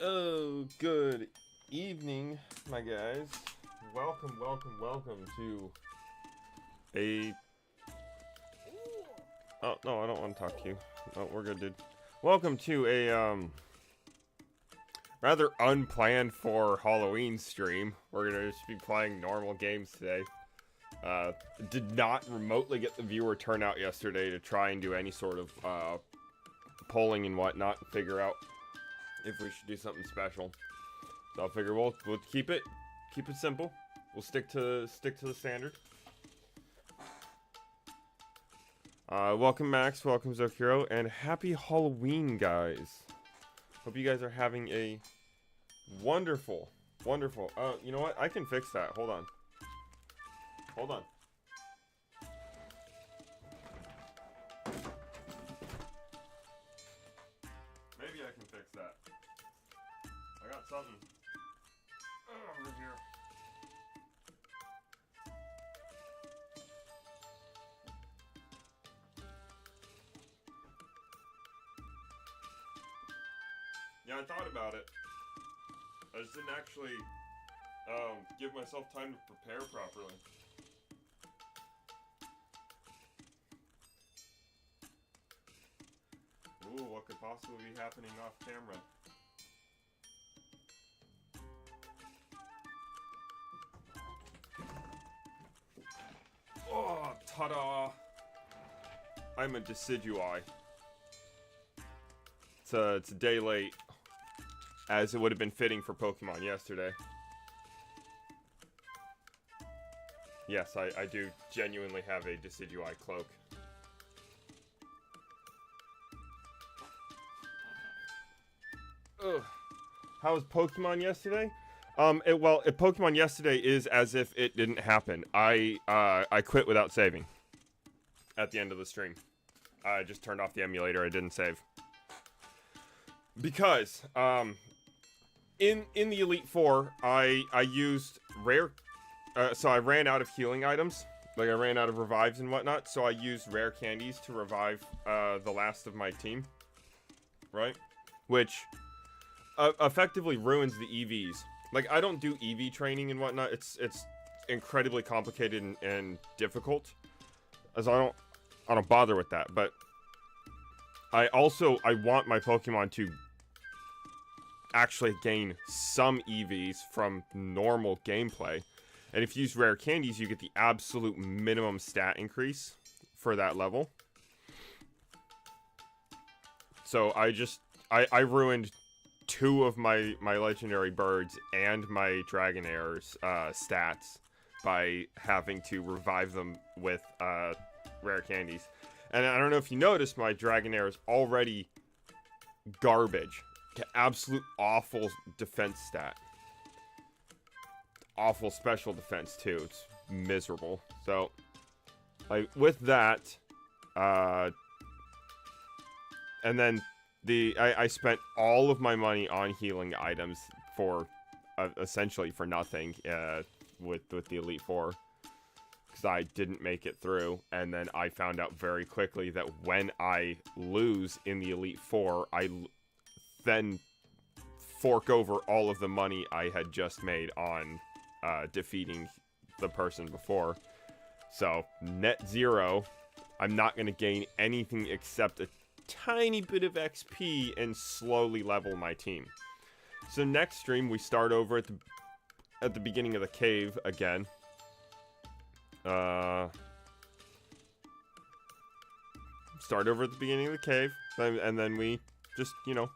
Oh, good evening, my guys. Welcome to a... Oh, no, I don't want to talk to you. No, we're good, dude. Welcome to a, rather unplanned for Halloween stream. We're gonna just be playing normal games today. Did not remotely get the viewer turnout yesterday to try and do any sort of, polling and whatnot and figure out if we should do something special. So I figure we'll keep it simple. We'll stick to the standard. Welcome Max, welcome Zokiro, and happy Halloween, guys. Hope you guys are having a wonderful. You know what? I can fix that. Hold on. Maybe I can fix that. I got something over here. Yeah, I thought about it. I just didn't actually give myself time to prepare properly. Ooh, what could possibly be happening off camera? Oh, ta-da! I'm a decidui. It's a day late, as it would have been fitting for Pokemon yesterday. Yes, I do genuinely have a decidui cloak. Ugh. How was Pokemon yesterday? Pokemon yesterday is as if it didn't happen. I quit without saving at the end of the stream. I just turned off the emulator. I didn't save. Because, in the Elite Four, I used rare, so I ran out of healing items. Like, I ran out of revives and whatnot, so I used rare candies to revive, the last of my team. Right? Which effectively ruins the EVs. Like, I don't do EV training and whatnot. It's incredibly complicated and difficult, as I don't bother with that. But I want my Pokemon to actually gain some EVs from normal gameplay. And if you use rare candies, you get the absolute minimum stat increase for that level. So I ruined two of my legendary birds and my Dragonair's stats by having to revive them with rare candies. And I don't know if you noticed, my Dragonair is already garbage. Absolute awful defense stat. Awful special defense too. It's miserable. So, like, with that, and then I spent all of my money on healing items for essentially for nothing with the Elite Four, because I didn't make it through. And then I found out very quickly that when I lose in the Elite Four, I then fork over all of the money I had just made on defeating the person before. So net zero. I'm not going to gain anything except a tiny bit of XP and slowly level my team. So next stream we start over at the beginning of the cave again. Start over at the beginning of the cave, and then we just, you know,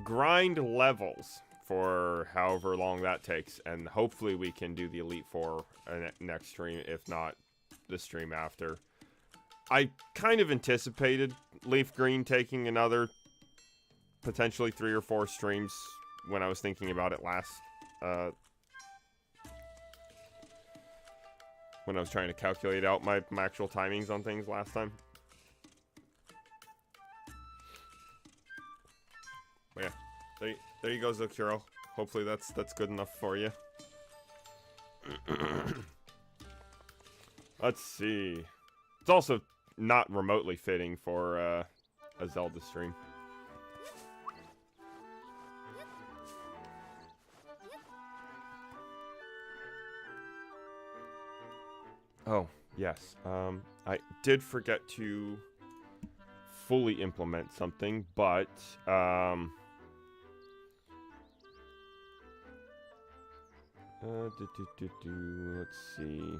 grind levels for however long that takes, and hopefully we can do the Elite Four next stream, if not the stream after. I kind of anticipated Leaf Green taking another potentially 3 or 4 streams when I was thinking about it last, when I was trying to calculate out my actual timings on things last time. But yeah, there you go, Zokiro. Hopefully that's good enough for you. Let's see. It's also not remotely fitting for a Zelda stream. Oh, yes. I did forget to fully implement something, but let's see.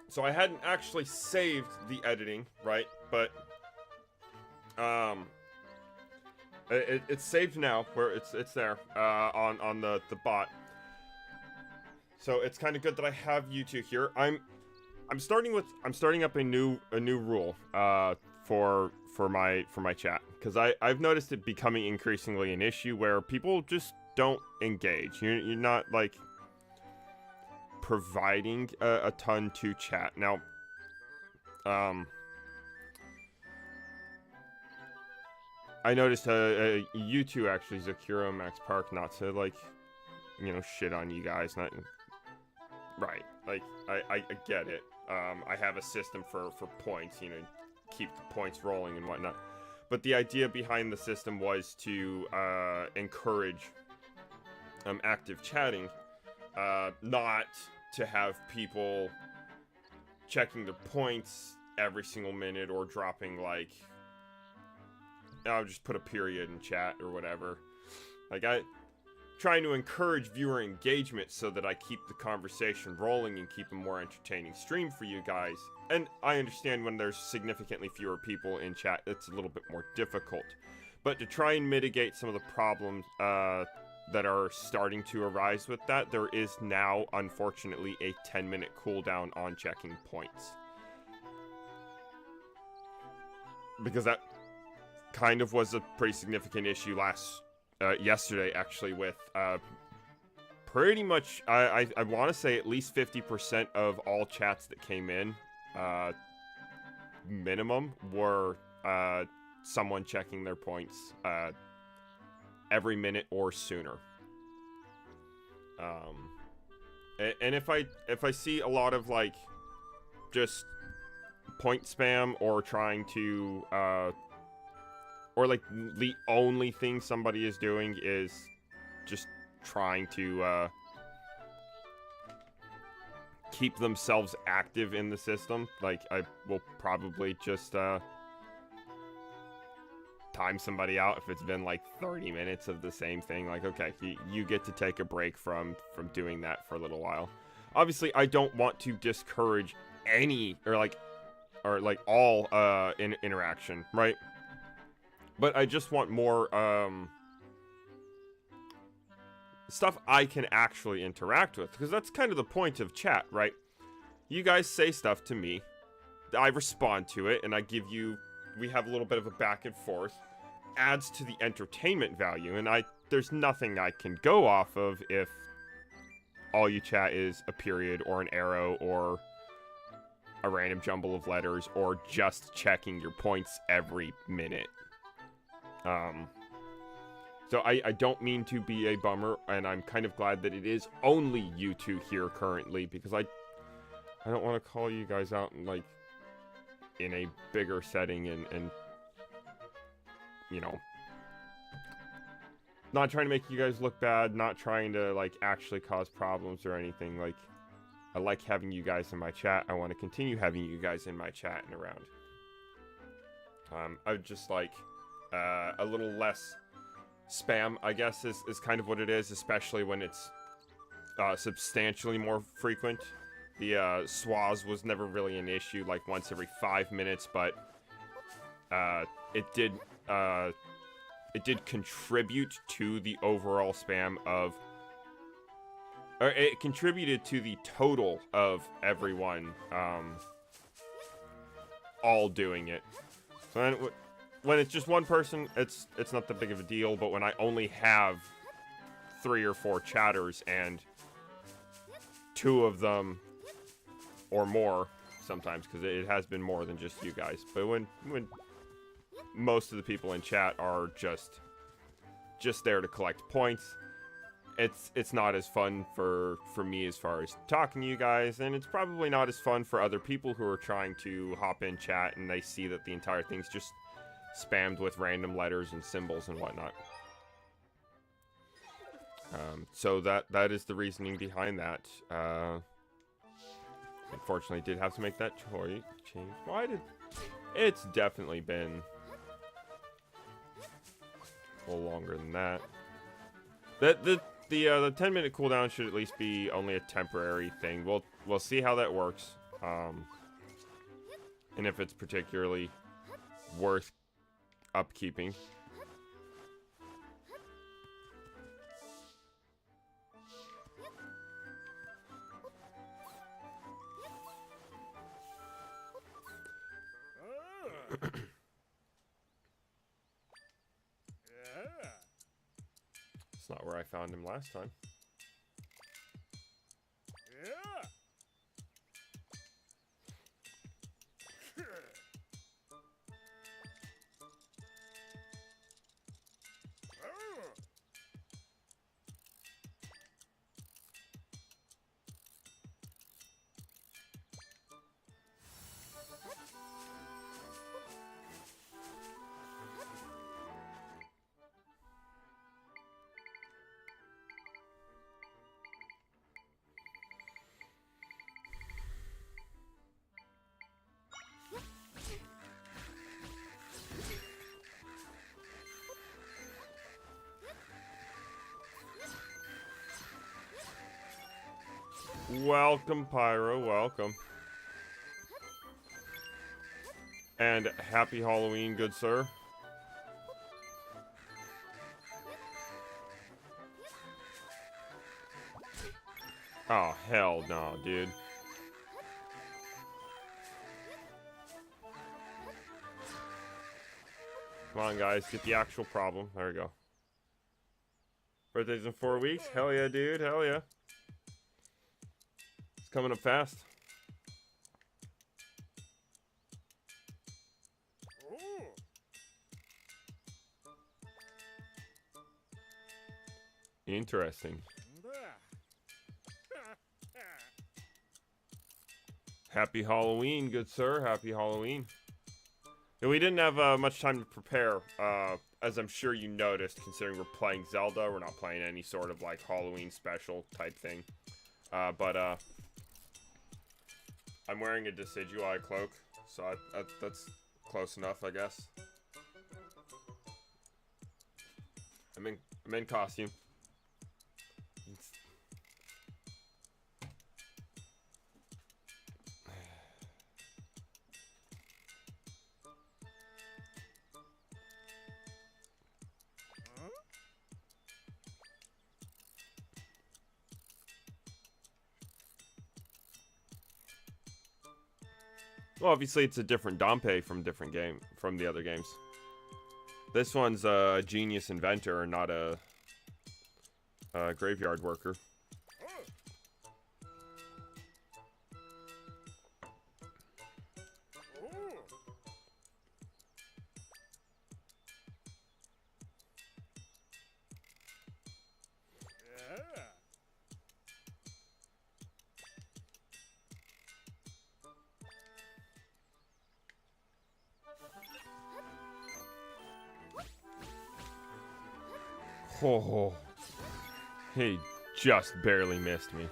So I hadn't actually saved the editing, right? But um, it's saved now, where it's there on the bot. So it's kind of good that I have you two here. I'm starting up a new rule for my chat, because I've noticed it becoming increasingly an issue where people just don't engage. You're not like providing a ton to chat. Now, I noticed you two actually, Zakiro and Max Park, not to like, shit on you guys, not right. Like I get it. I have a system for points, keep the points rolling and whatnot. But the idea behind the system was to encourage active chatting, not to have people checking their points every single minute or dropping like, I'll just put a period in chat or whatever. Like, trying to encourage viewer engagement so that I keep the conversation rolling and keep a more entertaining stream for you guys. And I understand when there's significantly fewer people in chat, it's a little bit more difficult. But to try and mitigate some of the problems that are starting to arise with that, there is now, unfortunately, a 10-minute cooldown on checking points. Because that kind of was a pretty significant issue yesterday, actually, with pretty much, I want to say at least 50% of all chats that came in, minimum, were someone checking their points every minute or sooner. And if I see a lot of like just point spam or trying to or like the only thing somebody is doing is just trying to keep themselves active in the system, like, I will probably just time somebody out if it's been like 30 minutes of the same thing. Like, okay, you get to take a break from doing that for a little while. Obviously, I don't want to discourage any or all interaction, right? But I just want more stuff I can actually interact with, because that's kind of the point of chat, right? You guys say stuff to me, I respond to it, and we have a little bit of a back and forth. Adds to the entertainment value, and there's nothing I can go off of if all you chat is a period or an arrow or a random jumble of letters or just checking your points every minute. So I don't mean to be a bummer, and I'm kind of glad that it is only you two here currently, because I don't want to call you guys out in a bigger setting and not trying to make you guys look bad, not trying to actually cause problems or anything. Like, I like having you guys in my chat. I want to continue having you guys in my chat and around. I would just like a little less spam, I guess, is kind of what it is, especially when it's substantially more frequent. The swaz was never really an issue, like once every 5 minutes, but it did contribute to the overall spam or it contributed to the total of everyone all doing it. So when it's just one person, it's not that big of a deal, but when I only have 3 or 4 chatters and 2 of them or more sometimes, because it has been more than just you guys, but when most of the people in chat are just there to collect points, it's not as fun for me as far as talking to you guys, and it's probably not as fun for other people who are trying to hop in chat and they see that the entire thing's just spammed with random letters and symbols and whatnot. So that is the reasoning behind that. Unfortunately, did have to make that change. Why did... It's definitely been a little longer than that. The 10-minute cooldown should at least be only a temporary thing. We'll see how that works. And if it's particularly worth upkeeping. It's not where I found him last time. Welcome, Pyro, welcome. And happy Halloween, good sir. Oh, hell no, dude. Come on, guys, get the actual problem. There we go. Birthday's in 4 weeks? Hell yeah, dude, hell yeah. It's coming up fast. Interesting. Happy Halloween, good sir. Happy Halloween. Yeah, we didn't have much time to prepare, as I'm sure you noticed, considering we're playing Zelda. We're not playing any sort of, like, Halloween special type thing. But I'm wearing a Decidueye cloak, so that's close enough, I guess. I'm in costume. Well, obviously it's a different Dompe from the other games. This one's a genius inventor, not a graveyard worker. Oh, he just barely missed me.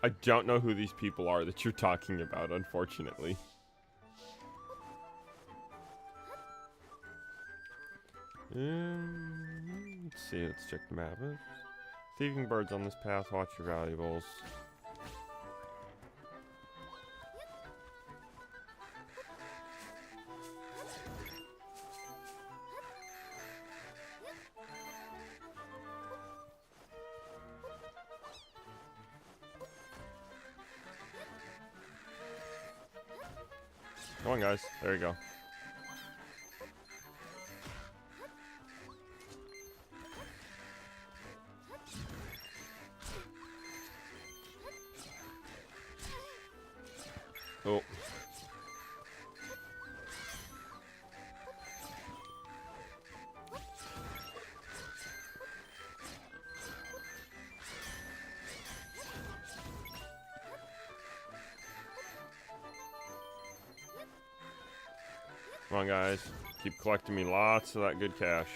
I don't know who these people are that you're talking about, unfortunately. Let's see, let's check the map. Thieving birds on this path, watch your valuables. Come on, guys. There you go. Oh. Come on, guys. Keep collecting me lots of that good cash.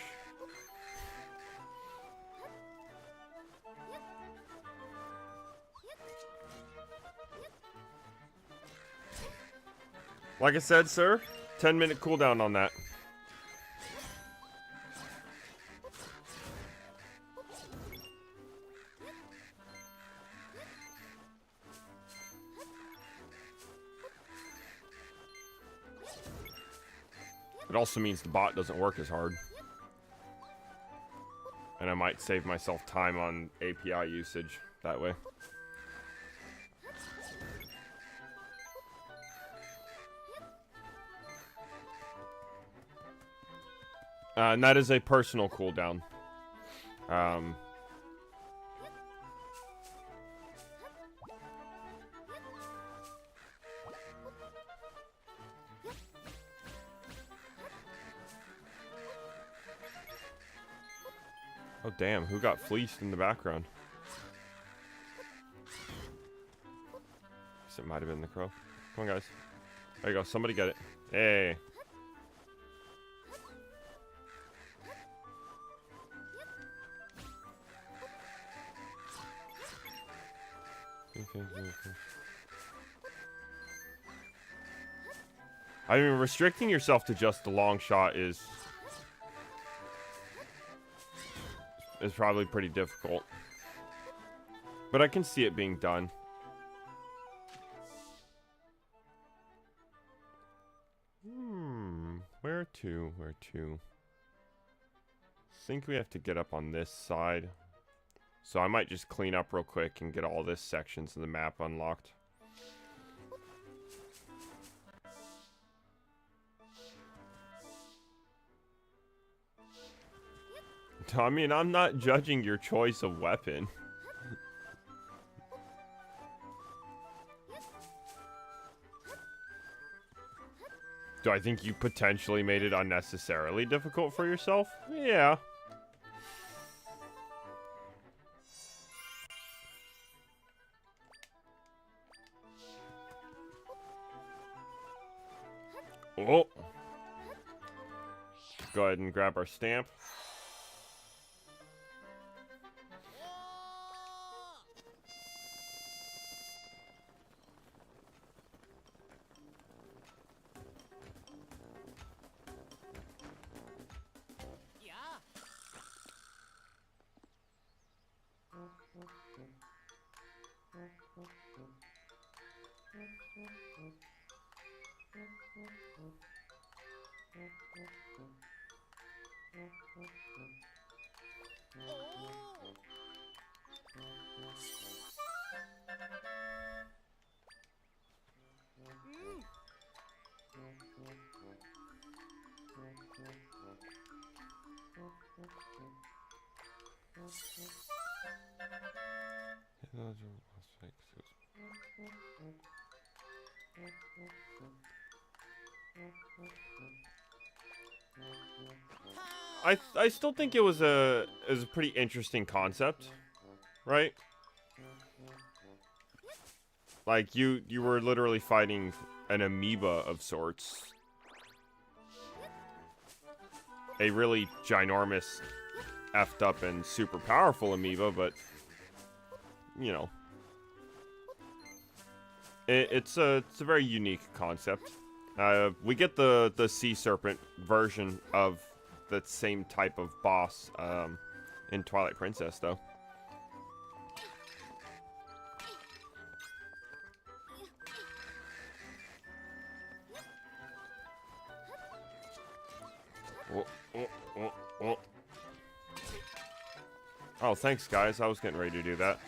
Like I said, sir, 10-minute cooldown on that. It also means the bot doesn't work as hard. And I might save myself time on API usage that way. And that is a personal cooldown. Oh, damn. Who got fleeced in the background? Guess it might have been the crow. Come on, guys. There you go. Somebody get it. Hey. I mean, restricting yourself to just the long shot is probably pretty difficult. But I can see it being done. Where to? Where to? I think we have to get up on this side. So I might just clean up real quick and get all this sections of the map unlocked. I mean, I'm not judging your choice of weapon. Do I think you potentially made it unnecessarily difficult for yourself? Yeah. Oh. Go ahead and grab our stamp. I still think it was a pretty interesting concept, right? Like you were literally fighting an amoeba of sorts. A really ginormous, effed up and super powerful amoeba, but you know, it's a very unique concept. We get the sea serpent version of that same type of boss in Twilight Princess, though. Oh, thanks, guys. I was getting ready to do that.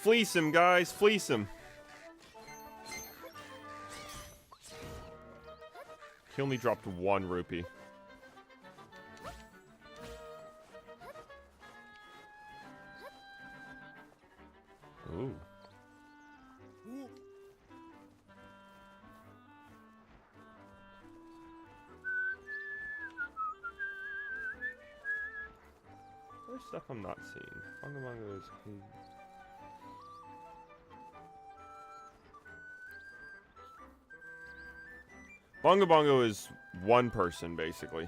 Fleece him, guys. Fleece him. He only dropped 1 rupee. Ooh. stuff I'm not seeing? Bongo Bongo is... Bongo Bongo is one person, basically.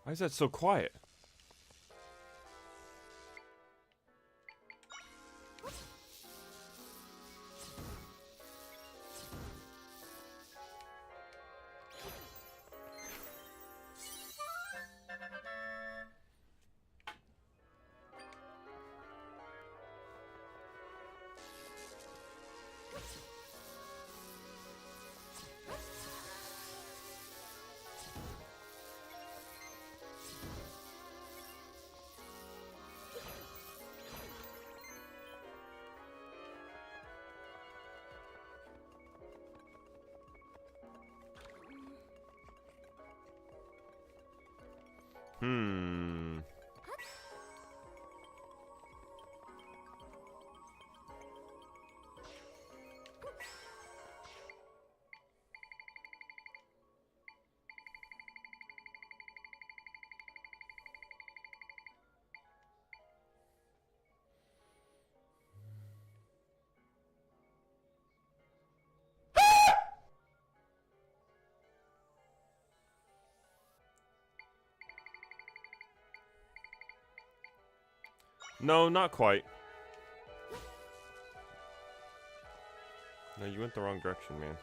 Why is that so quiet? No, not quite. No, you went the wrong direction, man.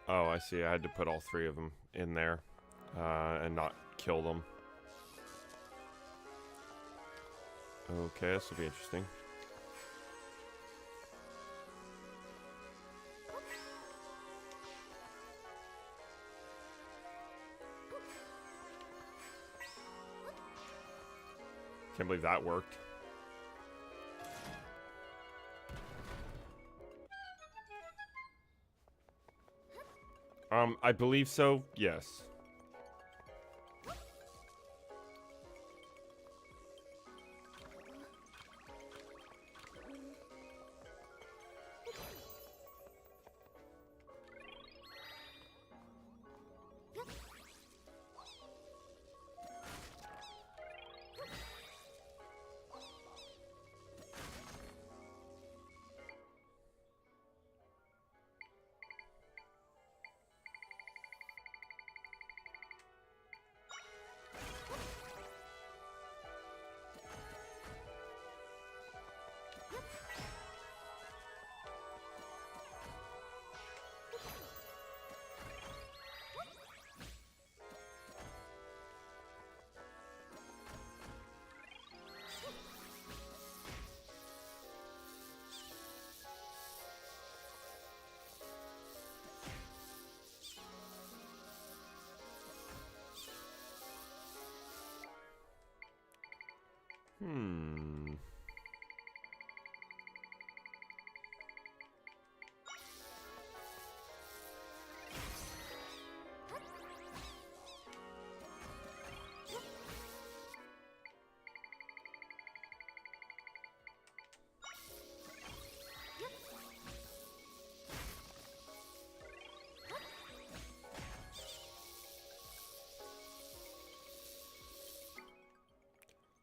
Oh, I see. I had to put all three of them in there and not kill them. Okay, this will be interesting. Can't believe that worked. I believe so, yes.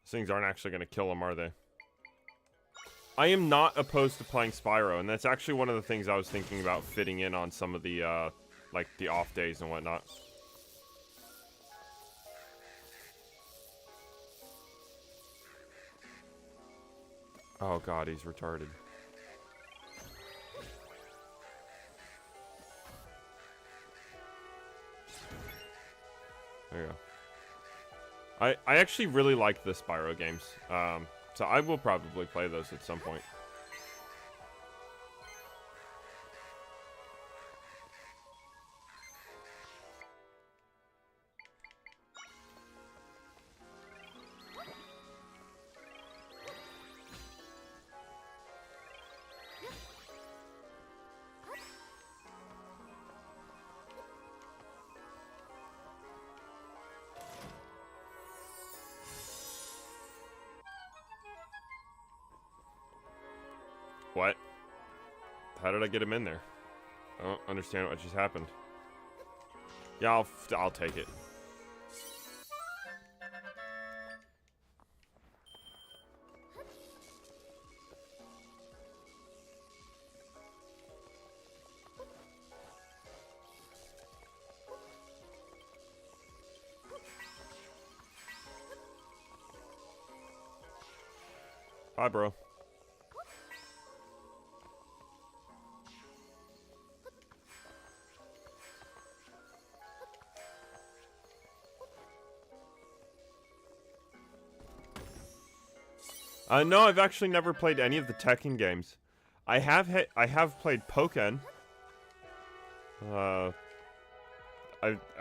These things aren't actually going to kill him, are they? I am not opposed to playing Spyro, and that's actually one of the things I was thinking about fitting in on some of the, like, the off days and whatnot. Oh god, he's retarded. There you go. I actually really like the Spyro games. So I will probably play those at some point. What? How did I get him in there? I don't understand what just happened. Yeah, I'll take it. Bye, bro. No, I've actually never played any of the Tekken games. I have played Pokken. I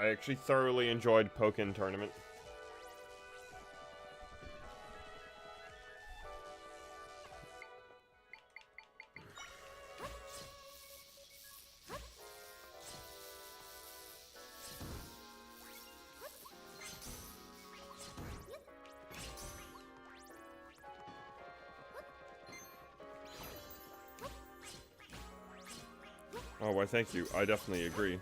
actually thoroughly enjoyed Pokken Tournament. Oh, why thank you. I definitely agree.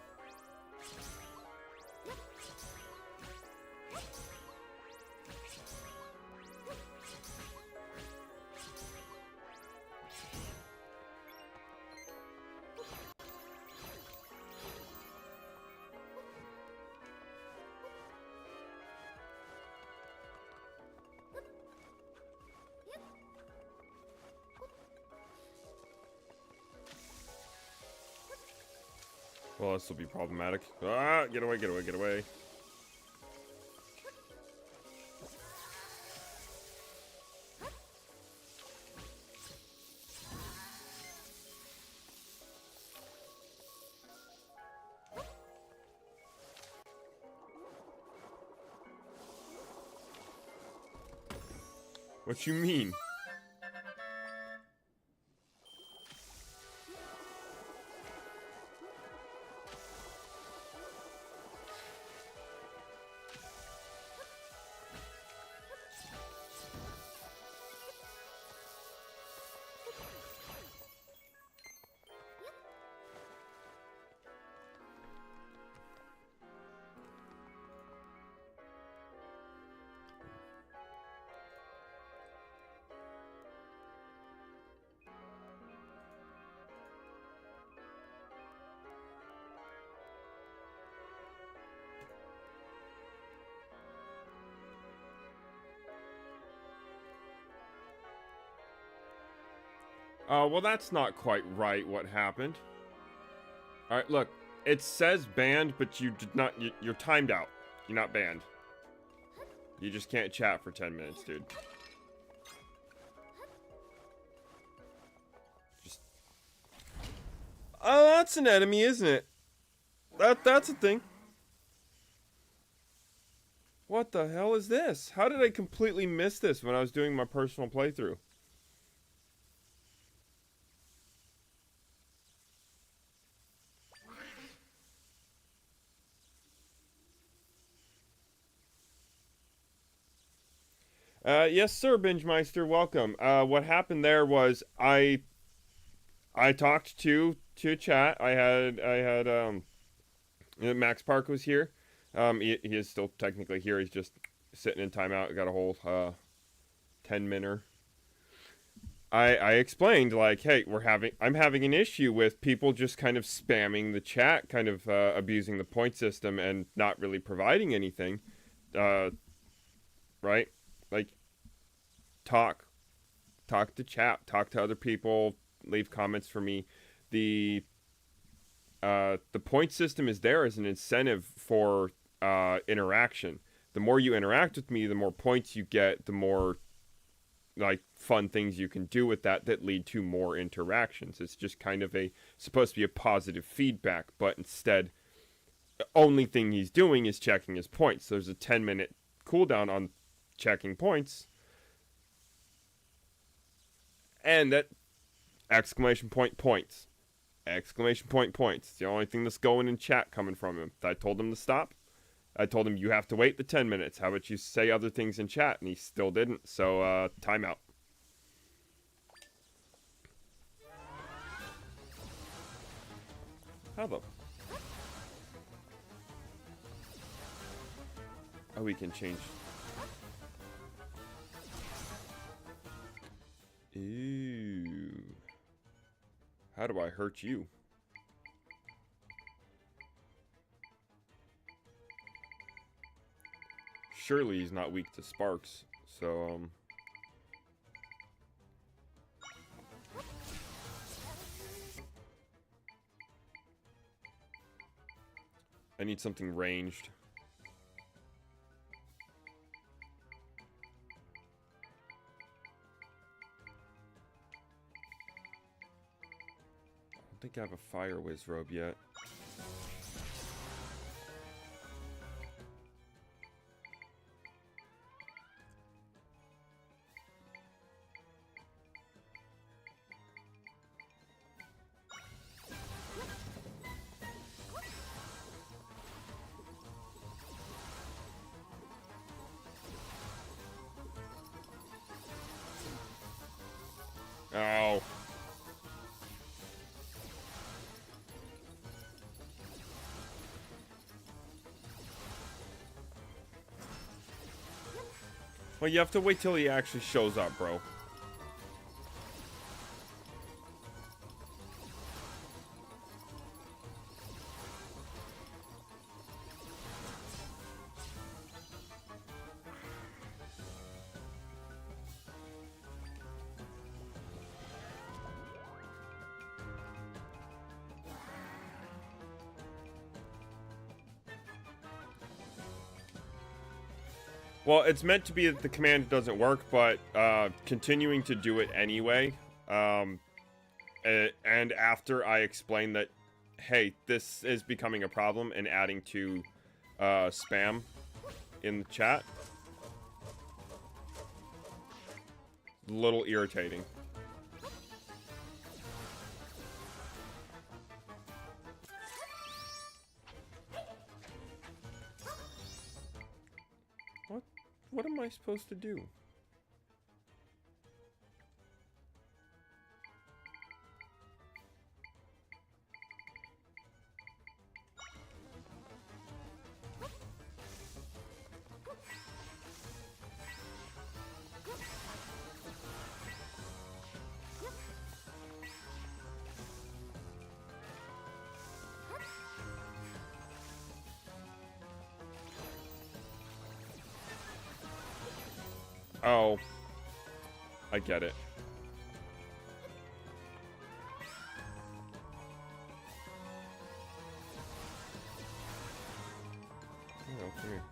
Well, this will be problematic. Ah, get away, get away, get away. What you mean? Well, that's not quite right what happened. Alright, look. It says banned, but you did not... You're timed out. You're not banned. You just can't chat for 10 minutes, dude. Just... Oh, that's an enemy, isn't it? That's a thing. What the hell is this? How did I completely miss this when I was doing my personal playthrough? Yes, sir, Bingemeister. Welcome. What happened there was I talked to chat. I had Max Park was here. He is still technically here. He's just sitting in timeout. Got a whole 10-minute. I explained like, hey, I'm having an issue with people just kind of spamming the chat, kind of abusing the point system and not really providing anything. Right? Like, talk talk to chat, talk to other people, leave comments for me. The point system is there as an incentive for interaction. The more you interact with me, the more points you get, the more like fun things you can do with that lead to more interactions. It's just kind of supposed to be a positive feedback, but instead the only thing he's doing is checking his points. There's a 10-minute cooldown on checking points, and that exclamation point points, exclamation point points. It's the only thing that's going in chat coming from him. I told him to stop. I told him, you have to wait the 10 minutes. How about you say other things in chat? And he still didn't. So, timeout. How the... Oh, we can change... Ew. How do I hurt you? Surely he's not weak to sparks, so, I need something ranged. I don't think I have a Fire Whiz robe yet. Oh. Well, you have to wait till he actually shows up, bro. Well, it's meant to be that the command doesn't work, but continuing to do it anyway. And after I explain that, hey, this is becoming a problem, and adding to spam in the chat. A little irritating. What am I supposed to do? Oh, I get it. Oh, come here.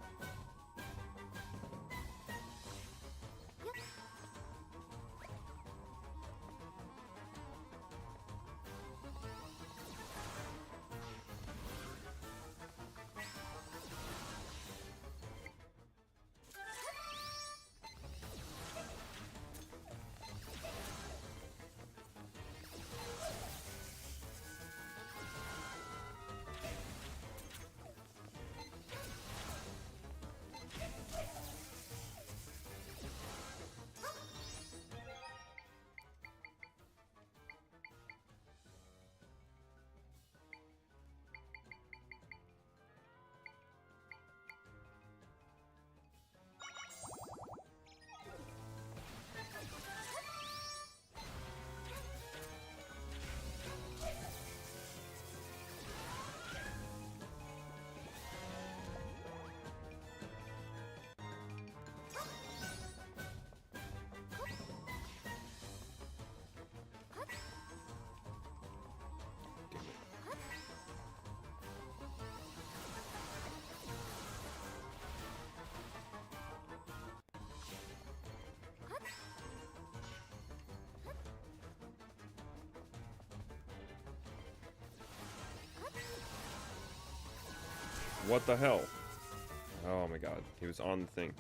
What the hell? Oh my god, he was on the thing.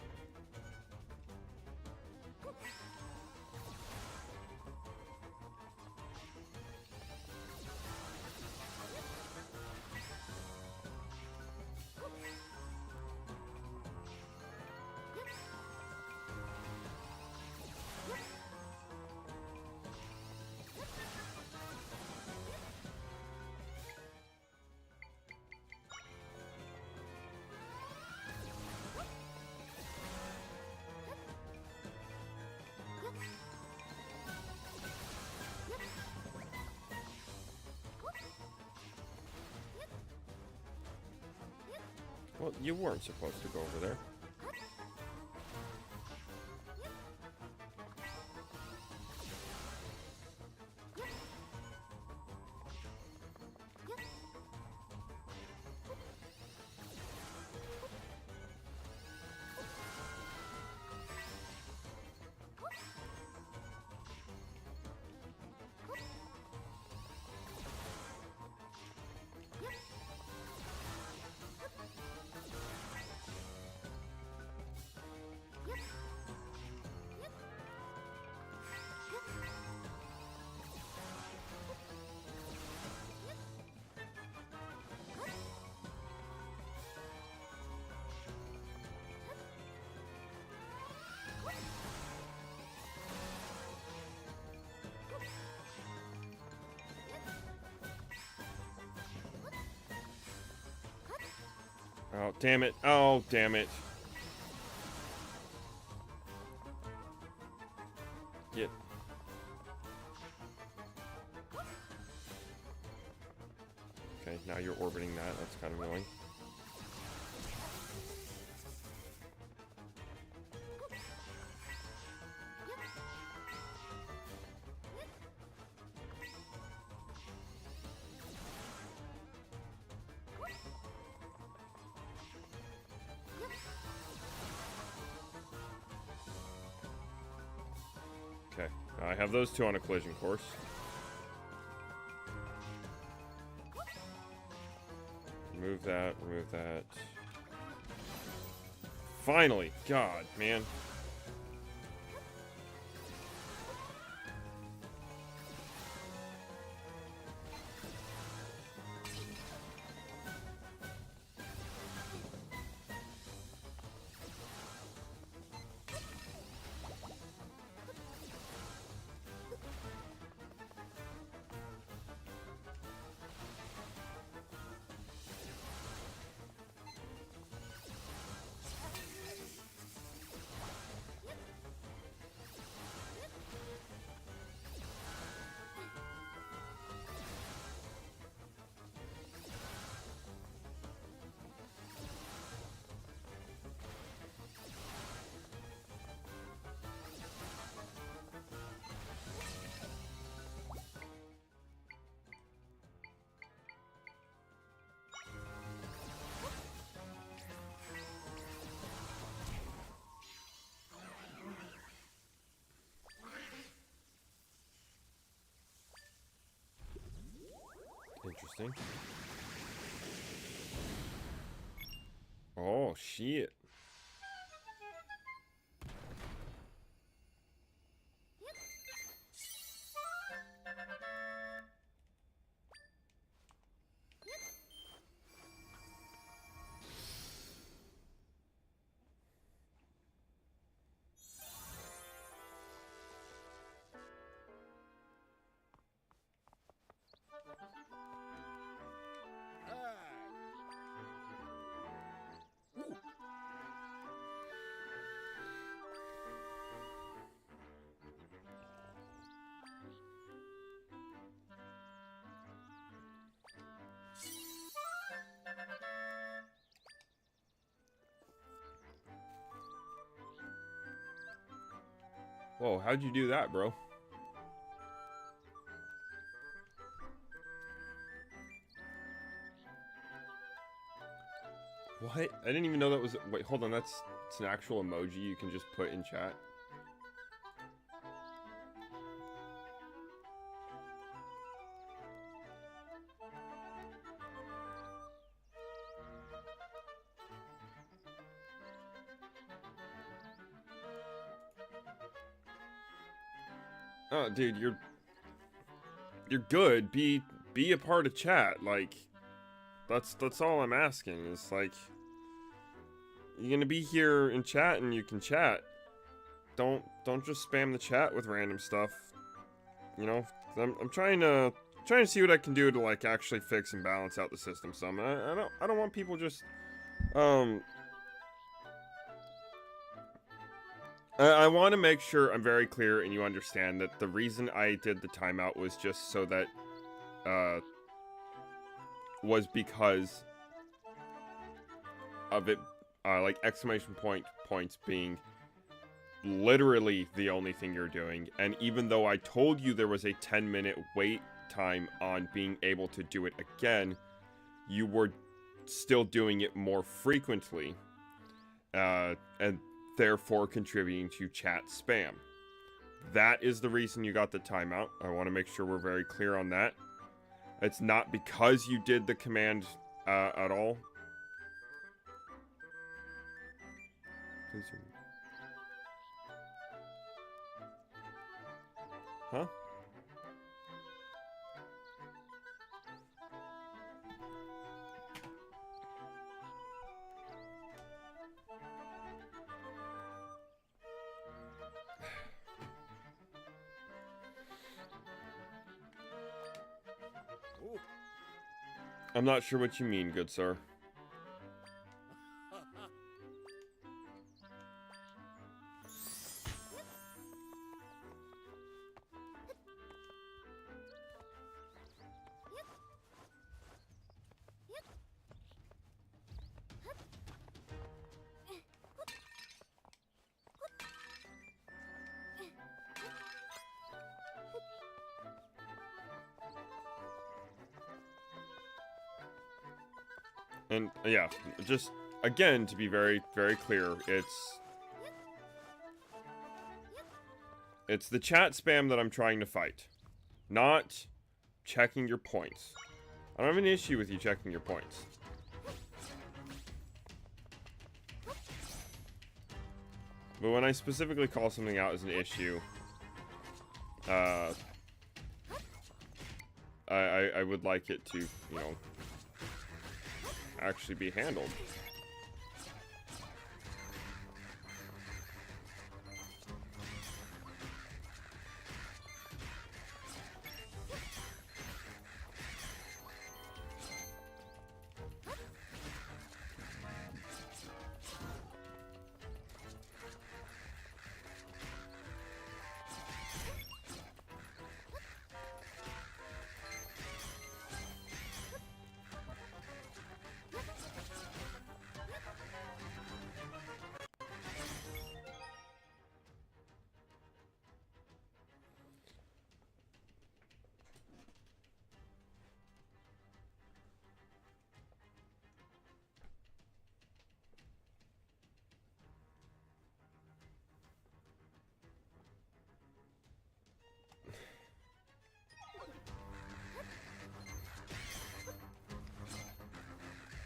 Well, you weren't supposed to go over there. Oh, damn it. Oh, damn it. Get. Okay, now you're orbiting that. That's kind of annoying. Okay, I have those two on a collision course. Remove that, remove that. Finally! God, man. Interesting. Oh, shit. Whoa, how'd you do that, bro? What? I didn't even know that was... Wait, hold on. It's an actual emoji you can just put in chat. Oh, dude, you're good. Be a part of chat. Like, that's all I'm asking. Is like, you're gonna be here in chat and you can chat. Don't just spam the chat with random stuff. You know, I'm trying to see what I can do to like actually fix and balance out the system some. I don't want people just I want to make sure I'm very clear and you understand that the reason I did the timeout was just so that was because of it like exclamation points being literally the only thing you're doing. And even though I told you there was a 10-minute wait time on being able to do it again, you were still doing it more frequently, and therefore contributing to chat spam. That is the reason you got the timeout. I want to make sure we're very clear on that. It's not because you did the command at all. Please. Huh? I'm not sure what you mean, good sir. And yeah, just again to be very, very clear, it's the chat spam that I'm trying to fight, not checking your points. I don't have an issue with you checking your points. But when I specifically call something out as an issue, I would like it to, you know, actually be handled.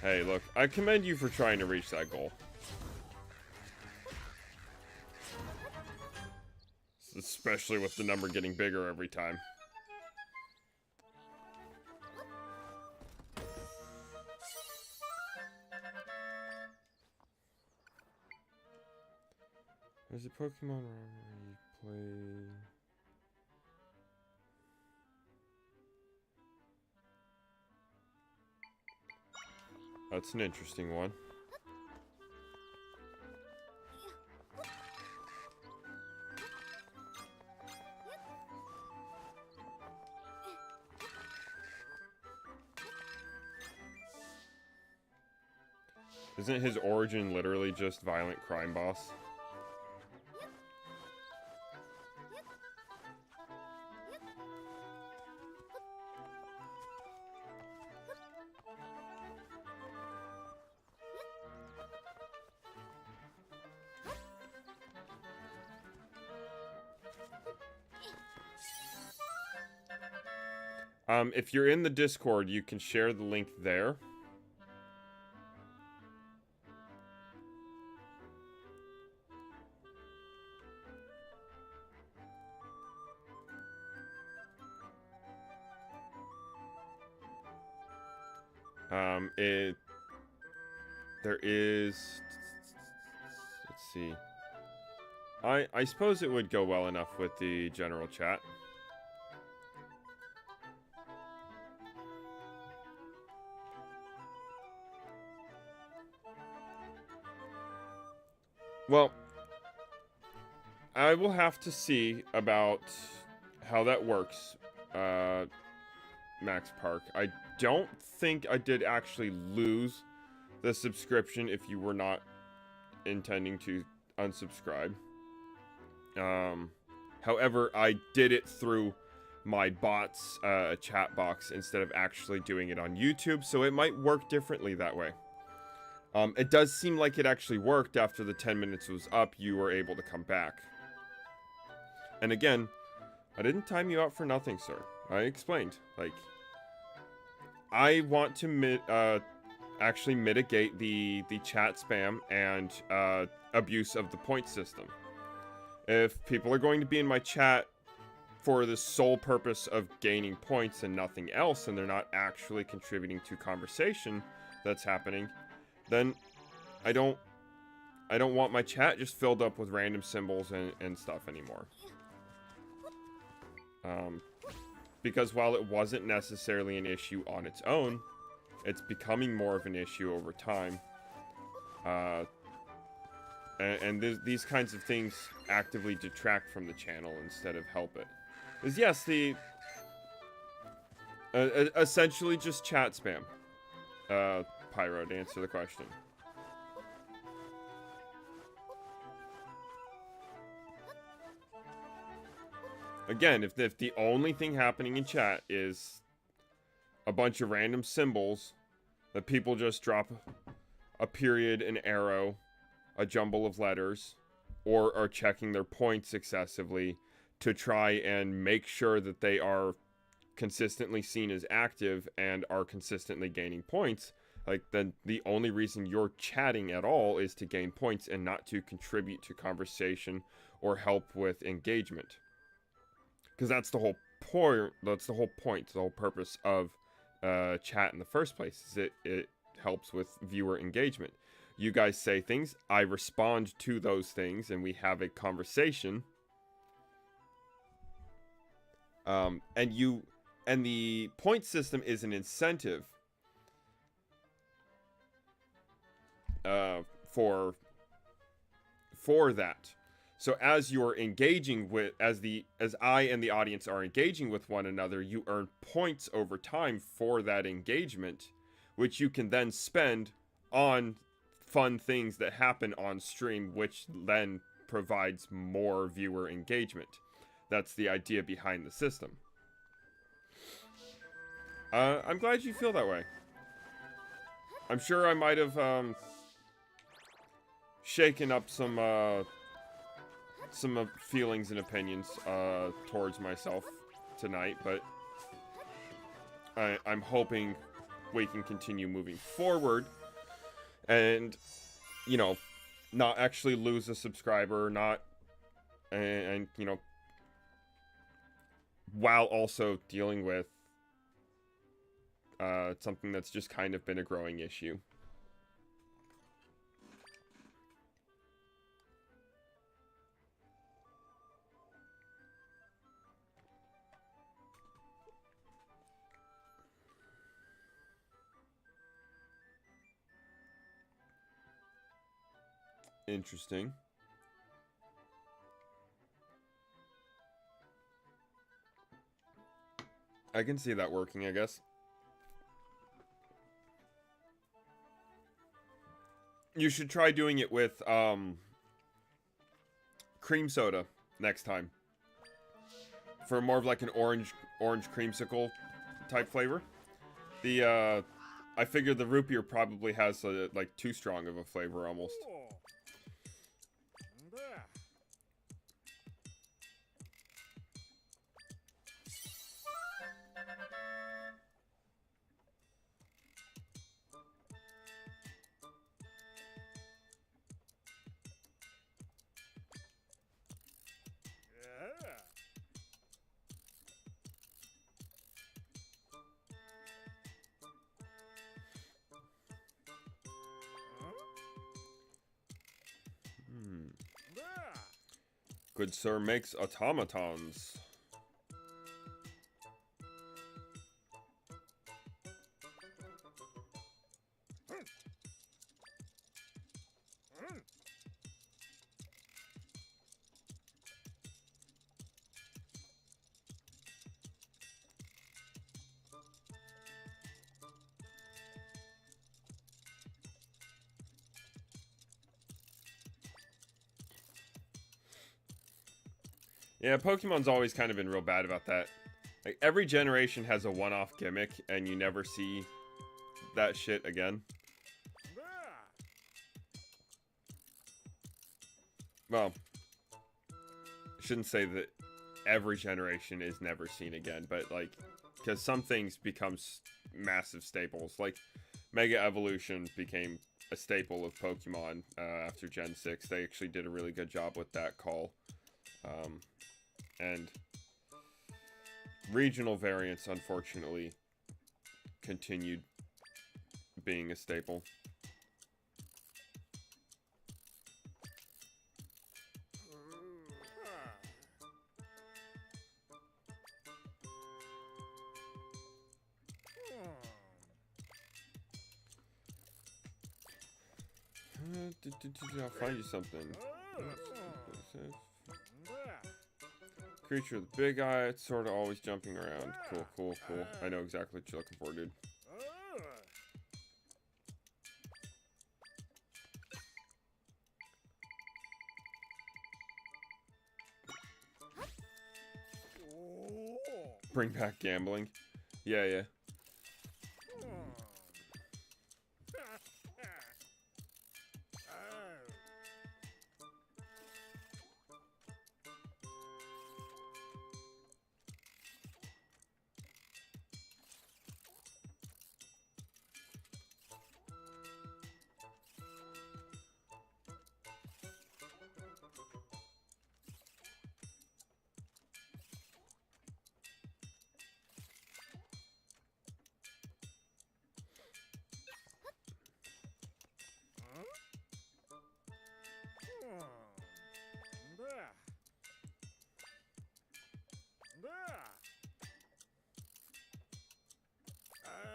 Hey, look, I commend you for trying to reach that goal. Especially with the number getting bigger every time. There's a Pokemon where you play... That's an interesting one. Isn't his origin literally just violent crime boss? If you're in the Discord, you can share the link there. There is, let's see. I suppose it would go well enough with the general chat. Well, I will have to see about how that works, Max Park. I don't think I did actually lose the subscription if you were not intending to unsubscribe. However, I did it through my bot's chat box instead of actually doing it on YouTube, so it might work differently that way. It does seem like it actually worked. After the 10 minutes was up, you were able to come back. And again, I didn't time you out for nothing, sir. I explained. Like, I want to actually mitigate the chat spam and abuse of the point system. If people are going to be in my chat for the sole purpose of gaining points and nothing else, and they're not actually contributing to conversation that's happening, then I don't want my chat just filled up with random symbols and stuff anymore. Because while it wasn't necessarily an issue on its own, it's becoming more of an issue over time. And these kinds of things actively detract from the channel instead of help it. Because yes, essentially just chat spam. Pyro, to answer the question. Again, if the only thing happening in chat is a bunch of random symbols that people just drop a period, an arrow, a jumble of letters, or are checking their points excessively to try and make sure that they are consistently seen as active and are consistently gaining points, like, then the only reason you're chatting at all is to gain points and not to contribute to conversation or help with engagement. Because that's the whole point. That's the whole purpose of chat in the first place. Is it helps with viewer engagement. You guys say things, I respond to those things, and we have a conversation. And the point system is an incentive for that. So as you're engaging with, as I and the audience are engaging with one another, you earn points over time for that engagement, which you can then spend on fun things that happen on stream, which then provides more viewer engagement. That's the idea behind the system. I'm glad you feel that way. I'm sure I might have shaken up some feelings and opinions towards myself tonight, but I'm hoping we can continue moving forward and, you know, not actually lose a subscriber, and you know, while also dealing with something that's just kind of been a growing issue. Interesting. I can see that working, I guess. You should try doing it with cream soda next time. For more of like an orange creamsicle type flavor. I figured the root beer probably has like too strong of a flavor almost. Good sir makes automatons. Yeah, Pokemon's always kind of been real bad about that. Like, every generation has a one-off gimmick, and you never see that shit again. Well, I shouldn't say that every generation is never seen again, but, like, because some things become massive staples. Like, Mega Evolution became a staple of Pokemon after Gen 6. They actually did a really good job with that call. And regional variants, unfortunately, continued being a staple. I'll find you something. Creature with big eye, it's sort of always jumping around. Cool, cool, cool. I know exactly what you're looking for, dude. Bring back gambling. Yeah, yeah.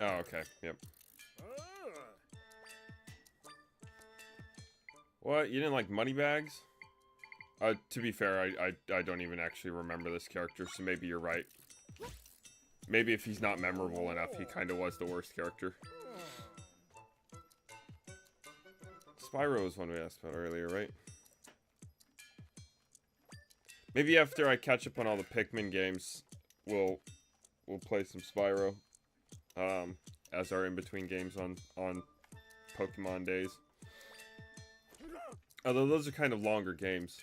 Oh, okay. Yep. What? You didn't like money bags? To be fair, I don't even actually remember this character, so maybe you're right. Maybe if he's not memorable enough, he kind of was the worst character. Spyro was one we asked about earlier, right? Maybe after I catch up on all the Pikmin games, we'll play some Spyro. As our in-between games on Pokemon days. Although those are kind of longer games.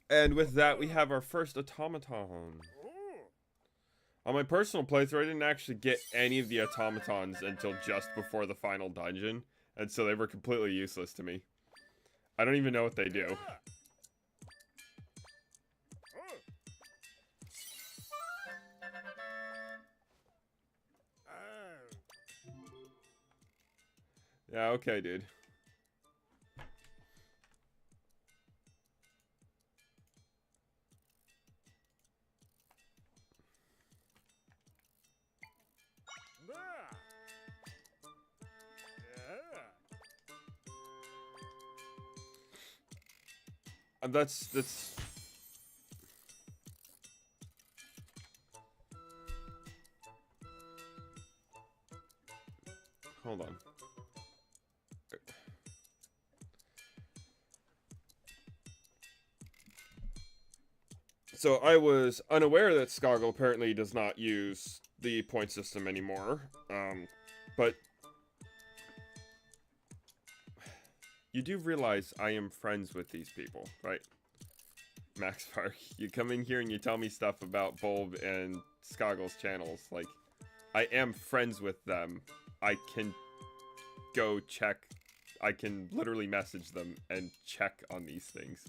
And with that, we have our first automaton. On my personal playthrough, I didn't actually get any of the automatons until just before the final dungeon, and so they were completely useless to me. I don't even know what they do. Yeah, okay, dude. That's... Hold on. So I was unaware that Skoggle apparently does not use the point system anymore, but you do realize I am friends with these people, right? Max Park, you come in here and you tell me stuff about Bulb and Skoggle's channels. Like, I am friends with them. I can go check I can literally message them and check on these things.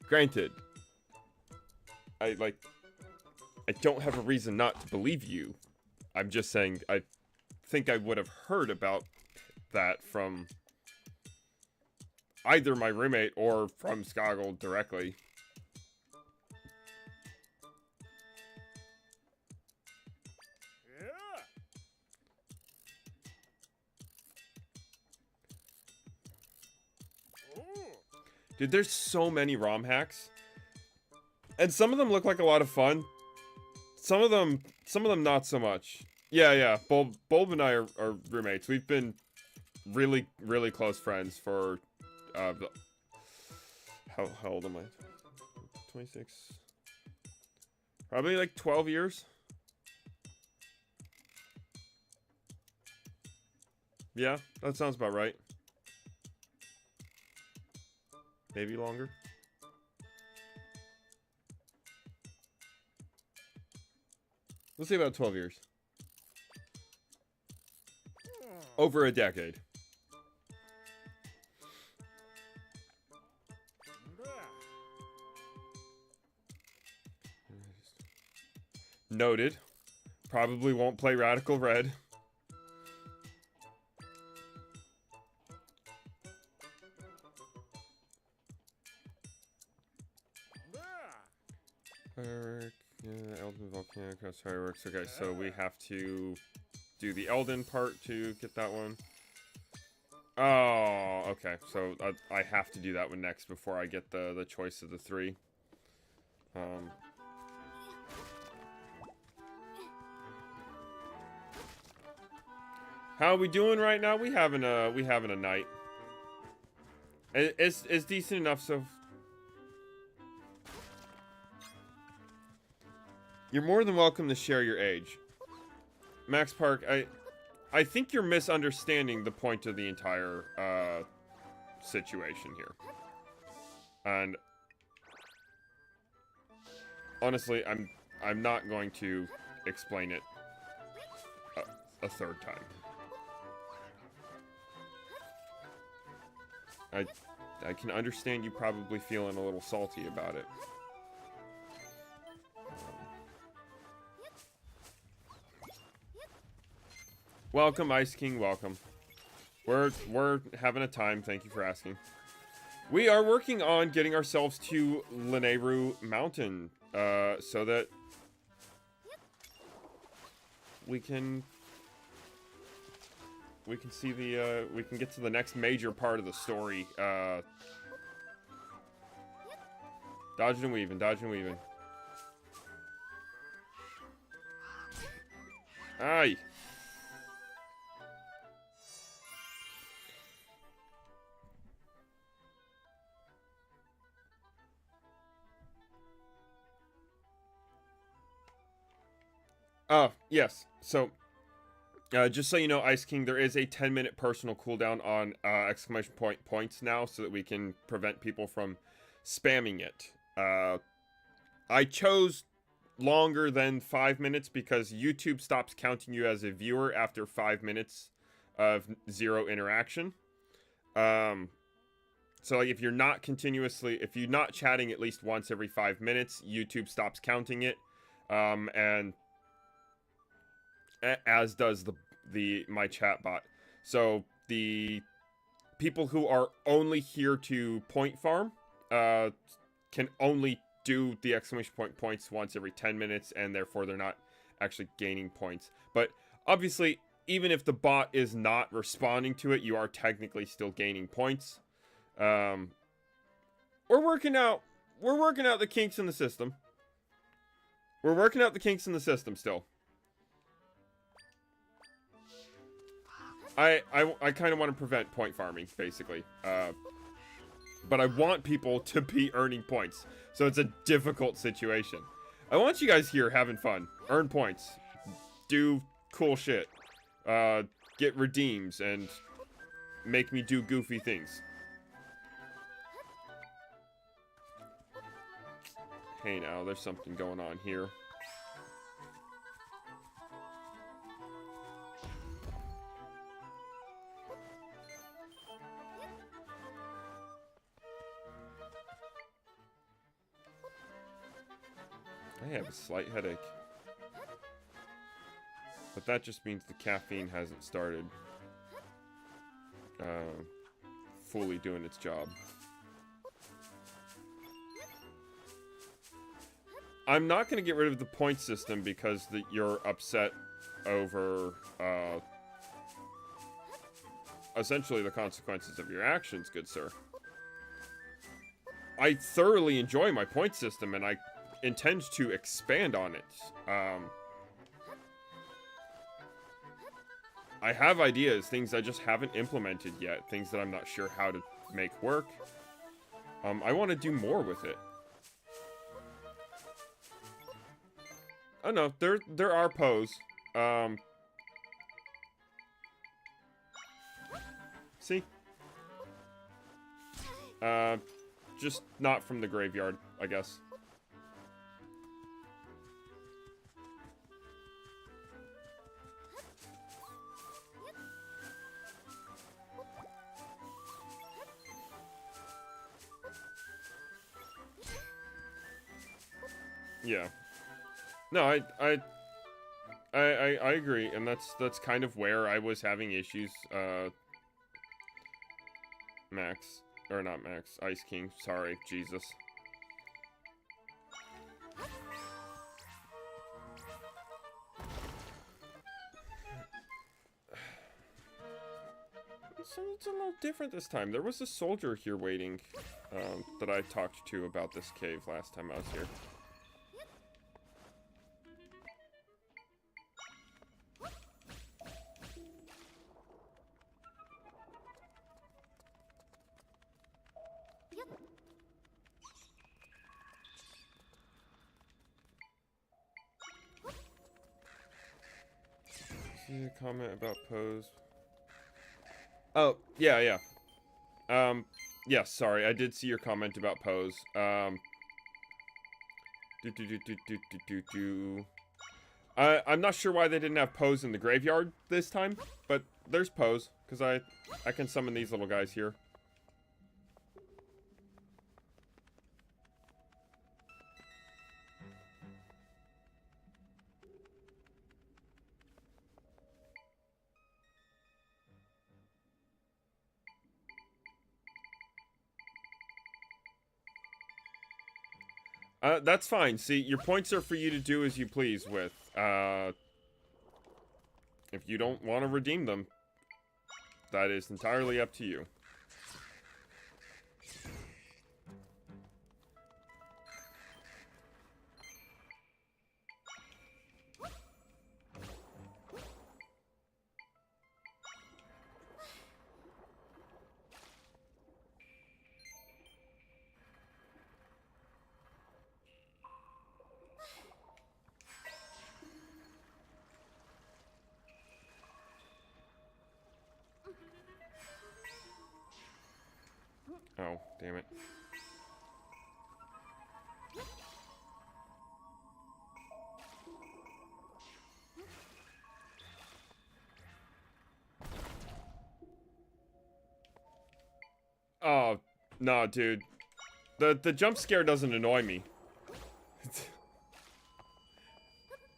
Granted, I don't have a reason not to believe you. I'm just saying I think I would have heard about that from either my roommate or from Skoggle directly. Dude, there's so many ROM hacks. And some of them look like a lot of fun. Some of them not so much. Yeah. Bulb and I are roommates. We've been really, really close friends for, how old am I? 26? Probably like 12 years. Yeah, that sounds about right. Maybe longer. Let's say about 12 years. Over a decade. Noted. Probably won't play Radical Red. Firework, yeah, Elden Volcanic has fireworks. Okay, so we have to do the Elden part to get that one. Oh, okay. So I have to do that one next before I get the choice of the three. How are we doing right now? We having a night. It's decent enough. So you're more than welcome to share your age. Max Park, I think you're misunderstanding the point of the entire situation here. And honestly, I'm not going to explain it a third time. I can understand you probably feeling a little salty about it. Welcome, Ice King, welcome. We're having a time, thank you for asking. We are working on getting ourselves to Lanayru Mountain, so that we can see the, we can get to the next major part of the story. Dodging and weaving, dodging and weaving. Aye. Oh, yes. So, just so you know, Ice King, there is a 10-minute personal cooldown on exclamation point points now, so that we can prevent people from spamming it. I chose longer than 5 minutes because YouTube stops counting you as a viewer after 5 minutes of zero interaction. So like if you're not chatting at least once every 5 minutes, YouTube stops counting it. And as does my chat bot. So the people who are only here to point farm can only do the exclamation point points once every 10 minutes, and therefore they're not actually gaining points. But obviously, even if the bot is not responding to it, you are technically still gaining points. We're working out the kinks in the system. We're working out the kinks in the system still. I kind of want to prevent point farming, basically. But I want people to be earning points. So it's a difficult situation. I want you guys here having fun. Earn points. Do cool shit. Get redeems and make me do goofy things. Hey now, there's something going on here. I have a slight headache. But that just means the caffeine hasn't started fully doing its job. I'm not going to get rid of the point system because you're upset over essentially the consequences of your actions, good sir. I thoroughly enjoy my point system, and I intend to expand on it. I have ideas, things I just haven't implemented yet, things that I'm not sure how to make work. I want to do more with it. Oh no, there are pose. See? Just not from the graveyard, I guess. Yeah. No, I agree, and that's kind of where I was having issues, Max. Or not Max, Ice King, sorry, Jesus. So it's a little different this time. There was a soldier here waiting, that I talked to about this cave last time I was here. See a comment about pose. Oh, yeah. Yes, sorry, I did see your comment about pose. I'm not sure why they didn't have pose in the graveyard this time, but there's pose, because I can summon these little guys here. That's fine. See, your points are for you to do as you please with. If you don't want to redeem them, that is entirely up to you. Oh, damn it. Oh, no, dude. The jump scare doesn't annoy me.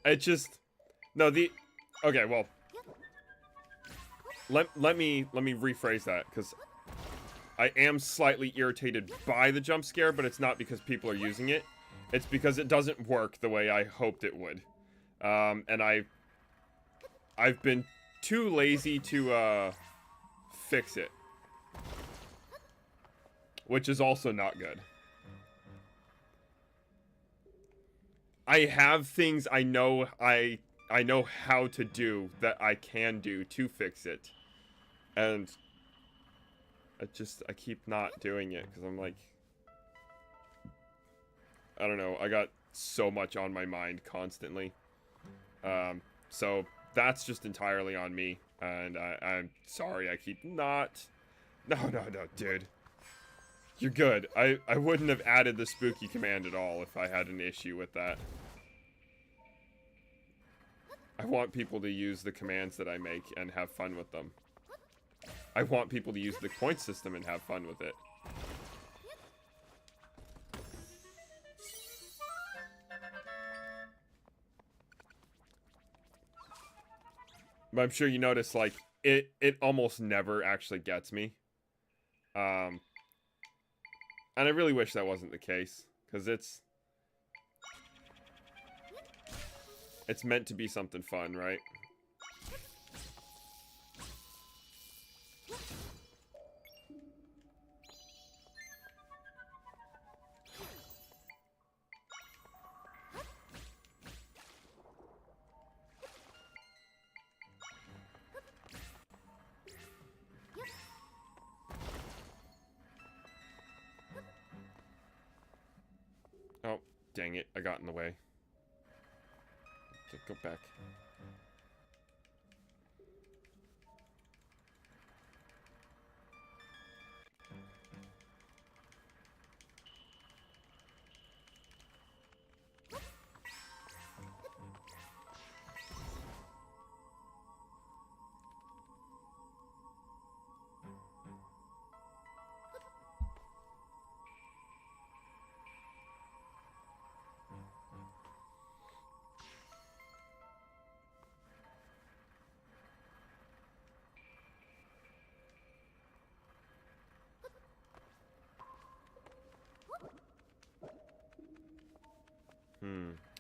It just... No, okay, well... Let me rephrase that, because I am slightly irritated by the jump scare, but it's not because people are using it. It's because it doesn't work the way I hoped it would. And I've been too lazy to, fix it. Which is also not good. I have things I know how to do that I can do to fix it. And I keep not doing it because I'm like, I don't know, I got so much on my mind constantly. So that's just entirely on me, and I'm sorry I keep not... No, dude. You're good. I wouldn't have added the spooky command at all if I had an issue with that. I want people to use the commands that I make and have fun with them. I want people to use the point system and have fun with it. But I'm sure you notice, like, it almost never actually gets me. And I really wish that wasn't the case, because it's meant to be something fun, right? Oh, dang it. I got in the way. Okay, go back.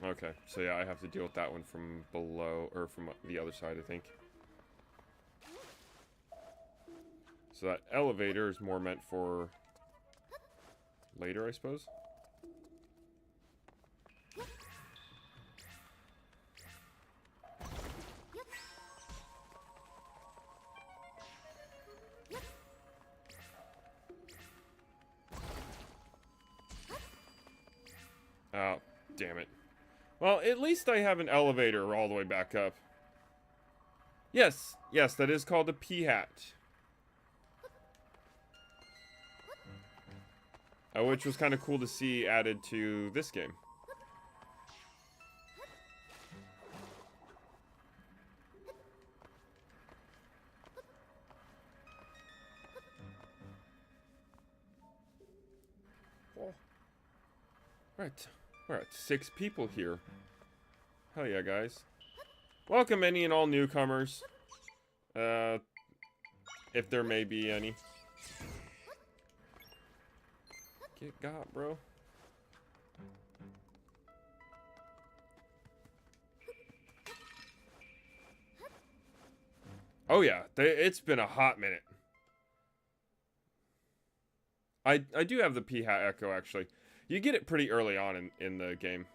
Okay. So yeah, I have to deal with that one from below, or from the other side, I think. So that elevator is more meant for later, I suppose. Oh, damn it. Well, at least I have an elevator all the way back up. Yes, yes, that is called a P-hat. Which was kind of cool to see added to this game. Oh. Right, we're at 6 people here. Hell yeah, guys. Welcome any and all newcomers. If there may be any. Get got, bro. Oh yeah, it's been a hot minute. I do have the P-hat echo, actually. You get it pretty early on in the game.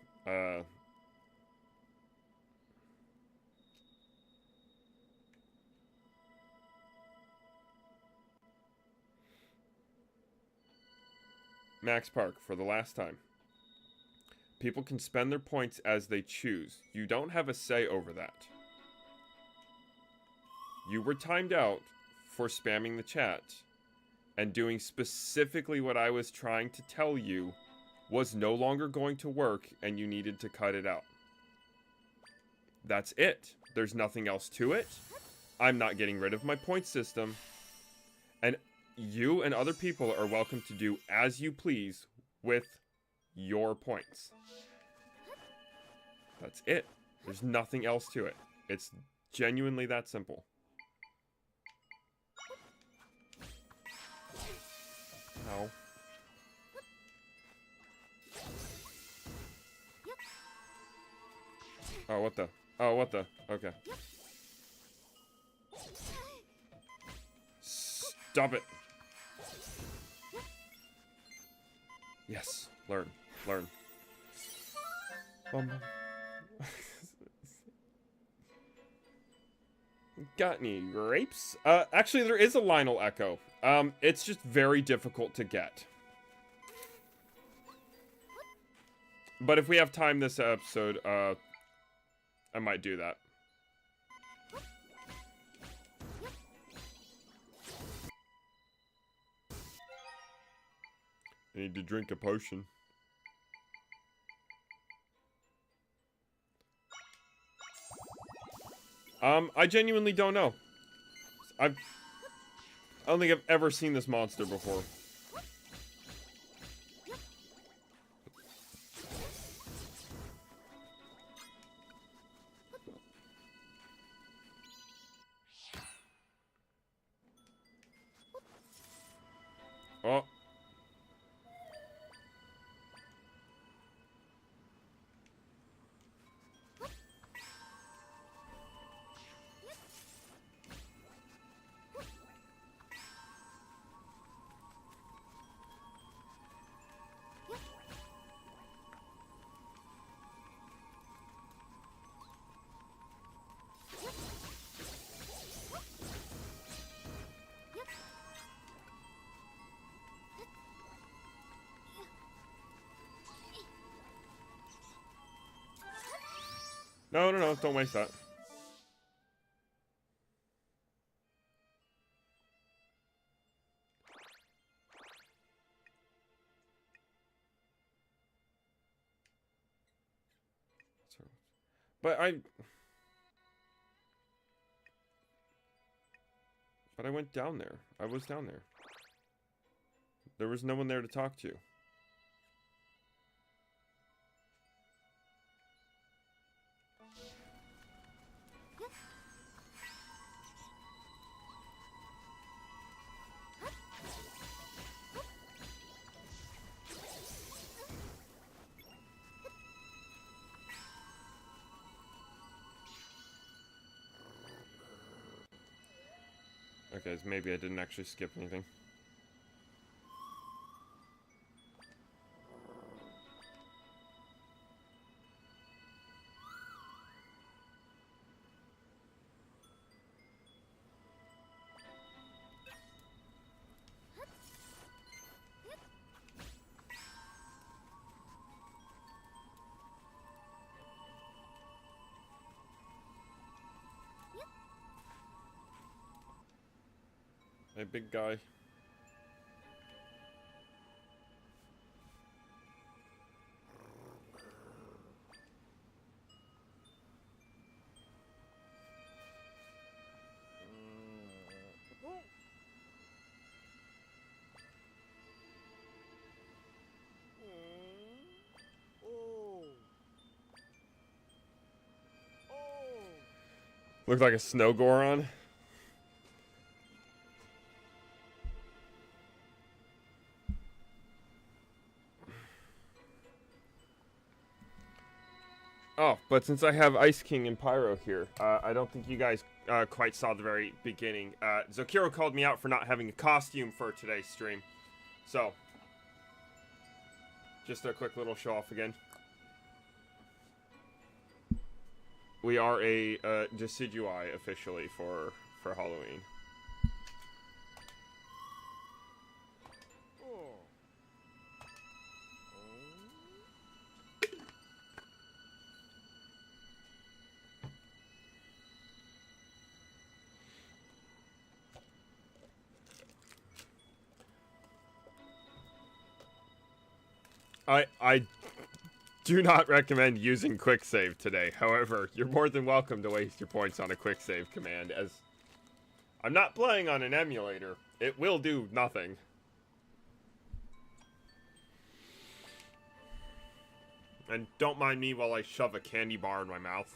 Max Park, for the last time. People can spend their points as they choose. You don't have a say over that. You were timed out for spamming the chat and doing specifically what I was trying to tell you was no longer going to work and you needed to cut it out. That's it. There's nothing else to it. I'm not getting rid of my point system. And you and other people are welcome to do as you please with your points. That's it. There's nothing else to it. It's genuinely that simple. Ow. Oh, what the? Oh, what the? Okay. Stop it. Yes. Learn. Learn. Got any grapes? Actually, there is a Lionel Echo. It's just very difficult to get. But if we have time this episode, I might do that. I need to drink a potion. I genuinely don't know. I don't think I've ever seen this monster before. No, no, no, don't waste that. But I went down there. I was down there. There was no one there to talk to. Okay, so maybe I didn't actually skip anything. Hey, big guy. Looks like a snow Goron. Oh, but since I have Ice King and Pyro here, I don't think you guys quite saw the very beginning. Zokiro called me out for not having a costume for today's stream. So, just a quick little show off again. We are a Decidui officially for Halloween. I do not recommend using quicksave today. However, you're more than welcome to waste your points on a quicksave command, as I'm not playing on an emulator. It will do nothing. And don't mind me while I shove a candy bar in my mouth.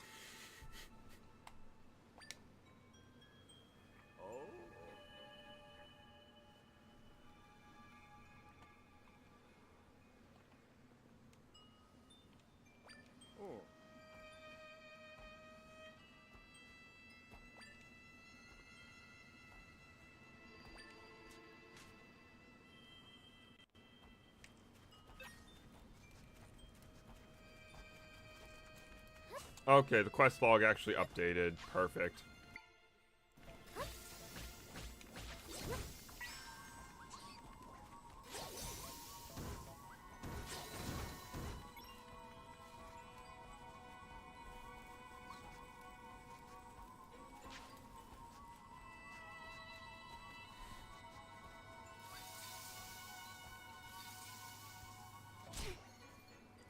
Okay, the quest log actually updated. Perfect.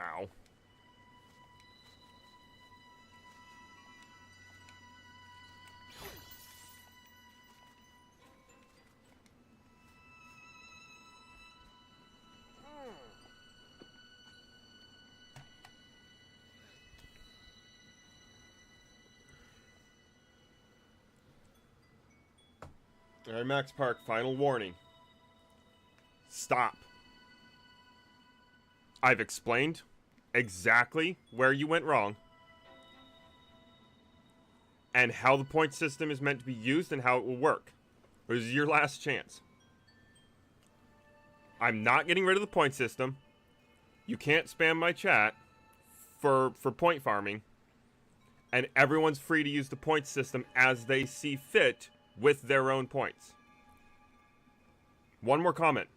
Ow. Alright, Max Park, final warning. Stop. I've explained exactly where you went wrong and how the point system is meant to be used and how it will work. This is your last chance. I'm not getting rid of the point system. You can't spam my chat for point farming. And everyone's free to use the point system as they see fit with their own points. One more comment.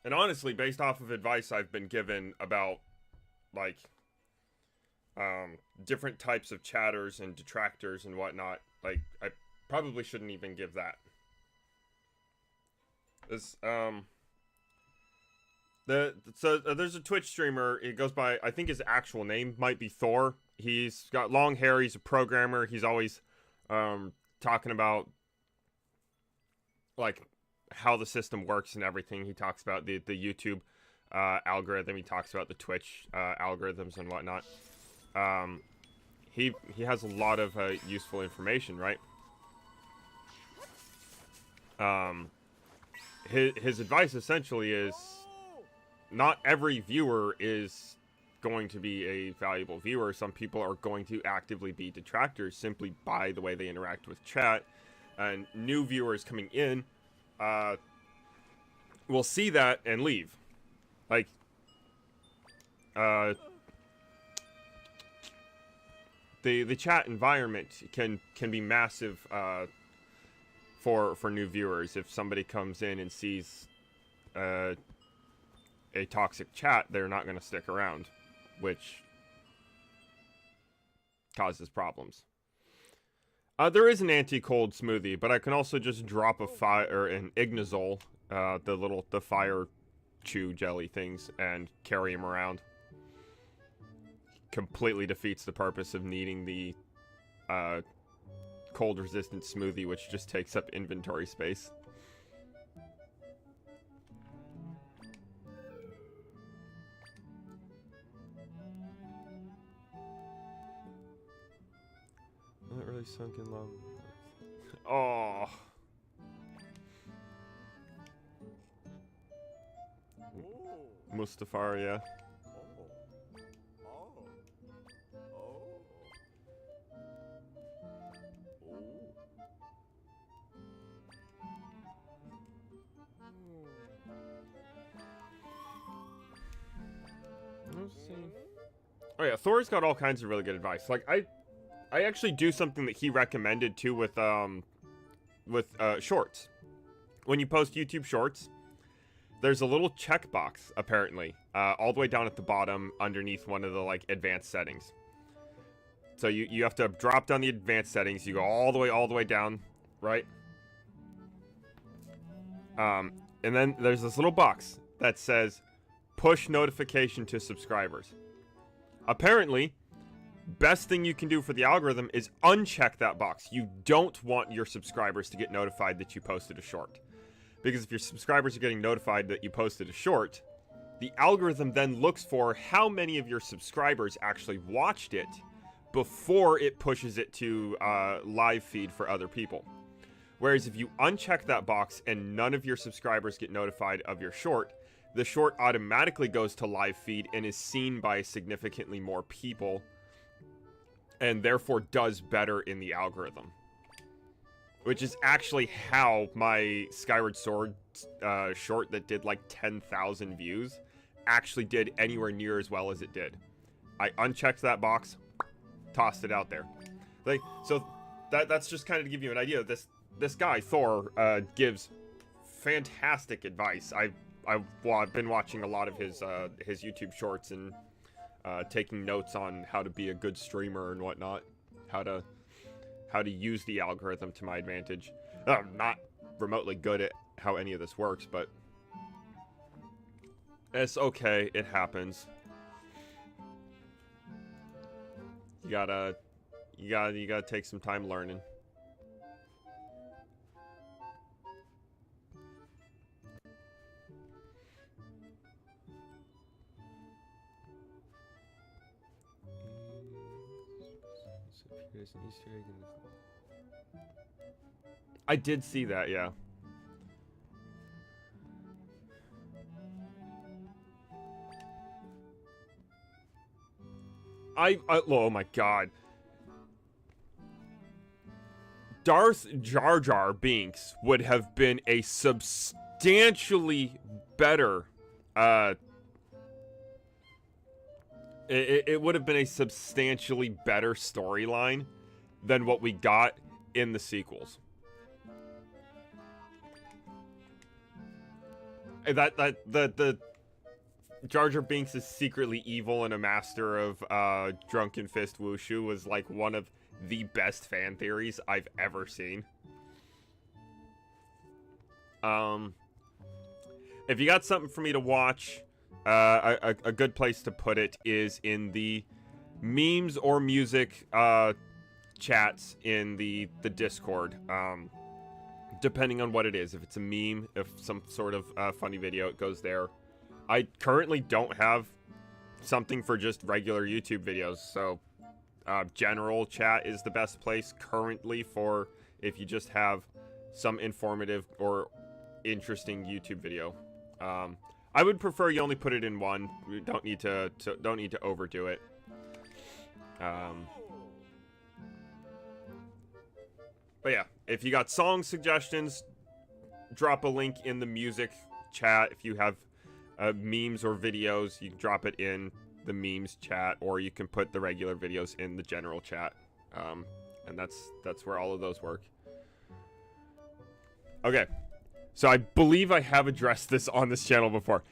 And honestly, based off of advice I've been given about, like, different types of chatters and detractors and whatnot, like, I probably shouldn't even give that. This, there's a Twitch streamer, it goes by, I think his actual name might be Thor. He's got long hair, he's a programmer, he's always, talking about, like, how the system works and everything. He talks about the YouTube, algorithm, he talks about the Twitch, algorithms and whatnot. He has a lot of, useful information, right? His advice essentially is, not every viewer is going to be a valuable viewer. Some people are going to actively be detractors simply by the way they interact with chat. And new viewers coming in will see that and leave. Like, the chat environment can be massive for new viewers. If somebody comes in and sees a toxic chat, they're not going to stick around, which causes problems. There is an anti-cold smoothie, but I can also just drop a fire, an Ignazole, the fire chew jelly things, and carry them around. Completely defeats the purpose of needing the cold resistant smoothie, which just takes up inventory space. Not really sunk in love. Oh. Mustafar, yeah. Oh yeah, Thor's got all kinds of really good advice. Like, I actually do something that he recommended too with shorts. When you post YouTube shorts, there's a little checkbox, apparently, all the way down at the bottom underneath one of the, like, advanced settings. So you have to drop down the advanced settings, you go all the way down, right? And then there's this little box that says, push notification to subscribers. Apparently, best thing you can do for the algorithm is uncheck that box. You don't want your subscribers to get notified that you posted a short. Because if your subscribers are getting notified that you posted a short, the algorithm then looks for how many of your subscribers actually watched it before it pushes it to live feed for other people. Whereas if you uncheck that box and none of your subscribers get notified of your short, the short automatically goes to live feed and is seen by significantly more people, and therefore does better in the algorithm. Which is actually how my Skyward Sword short that did like 10,000 views actually did anywhere near as well as it did. I unchecked that box, tossed it out there. Like, so that's just kind of to give you an idea. This guy Thor gives fantastic advice. I've been watching a lot of his YouTube shorts and taking notes on how to be a good streamer and whatnot, how to use the algorithm to my advantage. I'm not remotely good at how any of this works, but it's okay. It happens. You gotta take some time learning. There's an Easter egg in this. I did see that, yeah. Oh my god. Darth Jar Jar Binks would have been a substantially better, it would have been a substantially better storyline than what we got in the sequels. The Jar Jar Binks is secretly evil and a master of Drunken Fist Wushu was like one of the best fan theories I've ever seen. If you got something for me to watch, a good place to put it is in the memes or music chats in the Discord. Depending on what it is. If it's a meme, if some sort of funny video, it goes there. I currently don't have something for just regular YouTube videos, so general chat is the best place currently for if you just have some informative or interesting YouTube video. I would prefer you only put it in one. You don't need to overdo it. But yeah, if you got song suggestions, drop a link in the music chat. If you have memes or videos, you can drop it in the memes chat, or you can put the regular videos in the general chat. And that's where all of those work. Okay, so I believe I have addressed this on this channel before.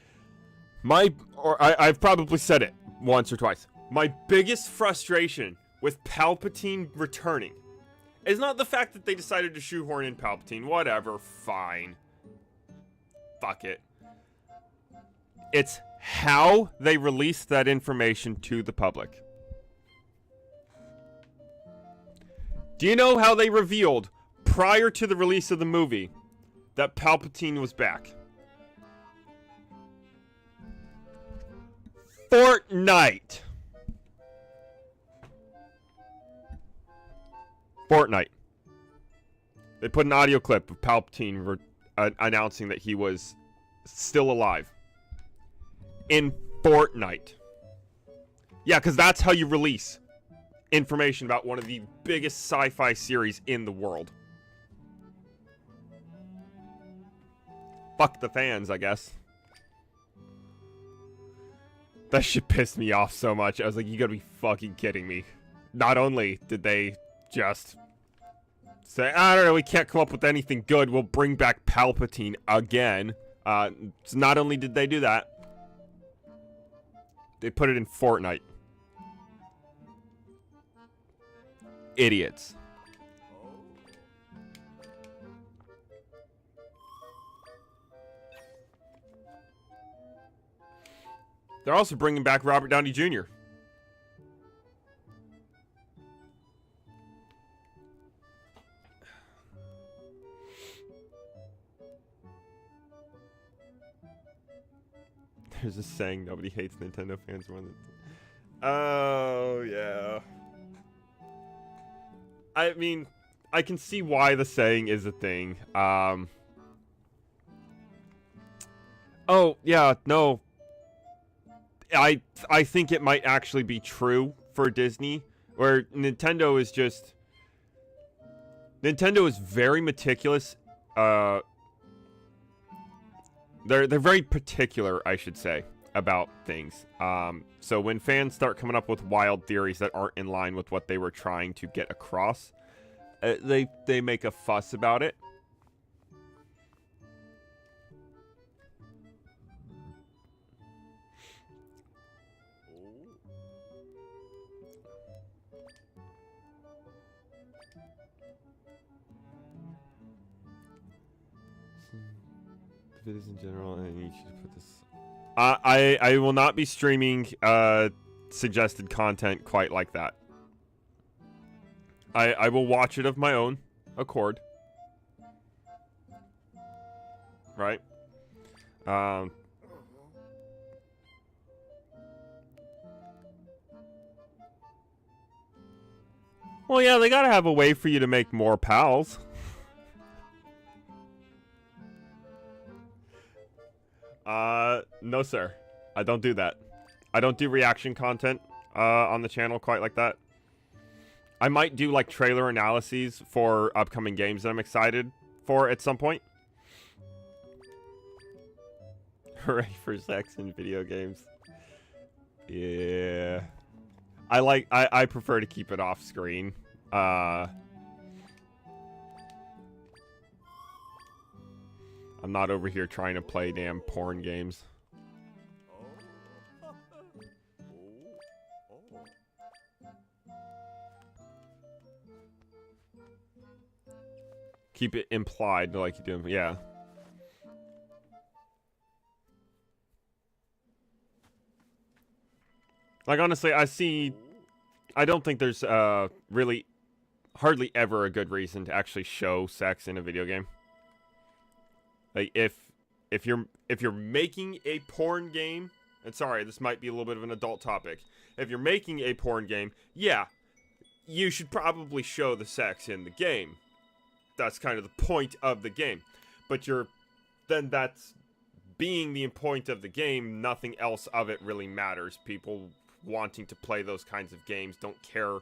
I've probably said it once or twice. My biggest frustration with Palpatine returning is not the fact that they decided to shoehorn in Palpatine. Whatever, fine. Fuck it. It's how they released that information to the public. Do you know how they revealed, prior to the release of the movie, that Palpatine was back? Fortnite. They put an audio clip of Palpatine announcing that he was still alive. In Fortnite. Yeah, because that's how you release information about one of the biggest sci-fi series in the world. Fuck the fans, I guess. That shit pissed me off so much. I was like, you gotta be fucking kidding me. Not only did they just say, I don't know, we can't come up with anything good, we'll bring back Palpatine again. So not only did they do that, they put it in Fortnite. Idiots. They're also bringing back Robert Downey Jr. There's a saying, nobody hates Nintendo fans more than... Oh, yeah. I mean, I can see why the saying is a thing. Oh, yeah, no. I think it might actually be true for Disney, where Nintendo is just... Nintendo is very meticulous. They're very particular, I should say, about things. So when fans start coming up with wild theories that aren't in line with what they were trying to get across, they make a fuss about it. Videos in general, and you should put this. I will not be streaming suggested content quite like that. I will watch it of my own accord. Right? Well, yeah, they gotta have a way for you to make more pals. No, sir. I don't do that. I don't do reaction content on the channel quite like that. I might do, like, trailer analyses for upcoming games that I'm excited for at some point. Hooray for sex in video games. Yeah. I prefer to keep it off screen. I'm not over here trying to play damn porn games. Keep it implied like you do. Yeah. Like, honestly, I don't think there's really hardly ever a good reason to actually show sex in a video game. Like, if you're making a porn game, and sorry, this might be a little bit of an adult topic. If you're making a porn game, yeah, you should probably show the sex in the game. That's kind of the point of the game. But then that's being the point of the game, nothing else of it really matters. People wanting to play those kinds of games don't care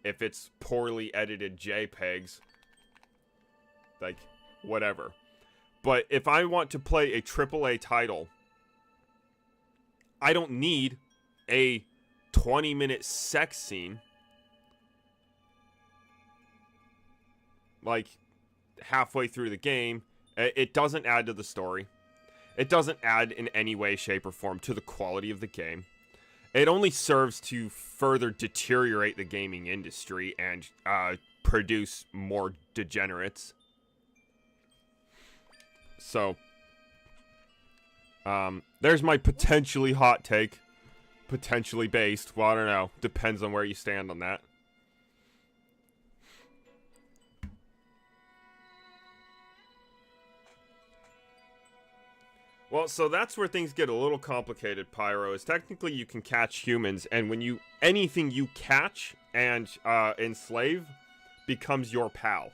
if it's poorly edited JPEGs. Like, whatever. But if I want to play a AAA title, I don't need a 20-minute sex scene. Like, halfway through the game. It doesn't add to the story. It doesn't add in any way, shape, or form to the quality of the game. It only serves to further deteriorate the gaming industry and produce more degenerates. So, there's my potentially hot take. Potentially based. Well, I don't know. Depends on where you stand on that. Well, so that's where things get a little complicated, Pyro, is technically you can catch humans, and when anything you catch and enslave becomes your pal.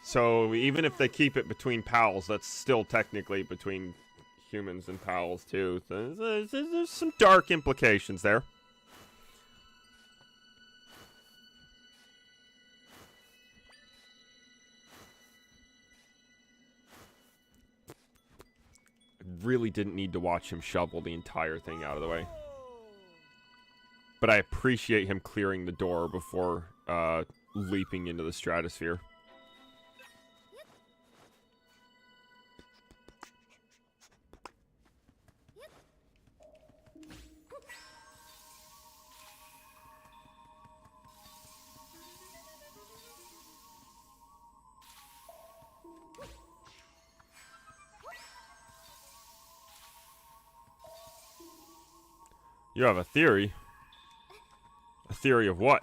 So even if they keep it between pals, that's still technically between humans and pals, too. There's some dark implications there. Really didn't need to watch him shovel the entire thing out of the way. But I appreciate him clearing the door before leaping into the stratosphere. You have a theory? A theory of what?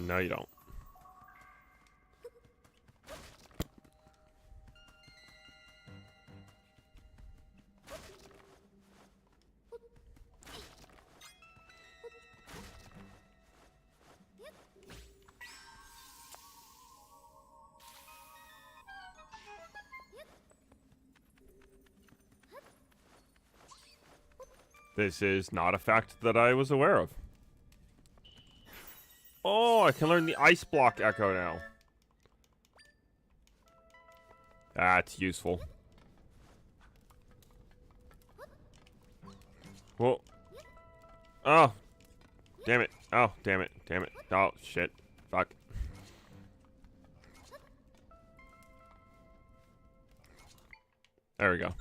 No, you don't. This is not a fact that I was aware of. Oh, I can learn the ice block echo now. That's useful. Well. Oh. Damn it. Oh, damn it. Damn it. Oh, shit. Fuck. There we go.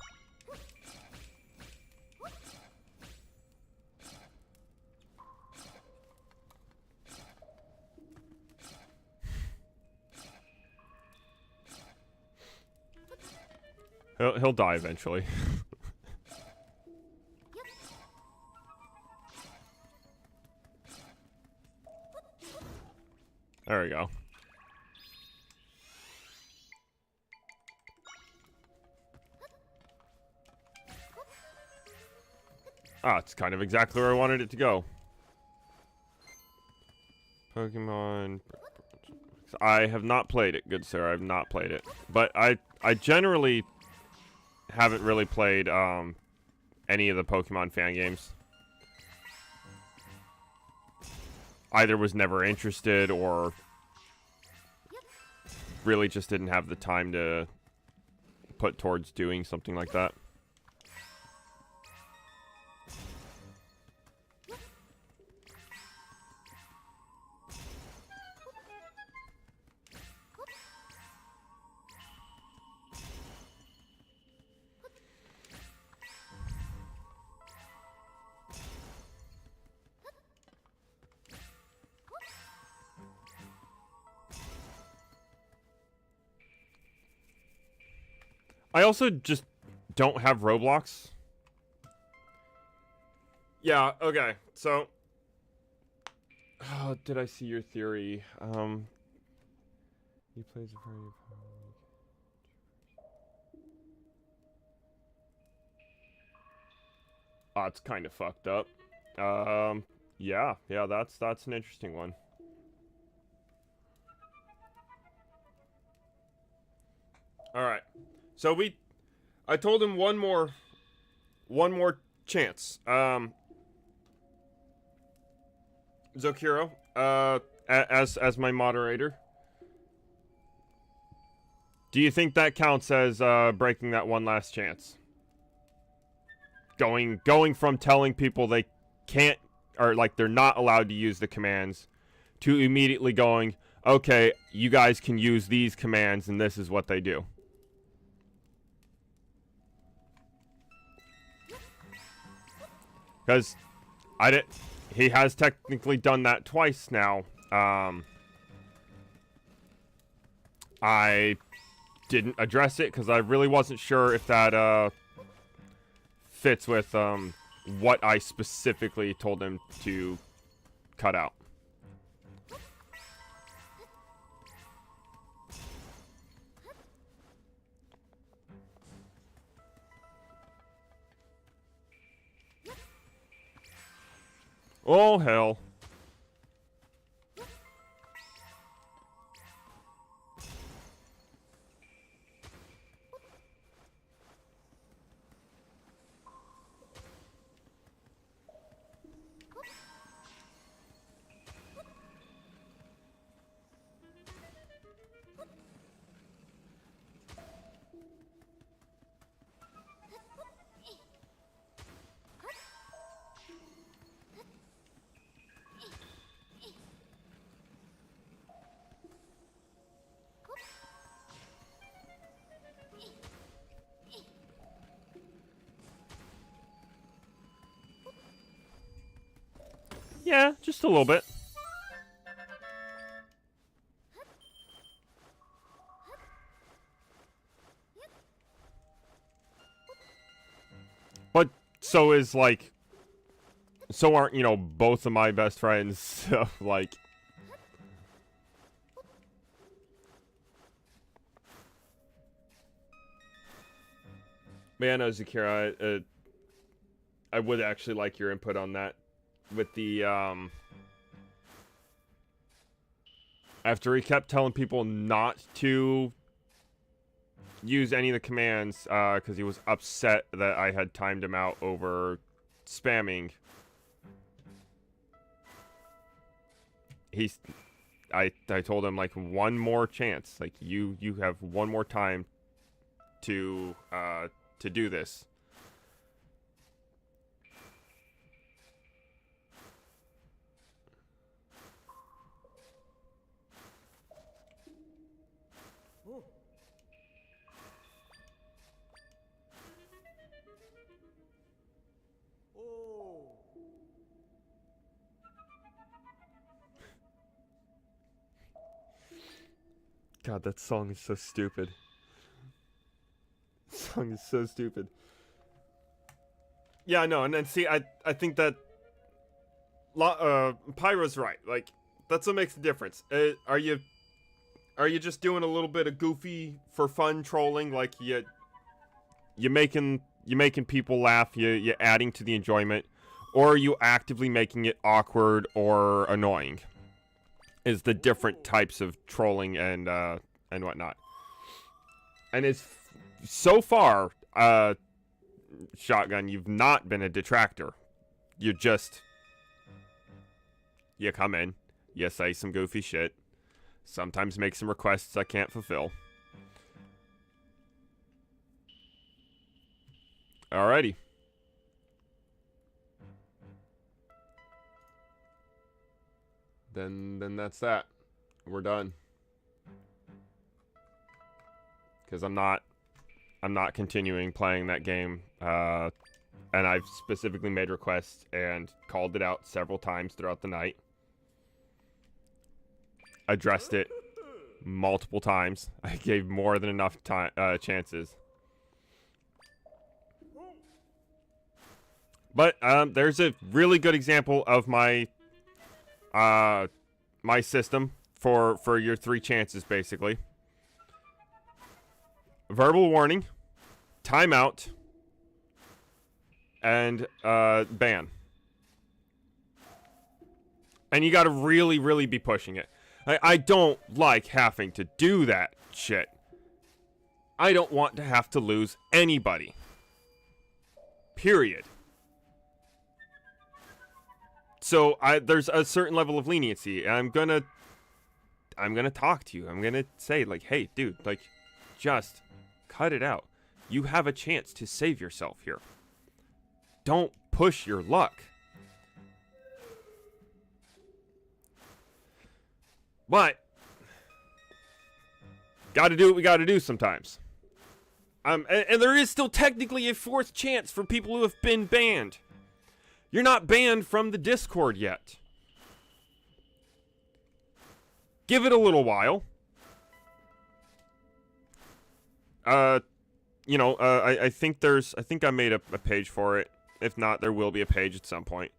He'll die eventually. There we go. Ah, it's kind of exactly where I wanted it to go. Pokemon. I have not played it, good sir. I have not played it. But I generally haven't really played any of the Pokemon fan games. either was never interested or really just didn't have the time to put towards doing something like that. I also just don't have Roblox. Yeah, okay. So, oh, did I see your theory? He plays a party. Oh, it's kind of fucked up. Yeah, that's an interesting one. All right. So I told him one more chance. Zokiro, as my moderator, do you think that counts as breaking that one last chance? Going from telling people they can't, or like they're not allowed to use the commands, to immediately going, okay, you guys can use these commands and this is what they do. Because he has technically done that twice now. I didn't address it because I really wasn't sure if that fits with what I specifically told him to cut out. Oh, hell. Yeah, just a little bit. But so is like, so aren't, you know, both of my best friends, so like. Man, no, Zakira, I would actually like your input on that. With the, after he kept telling people not to use any of the commands, because he was upset that I had timed him out over spamming. I told him, like, one more chance. Like, you have one more time to do this. God, that song is so stupid. That song is so stupid. Yeah, no, and then see, I think that Pyro's right. Like, that's what makes the difference. Are you just doing a little bit of goofy for fun trolling? Like you making people laugh. You're adding to the enjoyment, or are you actively making it awkward or annoying? Is the different types of trolling and whatnot. And it's so far, Shotgun, you've not been a detractor. You come in, You say some goofy shit. Sometimes make some requests I can't fulfill. Alrighty. Then that's that. We're done. Because I'm not continuing playing that game. And I've specifically made requests and called it out several times throughout the night. Addressed it multiple times. I gave more than enough time chances. But there's a really good example of my my system for your 3 chances, basically. Verbal warning, timeout, and ban. And you gotta really, really be pushing it. I don't like having to do that shit. I don't want to have to lose anybody. Period. So there's a certain level of leniency, and I'm gonna talk to you. I'm gonna say, like, hey, dude, like, just cut it out. You have a chance to save yourself here. Don't push your luck. But gotta do what we gotta do sometimes. And there is still technically a 4th chance for people who have been banned. You're not banned from the Discord yet. Give it a little while. I think I made a page for it. If not, there will be a page at some point.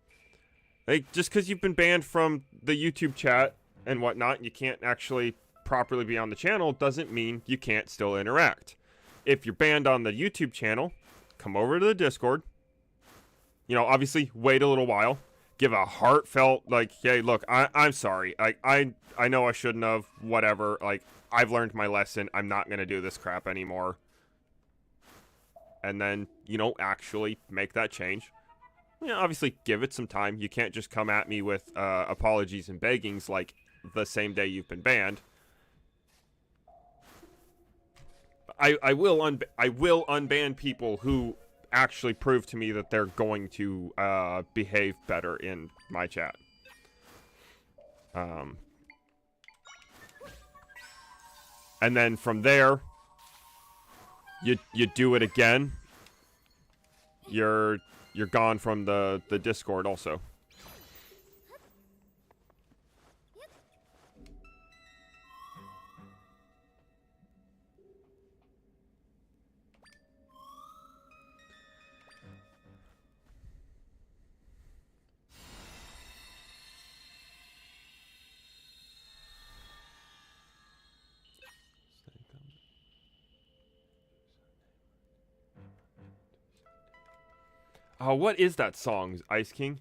Like, just because you've been banned from the YouTube chat and whatnot, you can't actually properly be on the channel, doesn't mean you can't still interact. If you're banned on the YouTube channel, come over to the Discord. You know, obviously, wait a little while. Give a heartfelt, like, hey, look, I'm sorry. I know I shouldn't have, whatever. Like, I've learned my lesson. I'm not going to do this crap anymore. And then, you know, actually make that change. You know, obviously, give it some time. You can't just come at me with apologies and beggings like the same day you've been banned. I will unban people who actually prove to me that they're going to behave better in my chat. And then from there, you do it again. You're gone from the Discord also. Oh, what is that song, Ice King?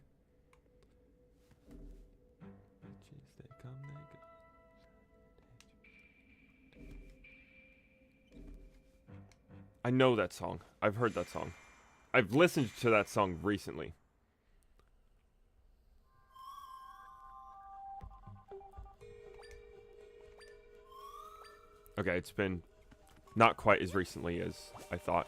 I know that song. I've heard that song. I've listened to that song recently. Okay, it's been not quite as recently as I thought.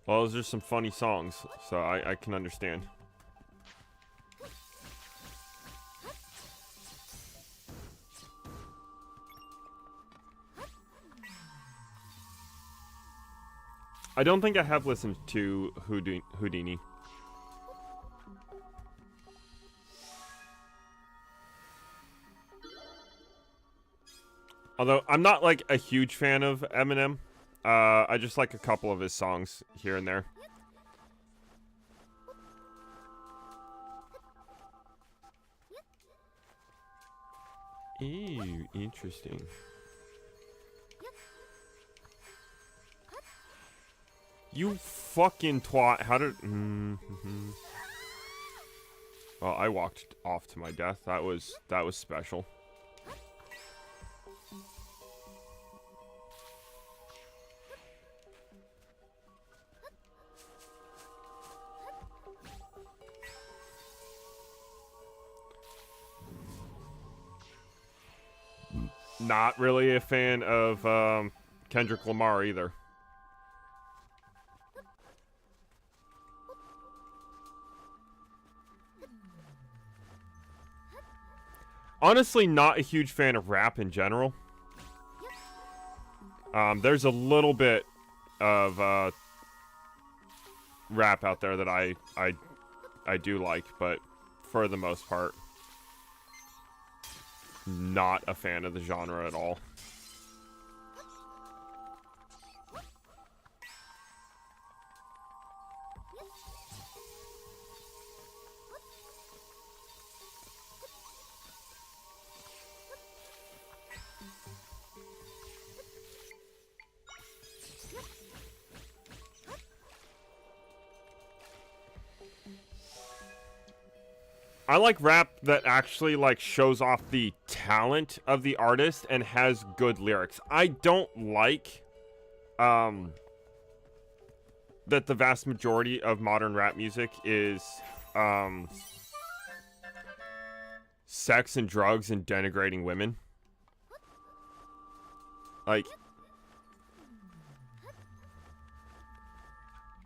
Well, those are some funny songs, so I can understand. I don't think I have listened to Houdini. Although, I'm not, like, a huge fan of Eminem. I just like a couple of his songs here and there. Ew, interesting. You fucking twat. How did... Well, I walked off to my death. That was special. Not really a fan of Kendrick Lamar either. Honestly, not a huge fan of rap in general. There's a little bit of rap out there that I do like, but for the most part, not a fan of the genre at all. I like rap that actually, like, shows off the talent of the artist and has good lyrics. I don't like, that the vast majority of modern rap music is, sex and drugs and denigrating women. Like,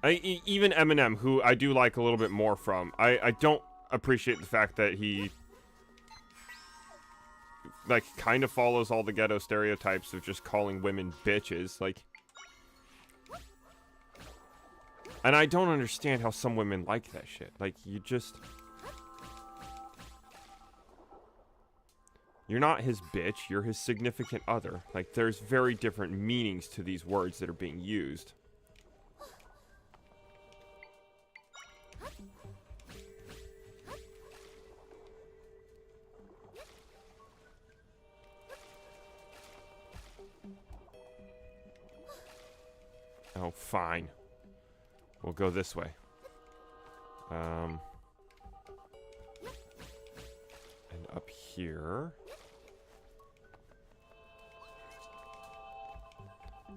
even Eminem, who I do like a little bit more from, I don't appreciate the fact that he, like, kind of follows all the ghetto stereotypes of just calling women bitches, like, and I don't understand how some women like that shit. Like, you're not his bitch, you're his significant other. Like, there's very different meanings to these words that are being used. Oh, fine. We'll go this way. And up here.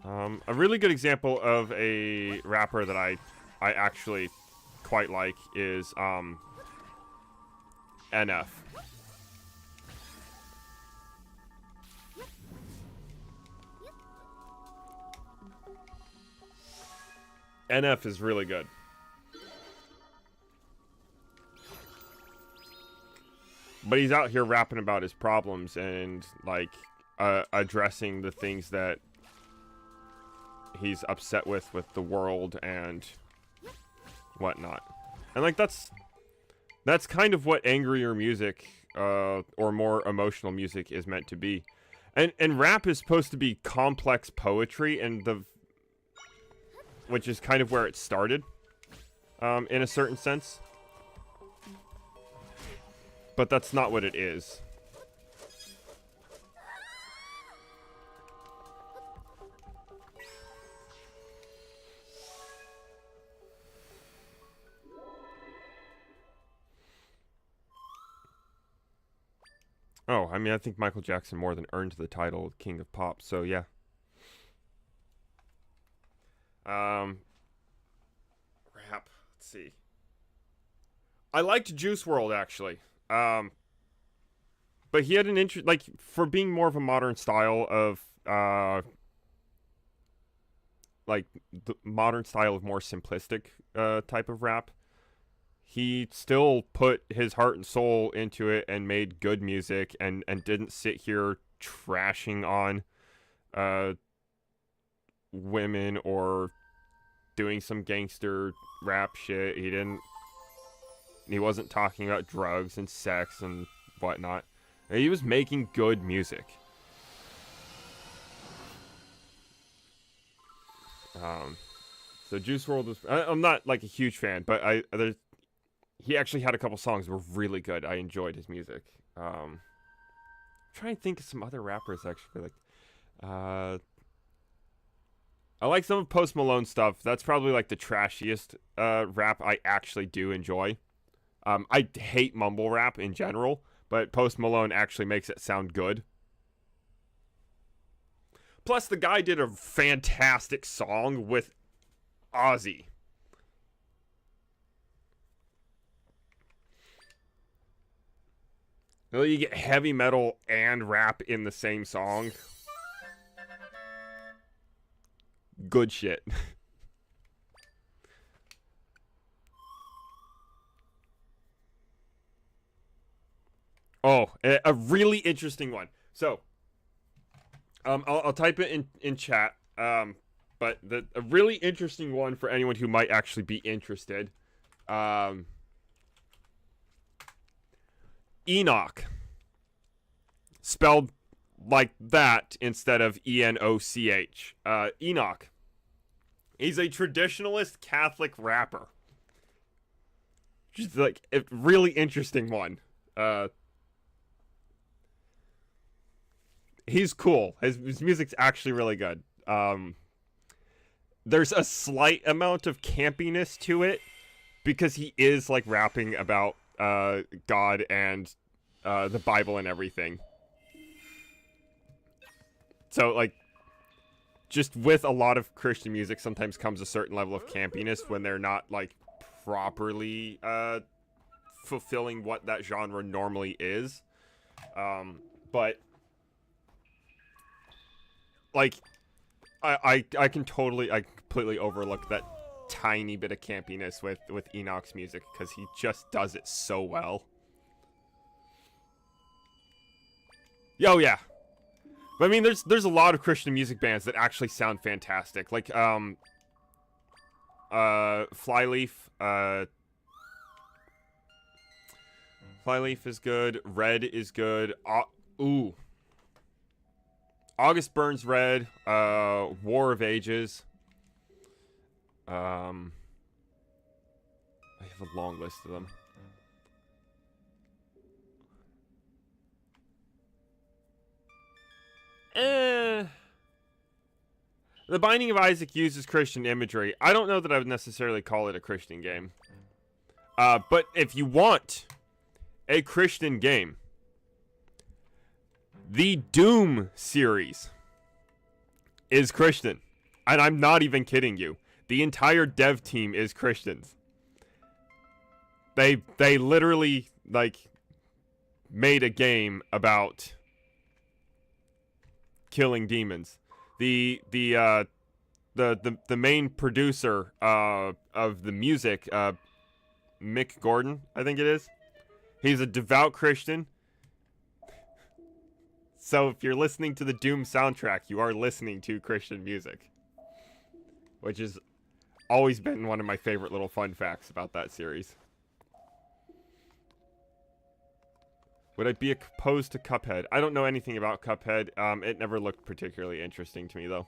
A really good example of a rapper that I actually quite like is NF. NF is really good. But he's out here rapping about his problems and, like, addressing the things that he's upset with the world and whatnot. And, like, that's kind of what angrier music, or more emotional music is meant to be. And rap is supposed to be complex poetry, and which is kind of where it started, in a certain sense. But that's not what it is. Oh, I mean, I think Michael Jackson more than earned the title of King of Pop, so yeah. Rap. Let's see. I liked Juice WRLD, actually. But he had an interest, like, for being more of a modern style of, like, the modern style of more simplistic, type of rap. He still put his heart and soul into it and made good music and didn't sit here trashing on, women or doing some gangster rap shit. He wasn't talking about drugs and sex and whatnot. He was making good music. So Juice WRLD was... I'm not, like, a huge fan, but he actually had a couple songs that were really good. I enjoyed his music. I'm trying to think of some other rappers, actually. Like, I like some of Post Malone stuff. That's probably like the trashiest rap I actually do enjoy. I hate mumble rap in general, but Post Malone actually makes it sound good. Plus, the guy did a fantastic song with Ozzy. You get heavy metal and rap in the same song. Good shit. Oh, a really interesting one. So, I'll type it in chat. But a really interesting one for anyone who might actually be interested. Enoch, spelled like that instead of Enoch. Enoch. He's a traditionalist Catholic rapper. Just like a really interesting one. He's cool. His music's actually really good. There's a slight amount of campiness to it because he is like rapping about God and the Bible and everything. So like, just with a lot of Christian music, sometimes comes a certain level of campiness when they're not like properly fulfilling what that genre normally is. But like, I completely overlook that tiny bit of campiness with Enoch's music because he just does it so well. Oh yeah. But I mean, there's a lot of Christian music bands that actually sound fantastic. Like Flyleaf. Flyleaf is good. Red is good. Ooh. August Burns Red. War of Ages. I have a long list of them. The Binding of Isaac uses Christian imagery. I don't know that I would necessarily call it a Christian game. But if you want a Christian game, the Doom series is Christian. And I'm not even kidding you. The entire dev team is Christians. They literally, like, made a game about killing demons. The main producer of the music, Mick Gordon, I think it is. He's a devout Christian. So if you're listening to the Doom soundtrack, you are listening to Christian music. Which has always been one of my favorite little fun facts about that series. Would I be opposed to Cuphead? I don't know anything about Cuphead. It never looked particularly interesting to me, though.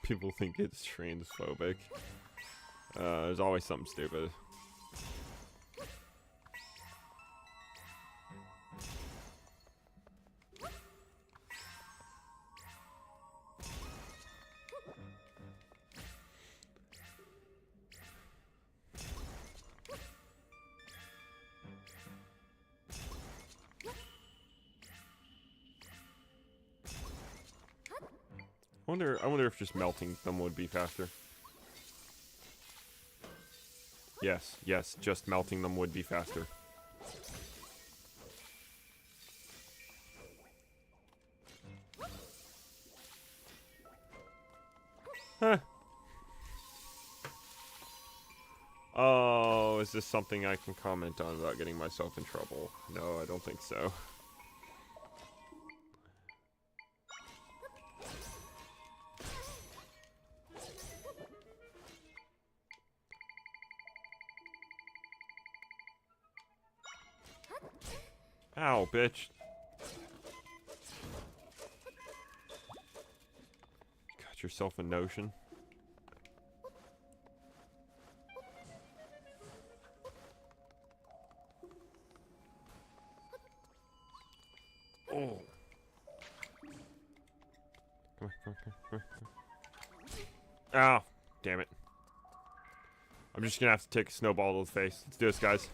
People think it's transphobic. There's always something stupid. I wonder if just melting them would be faster. Yes, just melting them would be faster. Huh. Oh, is this something I can comment on without getting myself in trouble? No, I don't think so. Ow, bitch. Got yourself a notion. Come on. Oh, damn it. I'm just gonna have to take a snowball to the face. Let's do this, guys.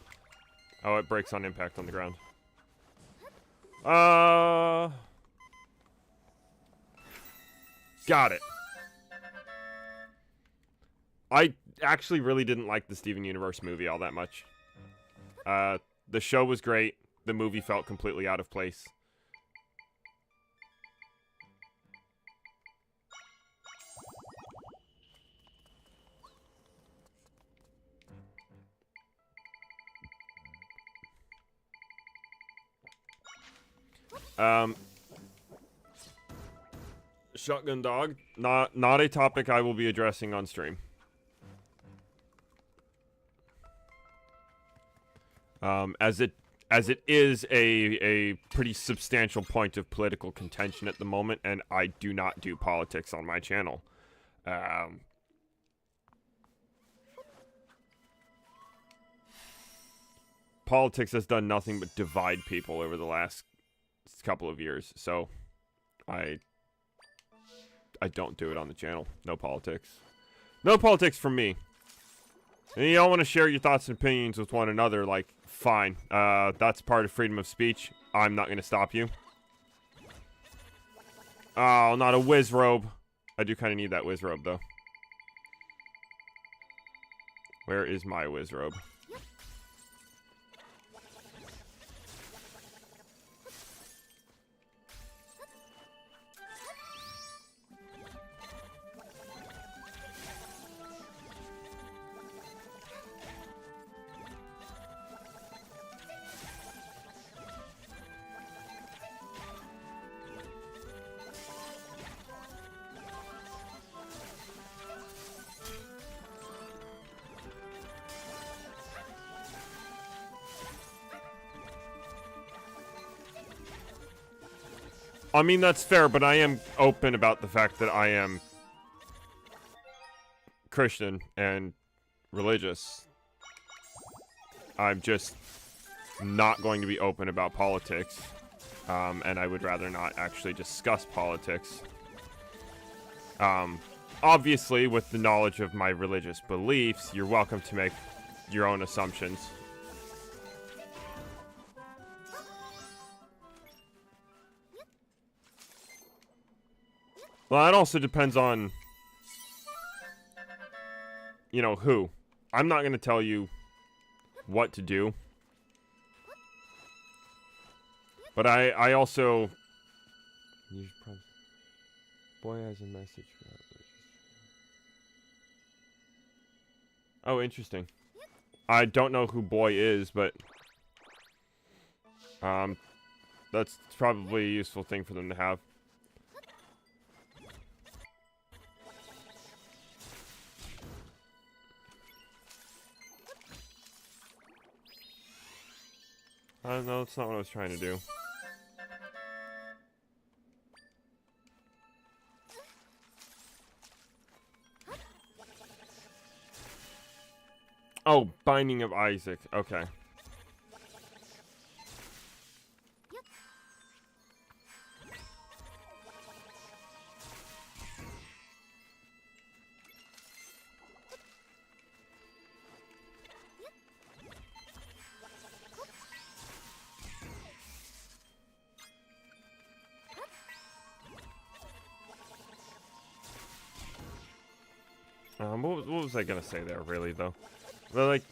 Oh, it breaks on impact on the ground. Got it. I actually really didn't like the Steven Universe movie all that much. The show was great. The movie felt completely out of place. Shotgun dog, not a topic I will be addressing on stream. As it is a pretty substantial point of political contention at the moment, and I do not do politics on my channel. Politics has done nothing but divide people over the last couple of years, so I don't do it on the channel. No politics. No politics from me. And you don't want to share your thoughts and opinions with one another, like, fine. That's part of freedom of speech. I'm not going to stop you. Oh, not a whiz robe. I do kind of need that whiz robe, though. Where is my whiz robe? I mean, that's fair, but I am open about the fact that I am Christian and religious. I'm just not going to be open about politics, and I would rather not actually discuss politics. Obviously, with the knowledge of my religious beliefs, you're welcome to make your own assumptions. Well, that also depends on, you know, who. I'm not going to tell you what to do. But I also... Boy has a message. Oh, interesting. I don't know who Boy is, but... that's probably a useful thing for them to have. No, that's not what I was trying to do. Oh, Binding of Isaac. Okay. What was I gonna say there, really, though? But, like...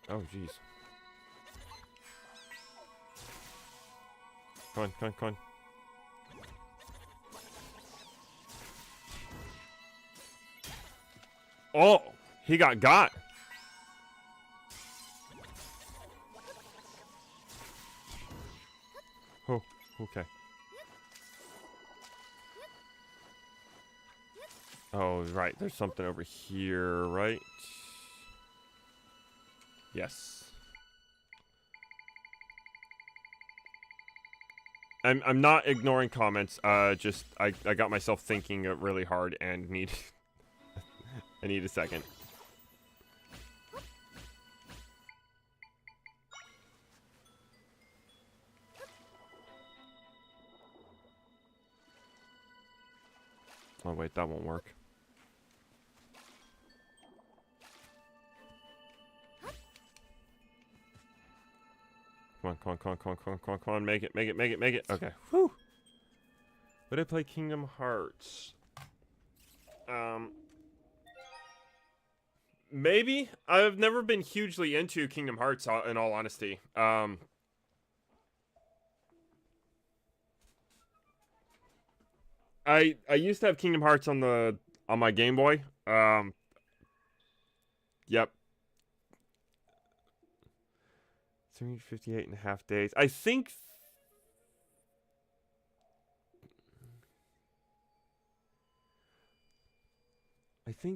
Oh, jeez. Come on, come on, come on. Oh! He got! Oh, okay. Oh, right. There's something over here, right? Yes. I'm not ignoring comments. Just I got myself thinking really hard and need I need a second. Oh, wait, that won't work. Come on. Make it. Okay. Whew. Would I play Kingdom Hearts? Maybe. I've never been hugely into Kingdom Hearts, in all honesty. I used to have Kingdom Hearts on my Game Boy. Yep. 358.5 days. I think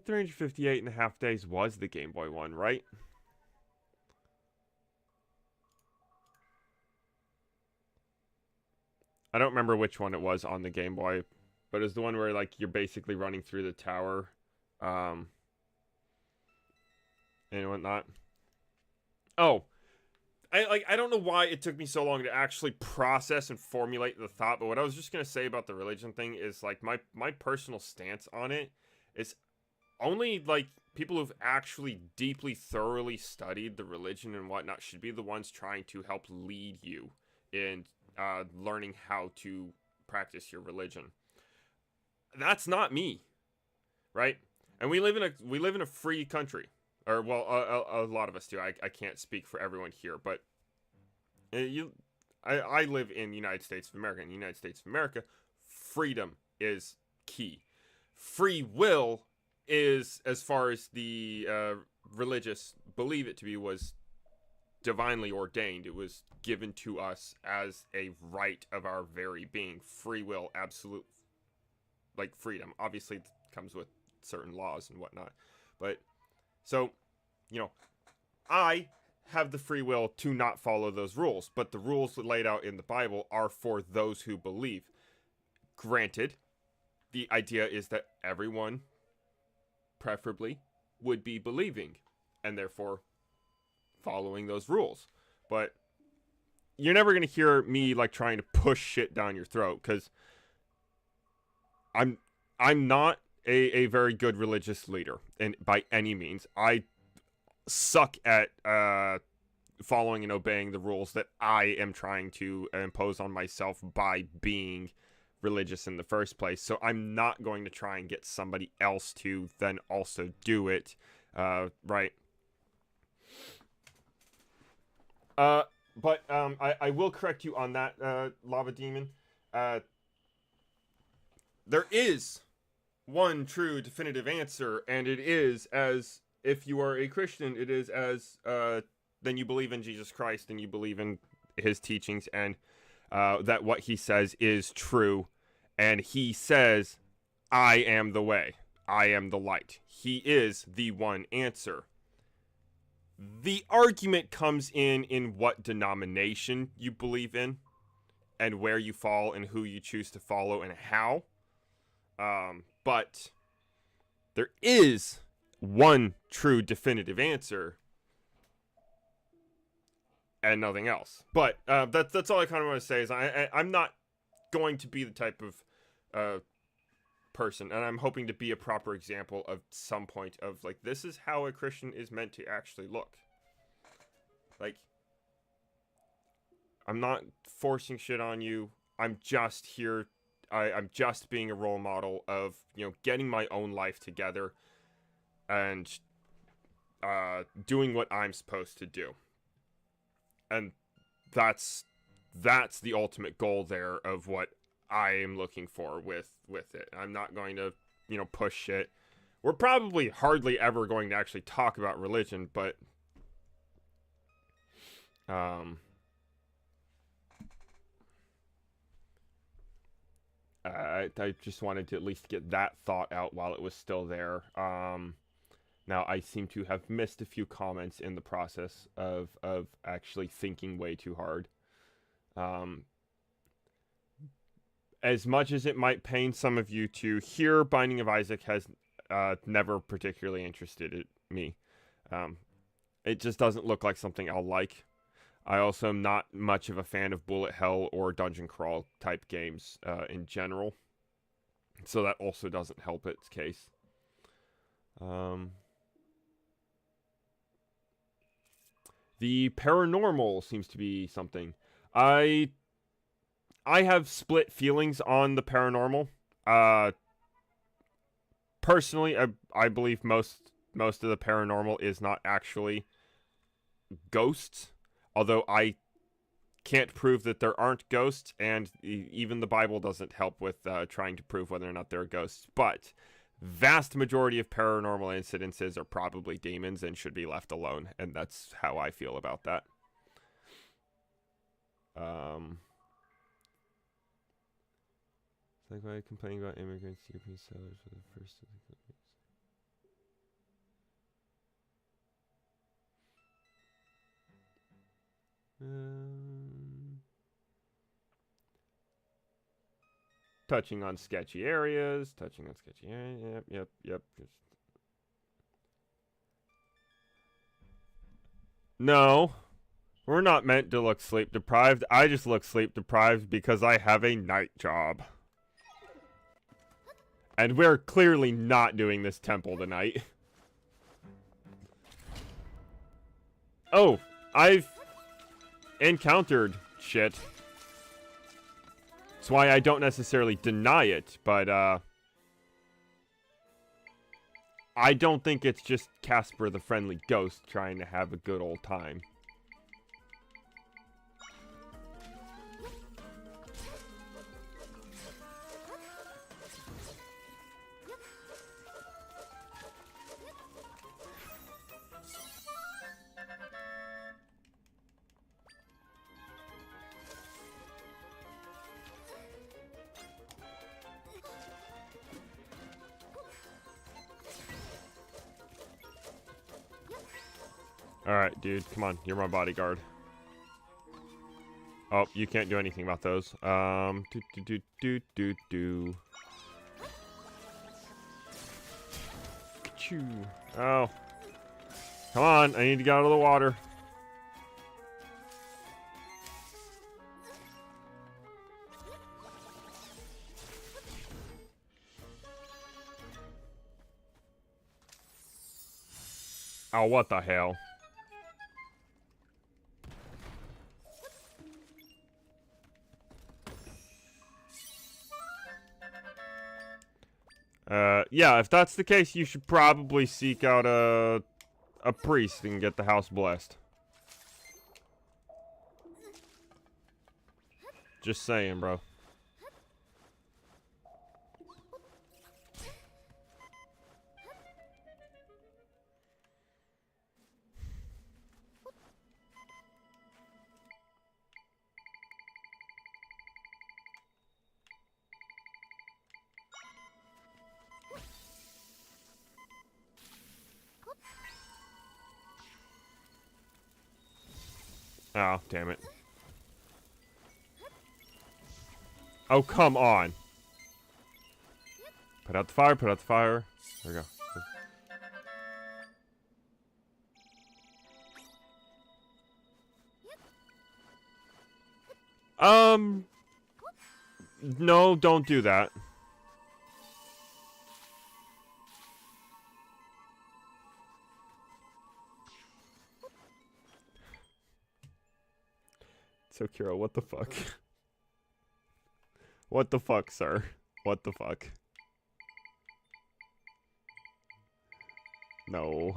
358.5 days was the Game Boy one, right? I don't remember which one it was on the Game Boy, but it's the one where like you're basically running through the tower, and whatnot. Oh, I don't know why it took me so long to actually process and formulate the thought, but what I was just gonna say about the religion thing is like my personal stance on it is only like people who've actually deeply, thoroughly studied the religion and whatnot should be the ones trying to help lead you in learning how to practice your religion. That's not me, right? And we live in a free country, or well, a lot of us do. I can't speak for everyone here, but I live in the United States of America. In the United States of America, freedom is key. Free will is, as far as the religious believe it to be, was divinely ordained. It was given to us as a right of our very being. Free will, absolute, like freedom. Obviously, comes with certain laws and whatnot. But, so, you know, I have the free will to not follow those rules. But the rules laid out in the Bible are for those who believe. Granted, the idea is that everyone preferably would be believing and therefore following those rules. But you're never going to hear me like trying to push shit down your throat, because I'm not a very good religious leader, and by any means. I suck at following and obeying the rules that I am trying to impose on myself by being religious in the first place. So I'm not going to try and get somebody else to then also do it, right? But I will correct you on that, Lava Demon. There is one true definitive answer, and it is, as if you are a Christian, it is as then you believe in Jesus Christ and you believe in his teachings, and that what he says is true, and he says, I am the way, I am the light. He is the one answer. The argument comes in what denomination you believe in, and where you fall, and who you choose to follow, and how. But there is one true definitive answer, and nothing else. But that's all I kind of want to say. Is I'm not going to be the type of person, and I'm hoping to be a proper example of some point of like, this is how a Christian is meant to actually look. Like, I'm not forcing shit on you. I'm just here. I'm just being a role model of, you know, getting my own life together and doing what I'm supposed to do. And that's the ultimate goal there of what I am looking for with it. I'm not going to, you know, push shit. We're probably hardly ever going to actually talk about religion, but I just wanted to at least get that thought out while it was still there. Now, I seem to have missed a few comments in the process of actually thinking way too hard. As much as it might pain some of you to hear, Binding of Isaac has never particularly interested me. It just doesn't look like something I'll like. I also am not much of a fan of bullet hell or dungeon crawl type games in general. So that also doesn't help its case. The paranormal seems to be something. I have split feelings on the paranormal. Personally, I believe most of the paranormal is not actually ghosts, although I can't prove that there aren't ghosts, and even the Bible doesn't help with trying to prove whether or not there are ghosts. But vast majority of paranormal incidences are probably demons and should be left alone, and that's how I feel about that. It's like why complaining about immigrants, European settlers for the first of the countries. Touching on sketchy areas. Yep. No, we're not meant to look sleep deprived. I just look sleep deprived because I have a night job. And we're clearly not doing this temple tonight. Oh, I've encountered shit. That's why I don't necessarily deny it, but I don't think it's just Casper the Friendly Ghost trying to have a good old time. Alright, dude, come on, you're my bodyguard. Oh, you can't do anything about those. Oh, come on, I need to get out of the water. Oh, what the hell? Yeah, if that's the case, you should probably seek out a priest and get the house blessed. Just saying, bro. Oh, damn it. Oh, come on. Put out the fire, put out the fire. There we go. No, don't do that. So, Kiro, what the fuck? What the fuck, sir? What the fuck? No.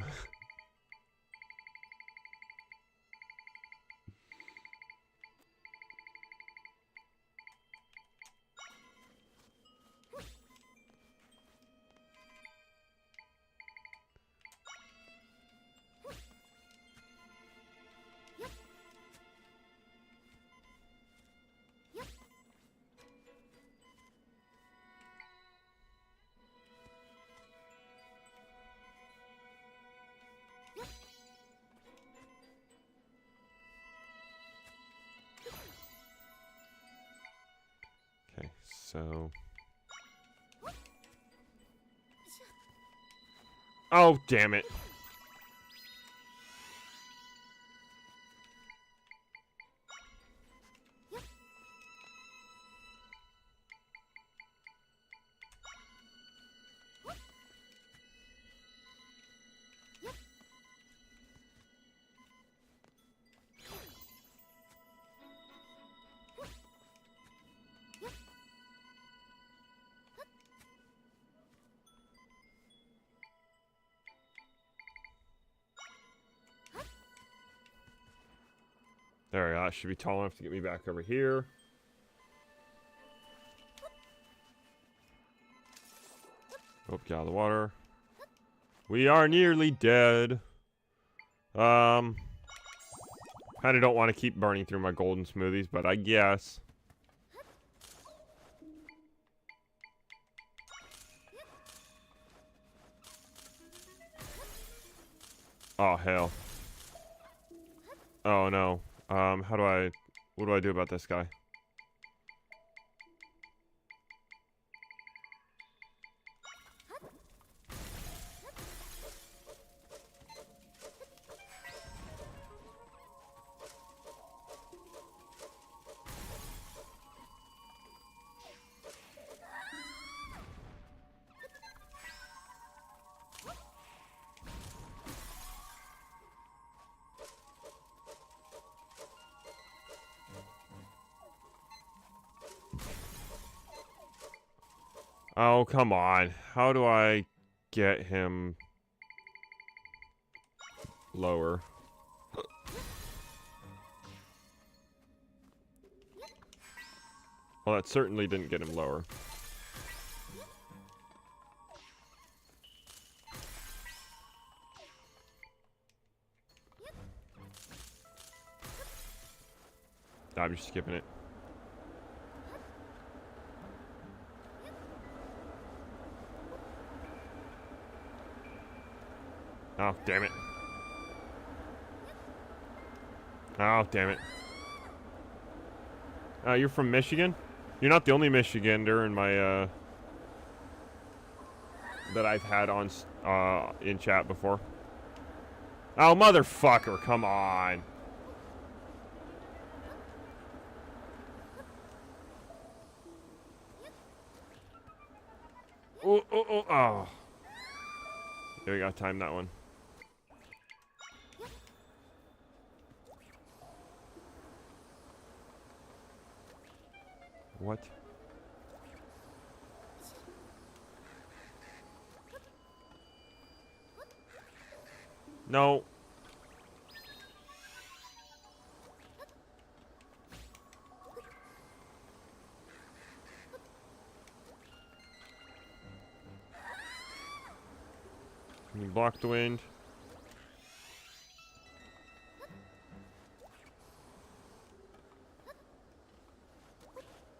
Okay, so... Oh, damn it. There we go. That should be tall enough to get me back over here. Oh, get out of the water. We are nearly dead. Kinda don't want to keep burning through my golden smoothies, but I guess. Oh, hell. Oh, no. What do I do about this guy? Oh, come on. How do I get him lower? Well, that certainly didn't get him lower. I'm just skipping it. Oh, damn it. Oh, damn it. You're from Michigan? You're not the only Michigander in my, that I've had on, in chat before. Oh, motherfucker, come on. Oh. There we go, time that one. What? No. Can you block the wind?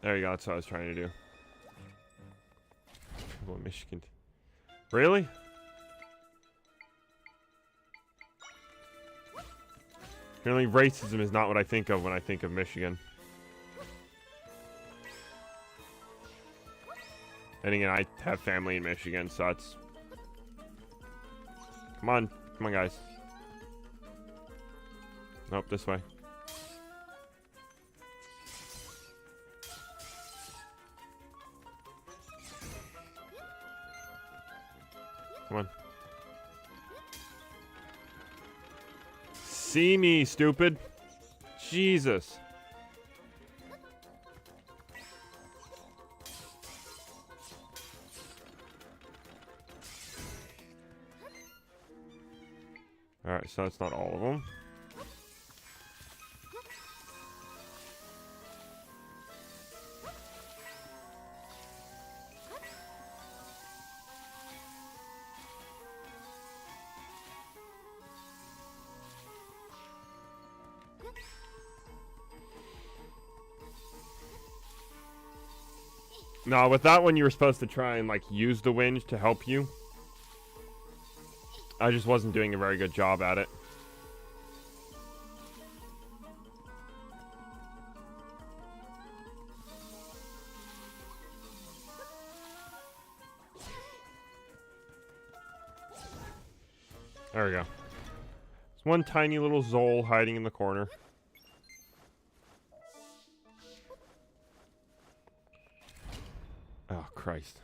There you go, that's what I was trying to do. Oh, Michigan. Really? Apparently racism is not what I think of when I think of Michigan. And again, I have family in Michigan, so that's... Come on, guys. Nope, this way. Come on. See me, stupid. Jesus. Alright, so that's not all of them. No, with that one you were supposed to try and like use the wind to help you. I just wasn't doing a very good job at it. There we go. There's one tiny little Zol hiding in the corner. Oh, Christ.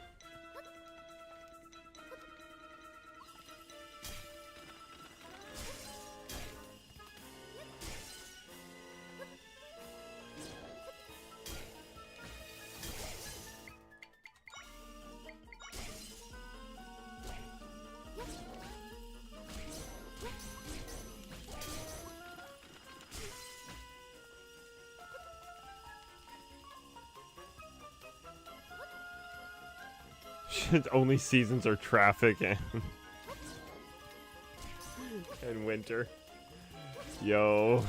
Only seasons are traffic and and winter. Yo.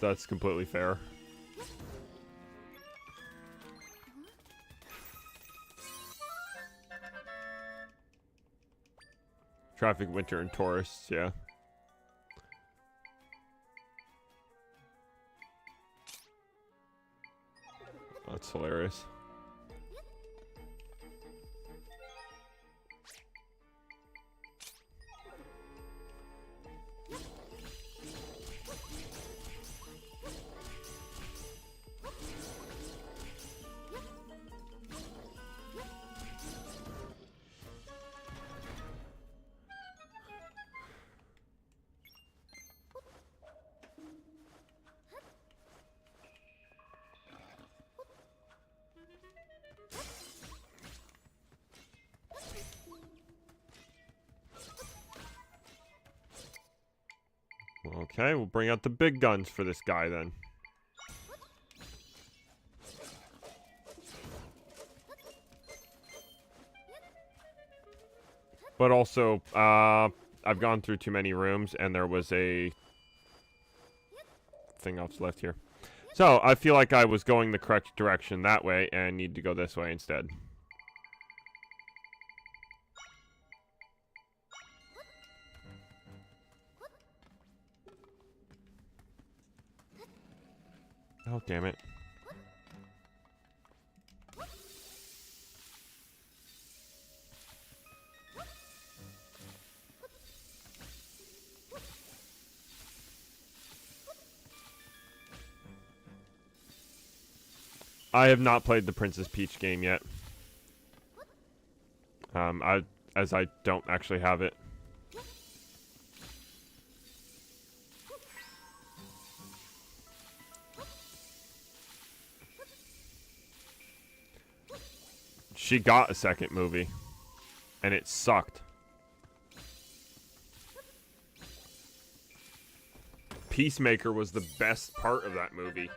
That's completely fair. Traffic, winter, and tourists, yeah. That's hilarious. Okay, we'll bring out the big guns for this guy then. But also, I've gone through too many rooms and there was a thing off left here. So, I feel like I was going the correct direction that way and need to go this way instead. Oh, damn it. I have not played the Princess Peach game yet. As I don't actually have it. She got a second movie, and it sucked. Peacemaker was the best part of that movie.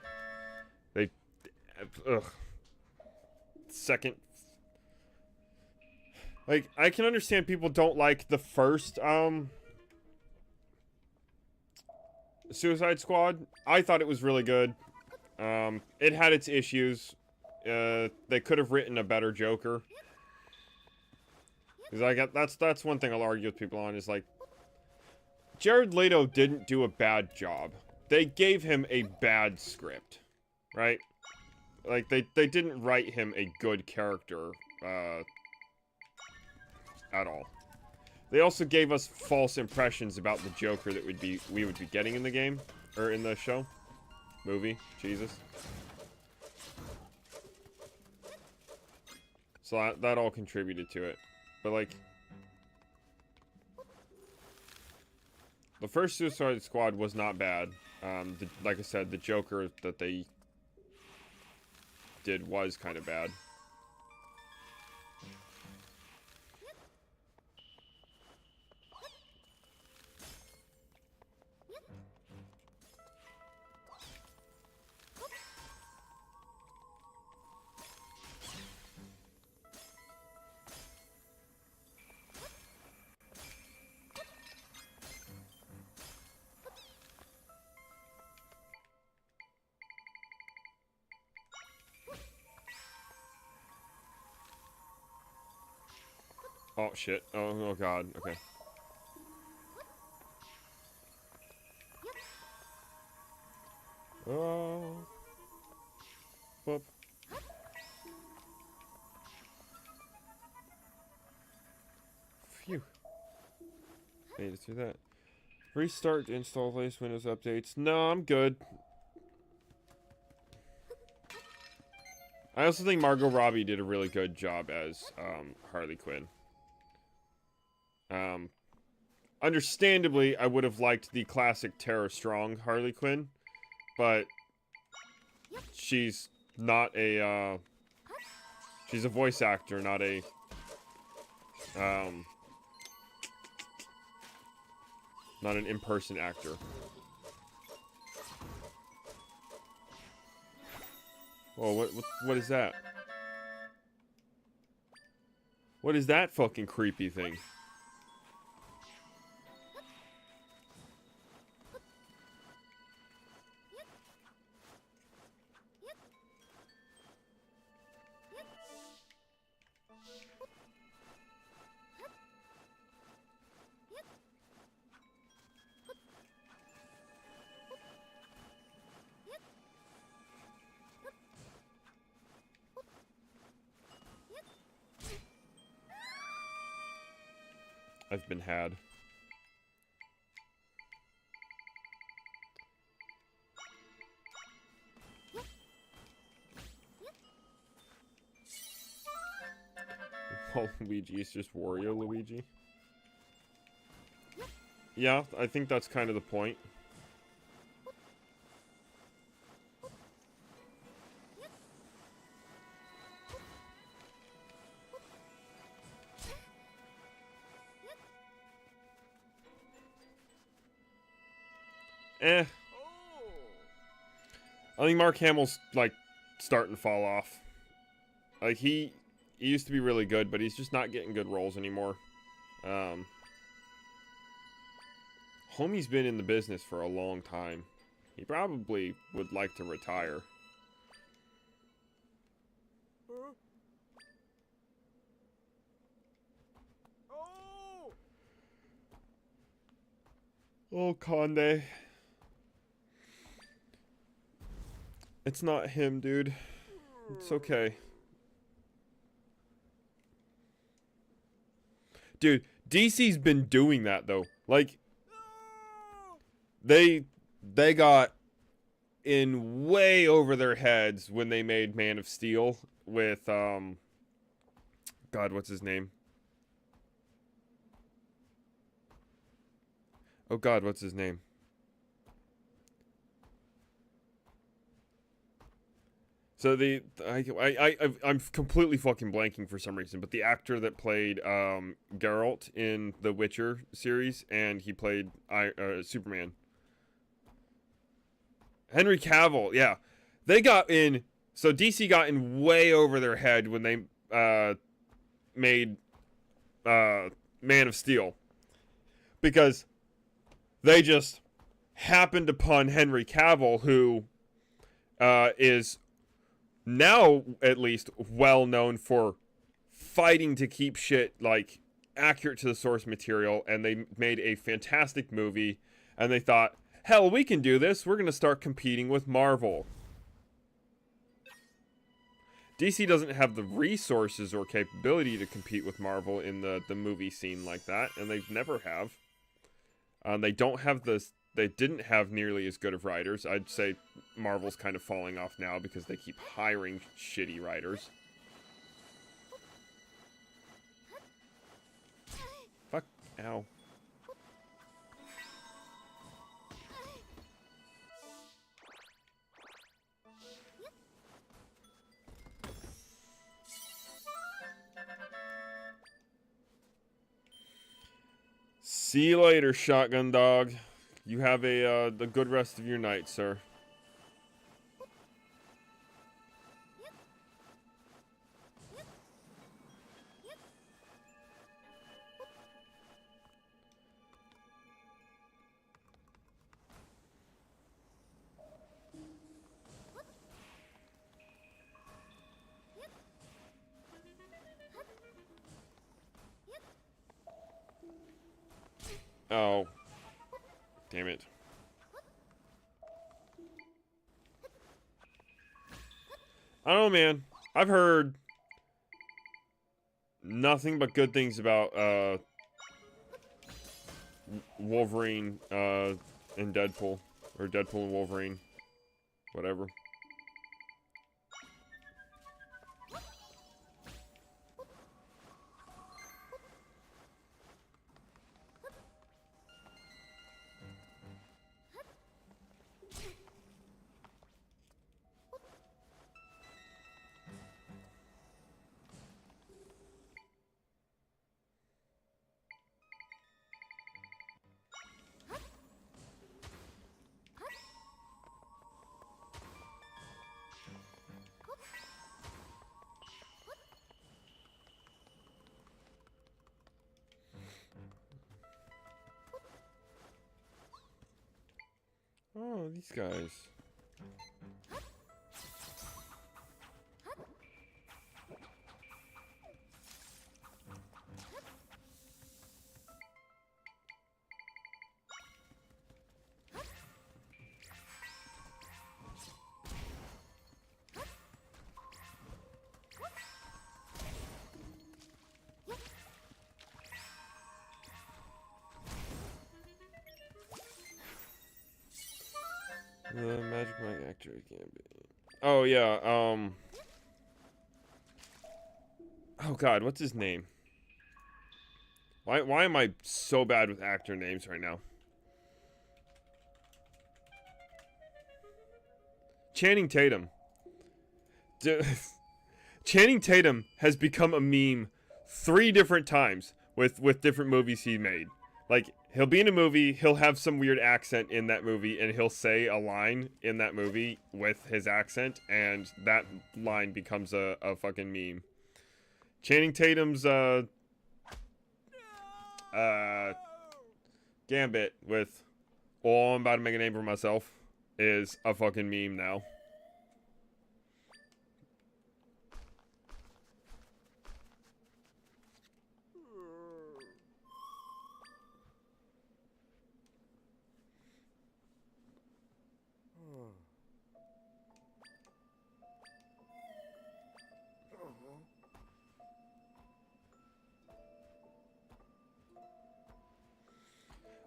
Second, like, I can understand people don't like the first Suicide Squad. I thought it was really good. It had its issues. They could have written a better Joker. Because that's one thing I'll argue with people on, is like, Jared Leto didn't do a bad job. They gave him a bad script, right? Like, they didn't write him a good character, at all. They also gave us false impressions about the Joker that we would be getting in the game, or in the show. Movie, Jesus. So that all contributed to it. But, like, the first Suicide Squad was not bad. Like I said, the Joker that they did was kind of bad. Oh, shit. Oh, God. Okay. Oh. Whoop. Phew. Made it through that. Restart to install latest Windows updates. No, I'm good. I also think Margot Robbie did a really good job as Harley Quinn. Understandably, I would have liked the classic Tara Strong Harley Quinn, but she's not a, she's a voice actor, not a, not an in-person actor. Oh, what is that? What is that fucking creepy thing? I've been had. Luigi is just Wario Luigi. Yeah, I think that's kind of the point. I think Mark Hamill's, like, starting to fall off. Like, he used to be really good, but he's just not getting good roles anymore. Homie's been in the business for a long time. He probably would like to retire. Oh, Conde. It's not him, dude. It's okay. Dude, DC's been doing that, though. Like, they got in way over their heads when they made Man of Steel with, God, what's his name? Oh, God, what's his name? So I'm completely fucking blanking for some reason, but the actor that played Geralt in the Witcher series, and he played Superman. Henry Cavill, yeah. They got in, so DC got in way over their head when they made Man of Steel. Because they just happened upon Henry Cavill, who is now at least well known for fighting to keep shit like accurate to the source material, and they made a fantastic movie, and they thought, hell, we can do this. We're going to start competing with Marvel. DC doesn't have the resources or capability to compete with Marvel in the movie scene like that, and they never have. They don't have they didn't have nearly as good of writers. I'd say Marvel's kind of falling off now because they keep hiring shitty writers. Fuck. Ow. See you later, shotgun dog. You have a good rest of your night, sir. Oh. Damn it. I don't know, man. I've heard nothing but good things about Wolverine and Deadpool. Or Deadpool and Wolverine. Whatever. Oh, these guys. Magic Mike actor can't be. Oh yeah, oh god, what's his name? Why am I so bad with actor names right now? Channing Tatum. Channing Tatum has become a meme 3 different times with different movies he made. Like, he'll be in a movie, he'll have some weird accent in that movie, and he'll say a line in that movie with his accent, and that line becomes a fucking meme. Channing Tatum's, Gambit with, oh, I'm about to make a name for myself, is a fucking meme now.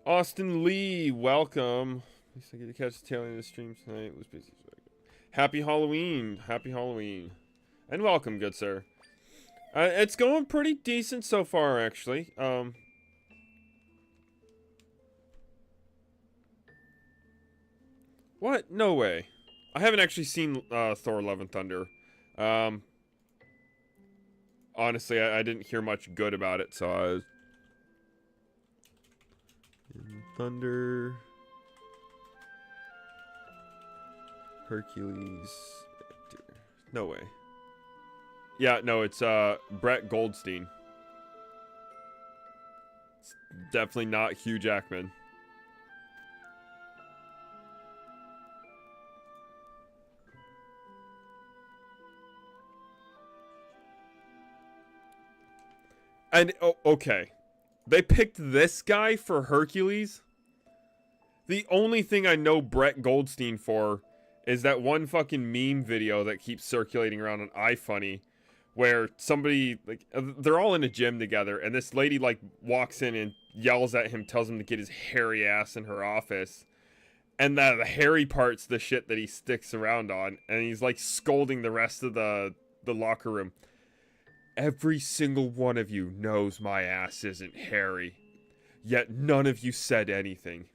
Austin Lee, welcome. At least I get to catch the tail end of the stream tonight. It was busy. Happy Halloween. Happy Halloween. And welcome, good sir. It's going pretty decent so far, actually. What? No way. I haven't actually seen Thor Love and Thunder. Honestly, I didn't hear much good about it, so I was... Thunder... Hercules... No way. Yeah, no, it's Brett Goldstein. It's definitely not Hugh Jackman. And, oh, okay. They picked this guy for Hercules? The only thing I know Brett Goldstein for is that one fucking meme video that keeps circulating around on iFunny where somebody, like, they're all in a gym together, and this lady, like, walks in and yells at him, tells him to get his hairy ass in her office. And the hairy part's the shit that he sticks around on, and he's, like, scolding the rest of the locker room. Every single one of you knows my ass isn't hairy, yet none of you said anything.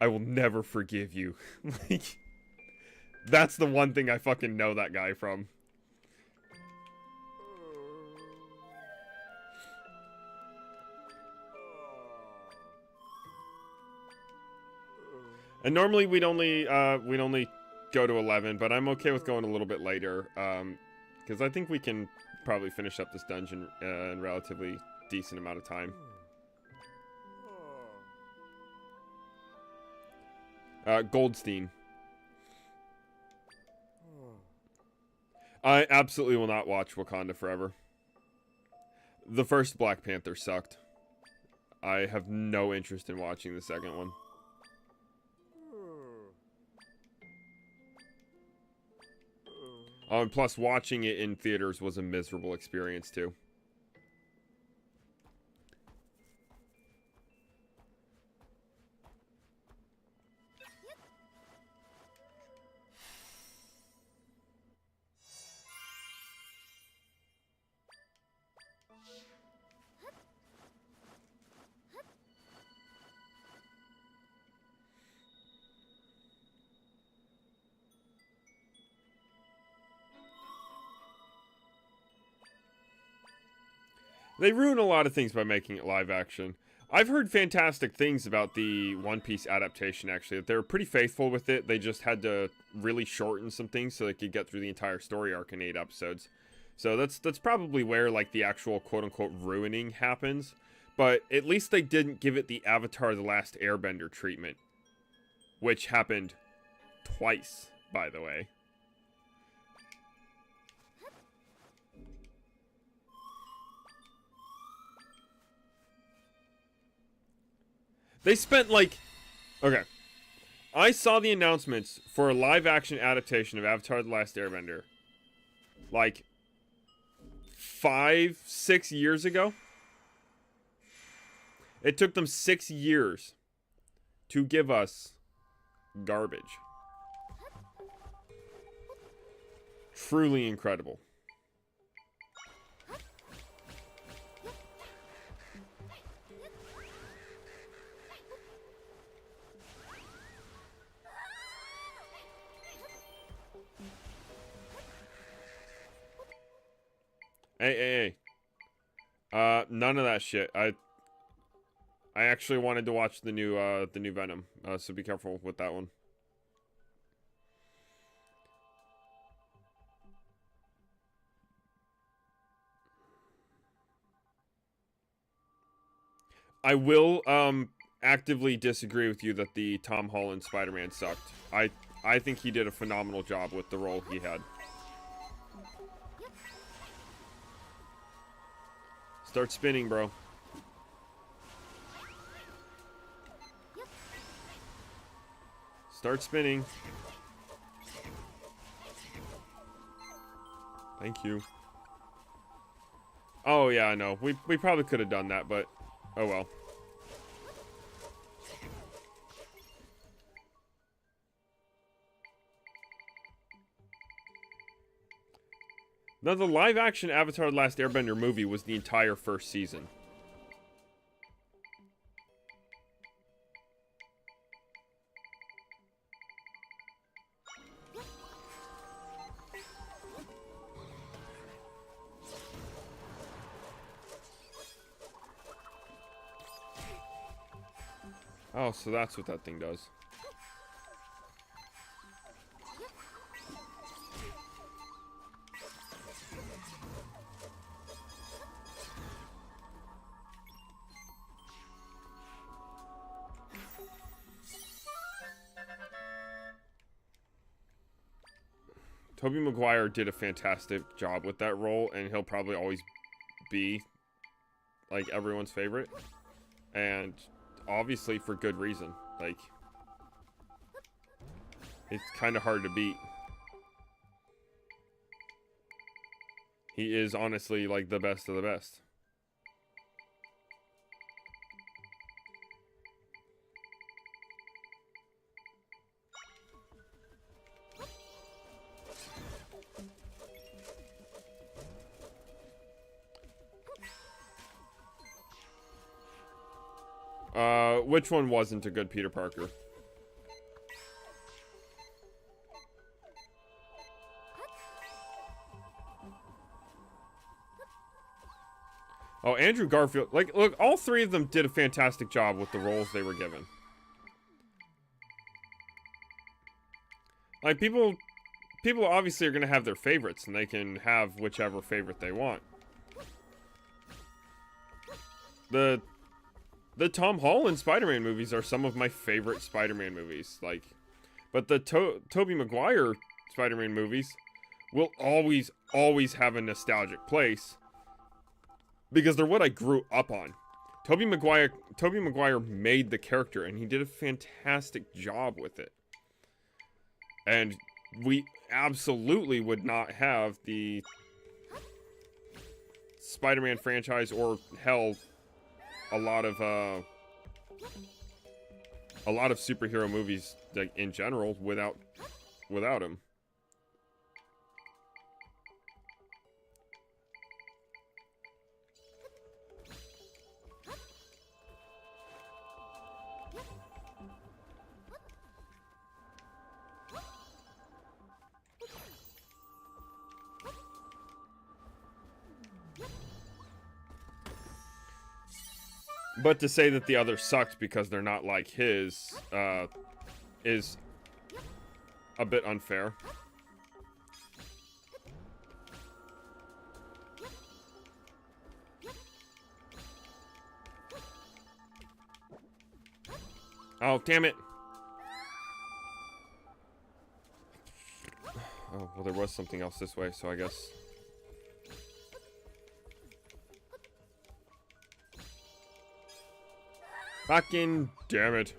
I will never forgive you. Like, that's the one thing I fucking know that guy from. And normally we'd only go to 11, but I'm okay with going a little bit later, because I think we can probably finish up this dungeon in a relatively decent amount of time. Goldstein. I absolutely will not watch Wakanda Forever. The first Black Panther sucked. I have no interest in watching the second one. And plus, watching it in theaters was a miserable experience, too. They ruin a lot of things by making it live action. I've heard fantastic things about the One Piece adaptation, actually. That they were pretty faithful with it. They just had to really shorten some things so they could get through the entire story arc in 8 episodes. So that's probably where, like, the actual quote-unquote ruining happens. But at least they didn't give it the Avatar The Last Airbender treatment, which happened twice, by the way. They spent like... Okay. I saw the announcements for a live-action adaptation of Avatar: The Last Airbender like 5-6 years ago. It took them 6 years to give us garbage. Truly incredible. Hey. None of that shit. I actually wanted to watch the new Venom, so be careful with that one. I will actively disagree with you that the Tom Holland Spider-Man sucked. I think he did a phenomenal job with the role he had. Start spinning, bro. Start spinning. Thank you. Oh, yeah, I know. We probably could have done that, but oh well. Now, the live-action Avatar: The Last Airbender movie was the entire first season. Oh, so that's what that thing does. Tobey Maguire did a fantastic job with that role, and he'll probably always be, like, everyone's favorite. And obviously for good reason. Like, it's kind of hard to beat. He is honestly, like, the best of the best. Which one wasn't a good Peter Parker? Oh, Andrew Garfield. Like, look, all three of them did a fantastic job with the roles they were given. Like, people obviously are going to have their favorites, and they can have whichever favorite they want. The Tom Holland Spider-Man movies are some of my favorite Spider-Man movies. Like, but the Tobey Maguire Spider-Man movies will always have a nostalgic place because they're what I grew up on. Tobey Maguire made the character, and he did a fantastic job with it. And we absolutely would not have the Spider-Man franchise, or hell, a lot of superhero movies, like, in general, without him. But to say that the others sucked because they're not like his, is a bit unfair. Oh, damn it. Well, there was something else this way, so I guess... Fucking damn it.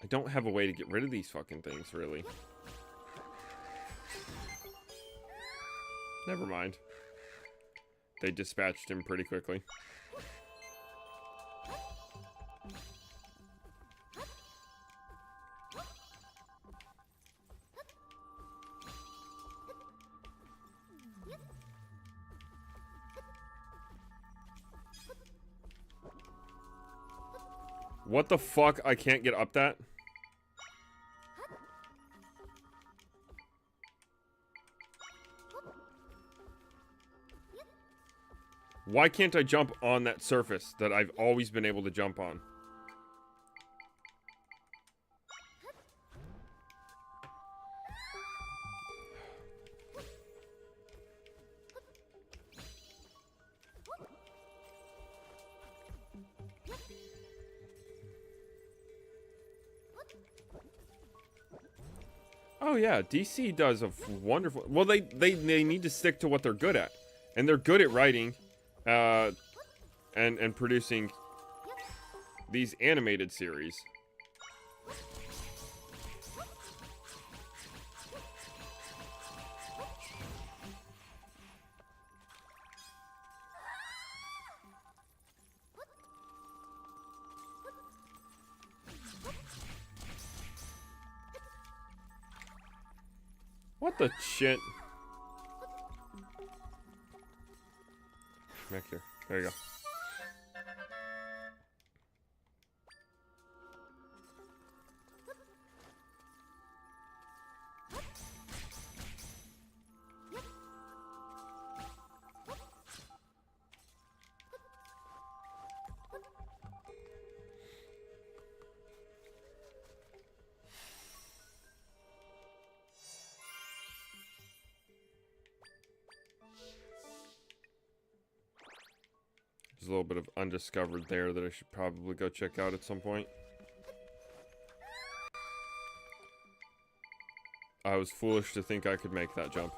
I don't have a way to get rid of these fucking things, really. Never mind. They dispatched him pretty quickly. What the fuck? I can't get up that? Why can't I jump on that surface that I've always been able to jump on? Oh yeah, DC does a wonderful... Well, they need to stick to what they're good at. And they're good at writing and producing these animated series. What the shit? Back here. There you go. There's a little bit of undiscovered there that I should probably go check out at some point. I was foolish to think I could make that jump.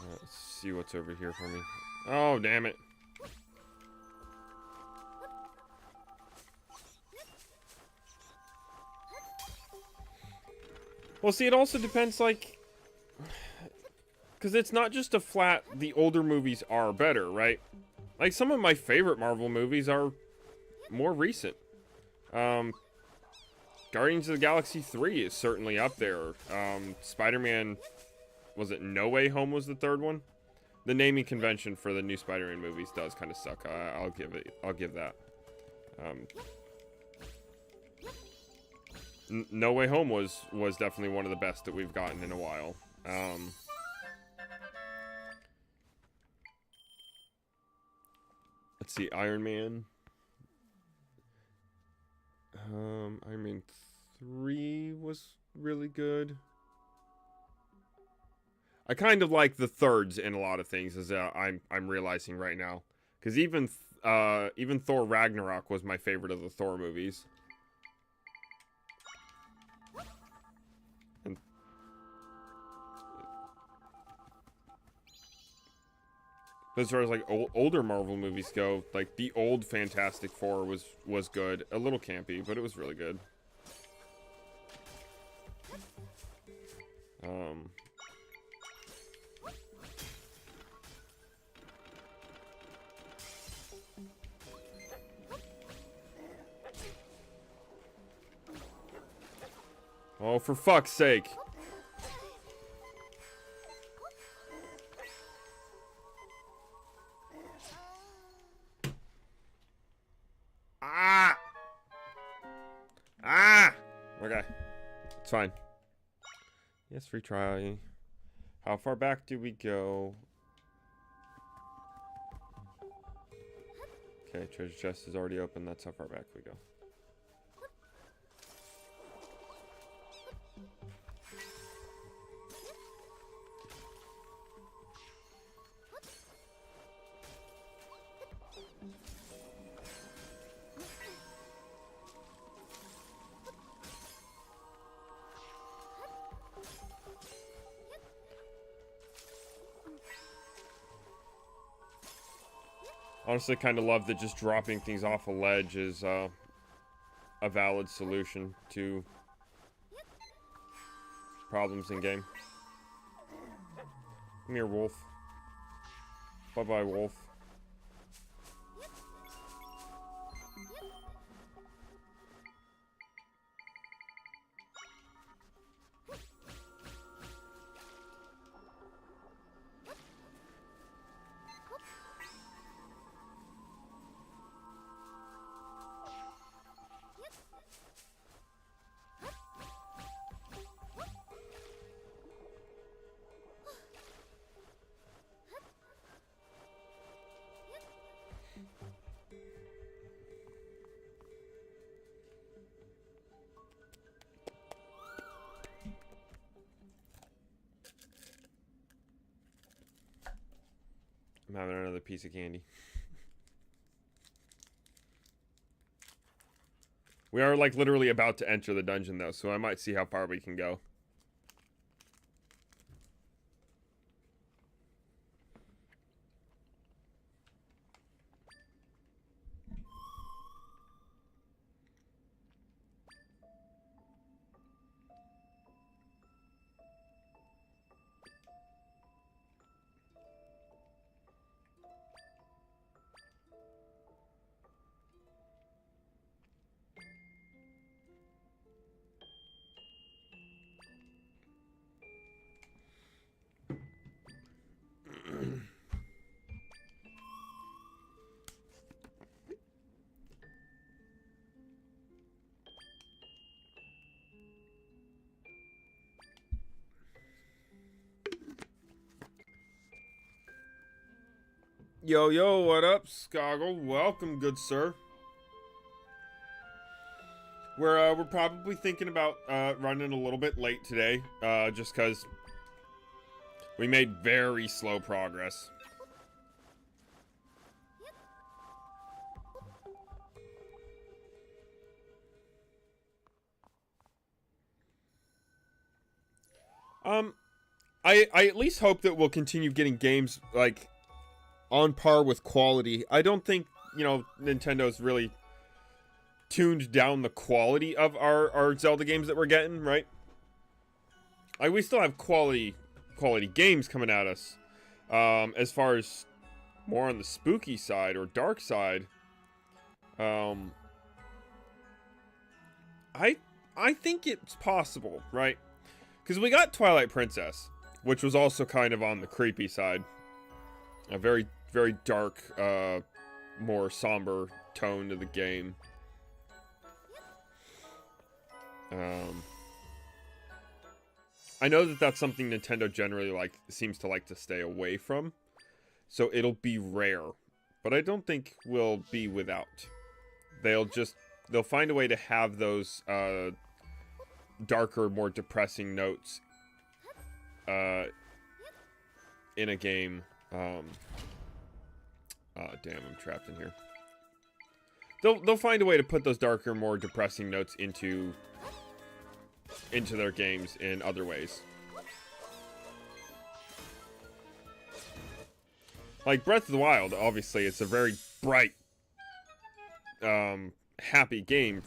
Let's see what's over here for me. Oh, damn it. Well, see, it also depends, like... Because it's not just a flat, the older movies are better, right? Like, some of my favorite Marvel movies are more recent. Guardians of the Galaxy 3 is certainly up there. Spider-Man... Was it No Way Home was the third one? The naming convention for the new Spider-Man movies does kind of suck. I'll give that. No Way Home was definitely one of the best that we've gotten in a while. Let's see, Iron Man. Iron Man 3 was really good. I kind of like the thirds in a lot of things, as I'm realizing right now, because even Thor Ragnarok was my favorite of the Thor movies. And as far as like older Marvel movies go, like the old Fantastic Four was good, a little campy, but it was really good. Oh, for fuck's sake. Okay. It's fine. Yes, retry. How far back do we go? Okay, treasure chest is already open. That's how far back we go. Honestly, kind of love that just dropping things off a ledge is a valid solution to problems in game. Come here, wolf. Bye-bye, wolf. I'm having another piece of candy. We are, like, literally about to enter the dungeon, though, so I might see how far we can go. Yo, yo, what up, Skoggle? Welcome, good sir. We're probably thinking about running a little bit late today, just because we made very slow progress. I at least hope that we'll continue getting games, like, on par with quality. I don't think, you know, Nintendo's really tuned down the quality of our Zelda games that we're getting, right? Like, we still have quality games coming at us. As far as more on the spooky side or dark side, I think it's possible, right? Because we got Twilight Princess, which was also kind of on the creepy side. A very, very dark, more somber tone to the game. I know that that's something Nintendo generally seems to like to stay away from, so it'll be rare, but I don't think we'll be without. They'll find a way to have those darker, more depressing notes in a game. Damn, I'm trapped in here. They'll find a way to put those darker, more depressing notes into their games in other ways. Like Breath of the Wild, obviously, it's a very bright, happy game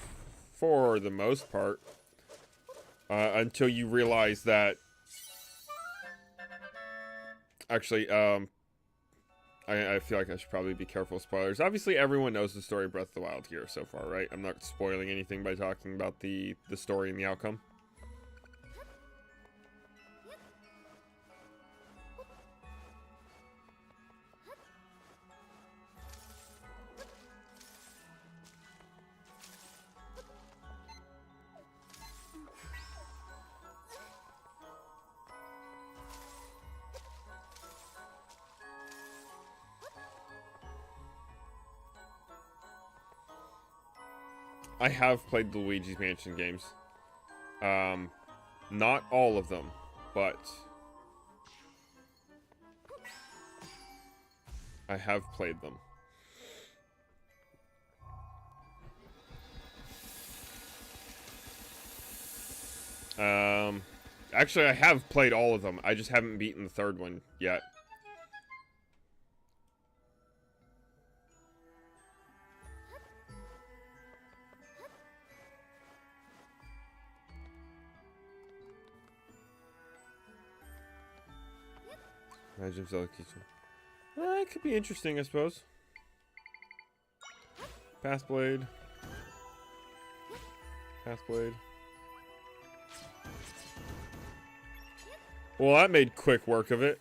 for the most part, until you realize that. Actually, I feel like I should probably be careful with spoilers. Obviously, everyone knows the story of Breath of the Wild here so far, right? I'm not spoiling anything by talking about the story and the outcome. I have played the Luigi's Mansion games. Not all of them, but I have played them. Actually, I have played all of them. I just haven't beaten the third one yet. Imagine Zelda Kitchen. It could be interesting, I suppose. Path Blade. Path Blade. Well, that made quick work of it.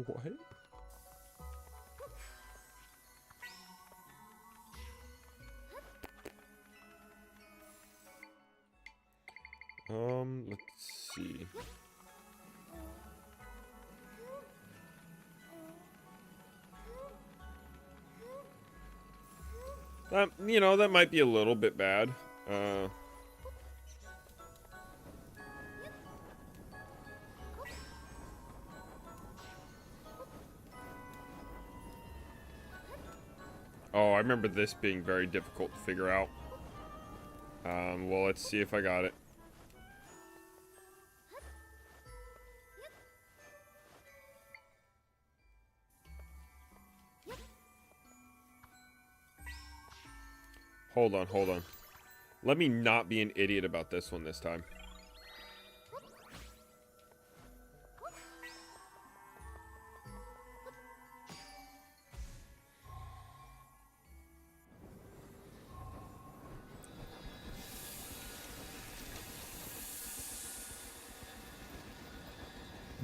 What? Let's see. You know, that might be a little bit bad. Oh, I remember this being very difficult to figure out. Well, let's see if I got it. Hold on, hold on. Let me not be an idiot about this one this time.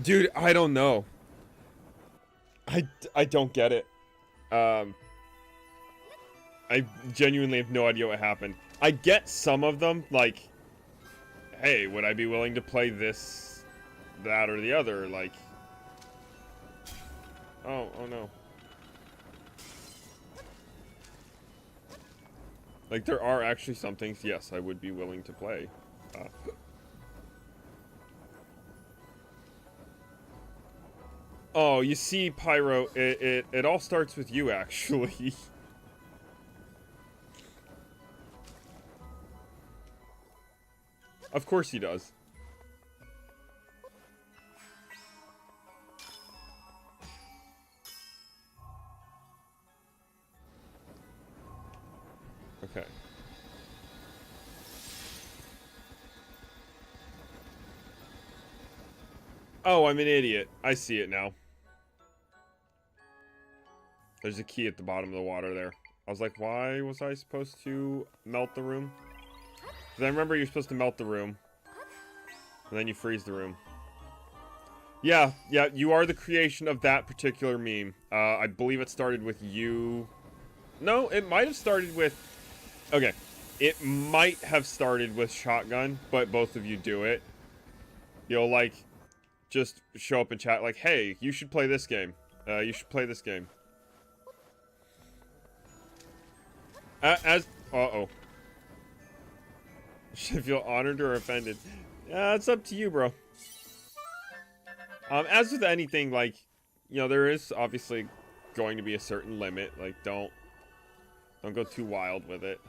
Dude, I don't know. I don't get it. I genuinely have no idea what happened. I get some of them, like, hey, would I be willing to play this, that, or the other? Like, oh no. Like, there are actually some things, yes, I would be willing to play. Oh, you see, Pyro, it all starts with you, actually. Of course he does. Okay. Oh, I'm an idiot. I see it now. There's a key at the bottom of the water there. I was like, why was I supposed to melt the room? Because I remember you're supposed to melt the room. And then you freeze the room. Yeah, you are the creation of that particular meme. I believe it started with you. No, it might have started with... Okay. It might have started with Shotgun, but both of you do it. You'll, like, just show up in chat like, hey, you should play this game. You should play this game. Uh-oh. Should I feel honored or offended? It's up to you, bro. As with anything, like, you know, there is obviously going to be a certain limit. Like, don't go too wild with it.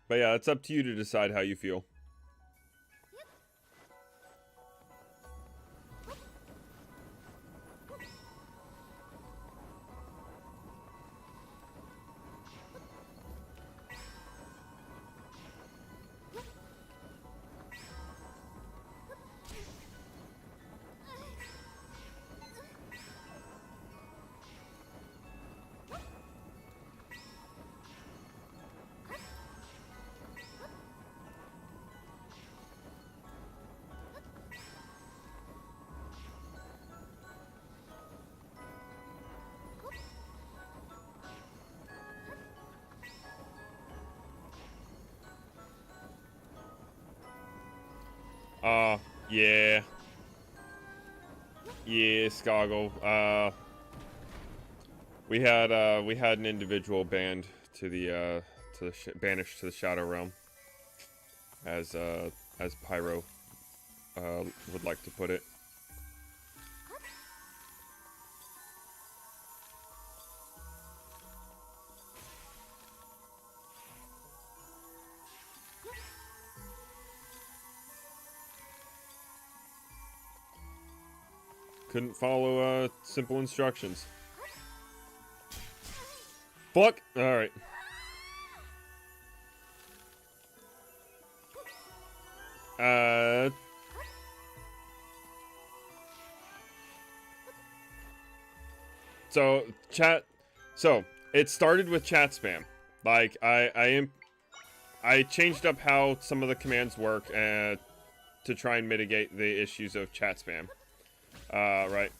But yeah, it's up to you to decide how you feel. Yeah. Yeah, Skoggle. We had an individual banned to the banished to the Shadow Realm, as Pyro would like to put it. Couldn't follow simple instructions. Fuck! Alright. So, chat... So, it started with chat spam. Like, I changed up how some of the commands work to try and mitigate the issues of chat spam. Right.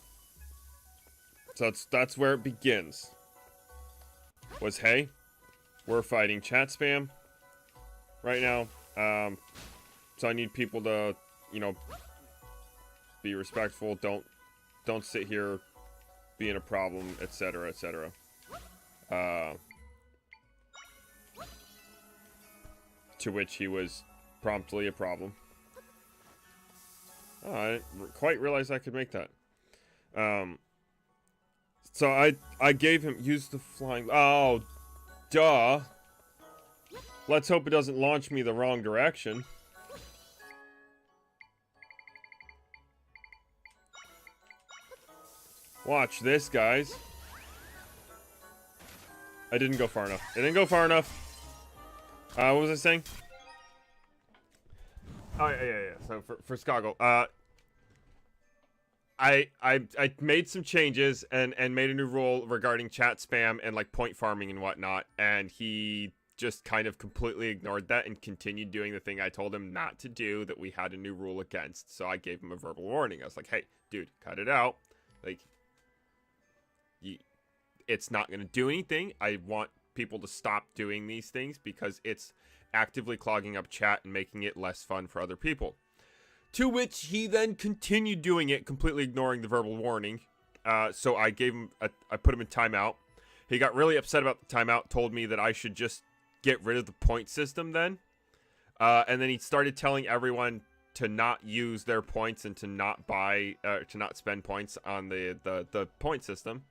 So that's where it begins. Was, hey, we're fighting chat spam right now. So I need people to, you know, be respectful. Don't sit here being a problem, etc., etc. To which he was promptly a problem. Oh, I didn't quite realize I could make that. So I gave him, use the flying, oh, duh. Let's hope it doesn't launch me the wrong direction. Watch this, guys. I didn't go far enough. It didn't go far enough. What was I saying? Oh, yeah. So for Skoggle, I made some changes and made a new rule regarding chat spam and like point farming and whatnot, and he just kind of completely ignored that and continued doing the thing I told him not to do that we had a new rule against. So I gave him a verbal warning. I was like, hey, dude, cut it out. Like, it's not going to do anything. I want people to stop doing these things because it's actively clogging up chat and making it less fun for other people. To which he then continued doing it, completely ignoring the verbal warning. So I gave him, I put him in timeout. He got really upset about the timeout, told me that I should just get rid of the point system then. And then he started telling everyone to not use their points and to not buy, to not spend points on the point system.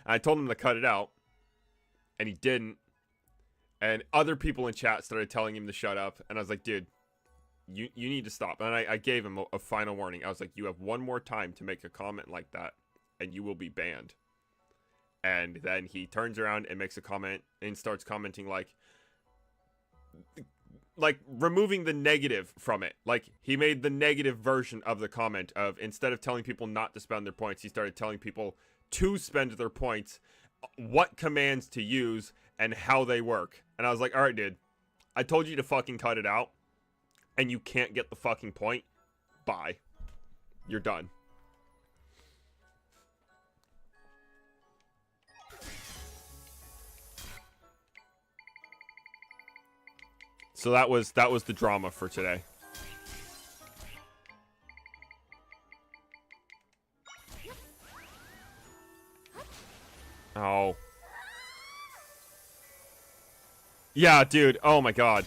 And I told him to cut it out. And he didn't. And other people in chat started telling him to shut up. And I was like, dude, you need to stop. And I gave him a final warning. I was like, you have one more time to make a comment like that, and you will be banned. And then he turns around and makes a comment and starts commenting like removing the negative from it. Like, he made the negative version of the comment of, instead of telling people not to spend their points, he started telling people to spend their points, what commands to use, and how they work. And I was like, alright, dude, I told you to fucking cut it out, and you can't get the fucking point. Bye. You're done. So that was the drama for today. Oh. Yeah, dude. Oh my god.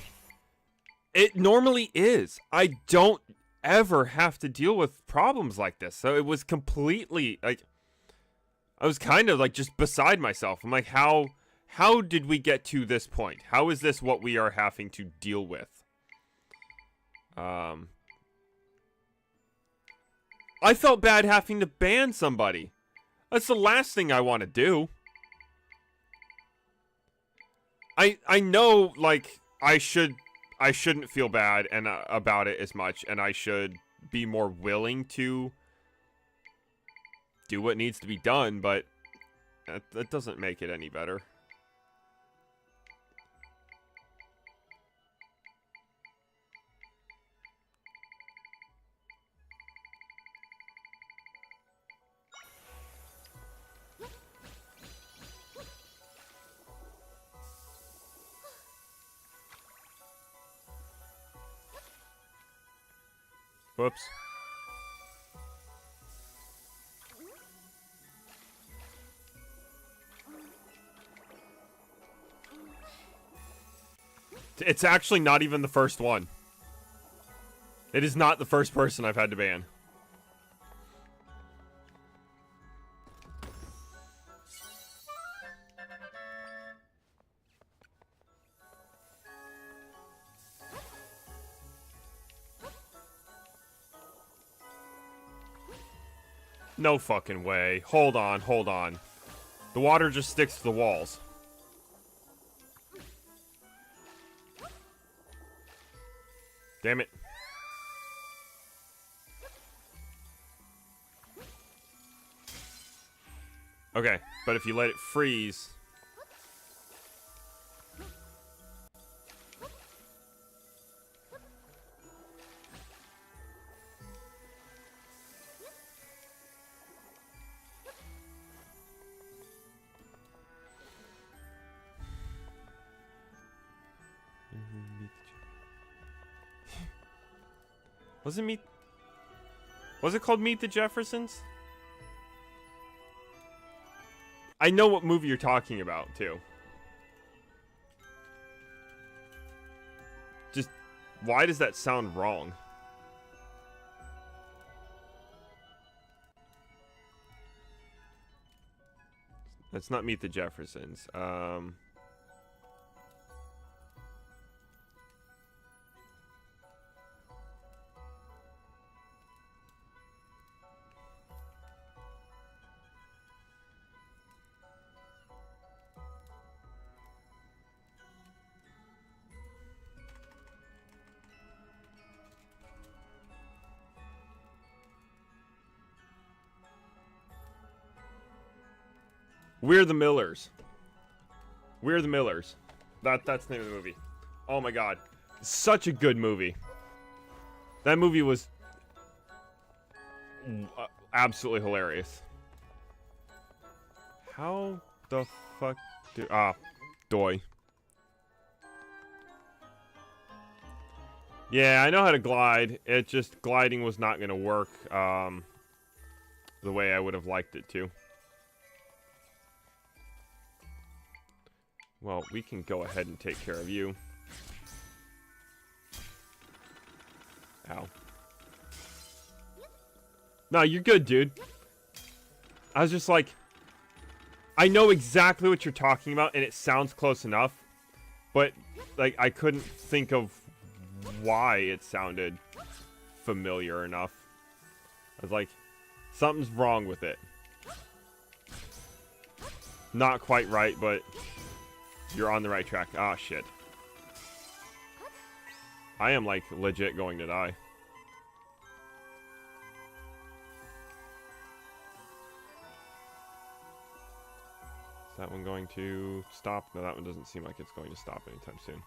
It normally is. I don't ever have to deal with problems like this. So it was completely, like, I was kind of, like, just beside myself. I'm like, how did we get to this point? How is this what we are having to deal with? I felt bad having to ban somebody. That's the last thing I want to do. I know, like, I shouldn't feel bad and about it as much, and I should be more willing to do what needs to be done, but that doesn't make it any better. Whoops. It's actually not even the first one. It is not the first person I've had to ban. No fucking way. Hold on, hold on. The water just sticks to the walls. Damn it. Okay, but if you let it freeze... Was it called Meet the Jeffersons? I know what movie you're talking about, too. Just, why does that sound wrong? Let's not Meet the Jeffersons. We're the Millers. We're the Millers. That's the name of the movie. Oh my god. Such a good movie. That movie was absolutely hilarious. How the fuck do... doy. Yeah, I know how to glide. It just... gliding was not going to work the way I would have liked it to. Well, we can go ahead and take care of you. Ow. No, you're good, dude. I was just like... I know exactly what you're talking about, and it sounds close enough. But, like, I couldn't think of why it sounded familiar enough. I was like, something's wrong with it. Not quite right, but... you're on the right track. Ah, shit. I am, like, legit going to die. Is that one going to stop? No, that one doesn't seem like it's going to stop anytime soon.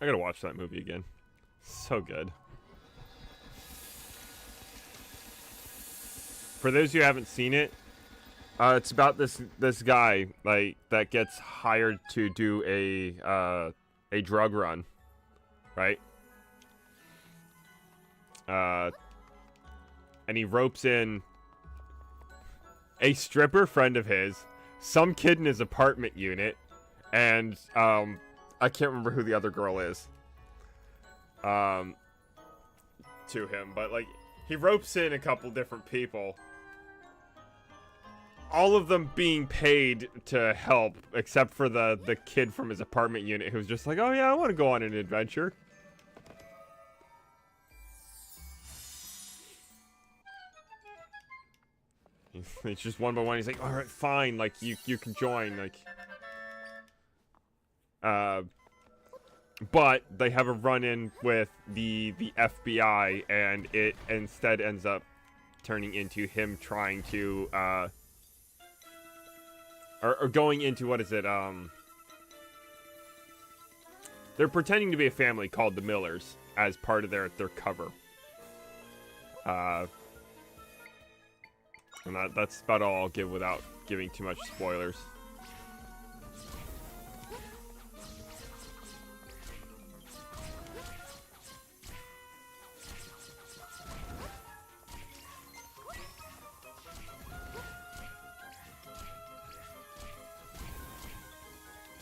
I gotta watch that movie again. So good. For those who haven't seen it, it's about this guy like that gets hired to do a drug run, right? And he ropes in a stripper friend of his, some kid in his apartment unit, and I can't remember who the other girl is. To him, but like he ropes in a couple different people. All of them being paid to help, except for the kid from his apartment unit who's just like, oh yeah, I want to go on an adventure. It's just one by one. He's like, all right, fine, like you can join, like. But they have a run-in with the FBI, and it instead ends up turning into him trying to, or going into, what is it, they're pretending to be a family called the Millers as part of their cover. And that's about all I'll give without giving too much spoilers.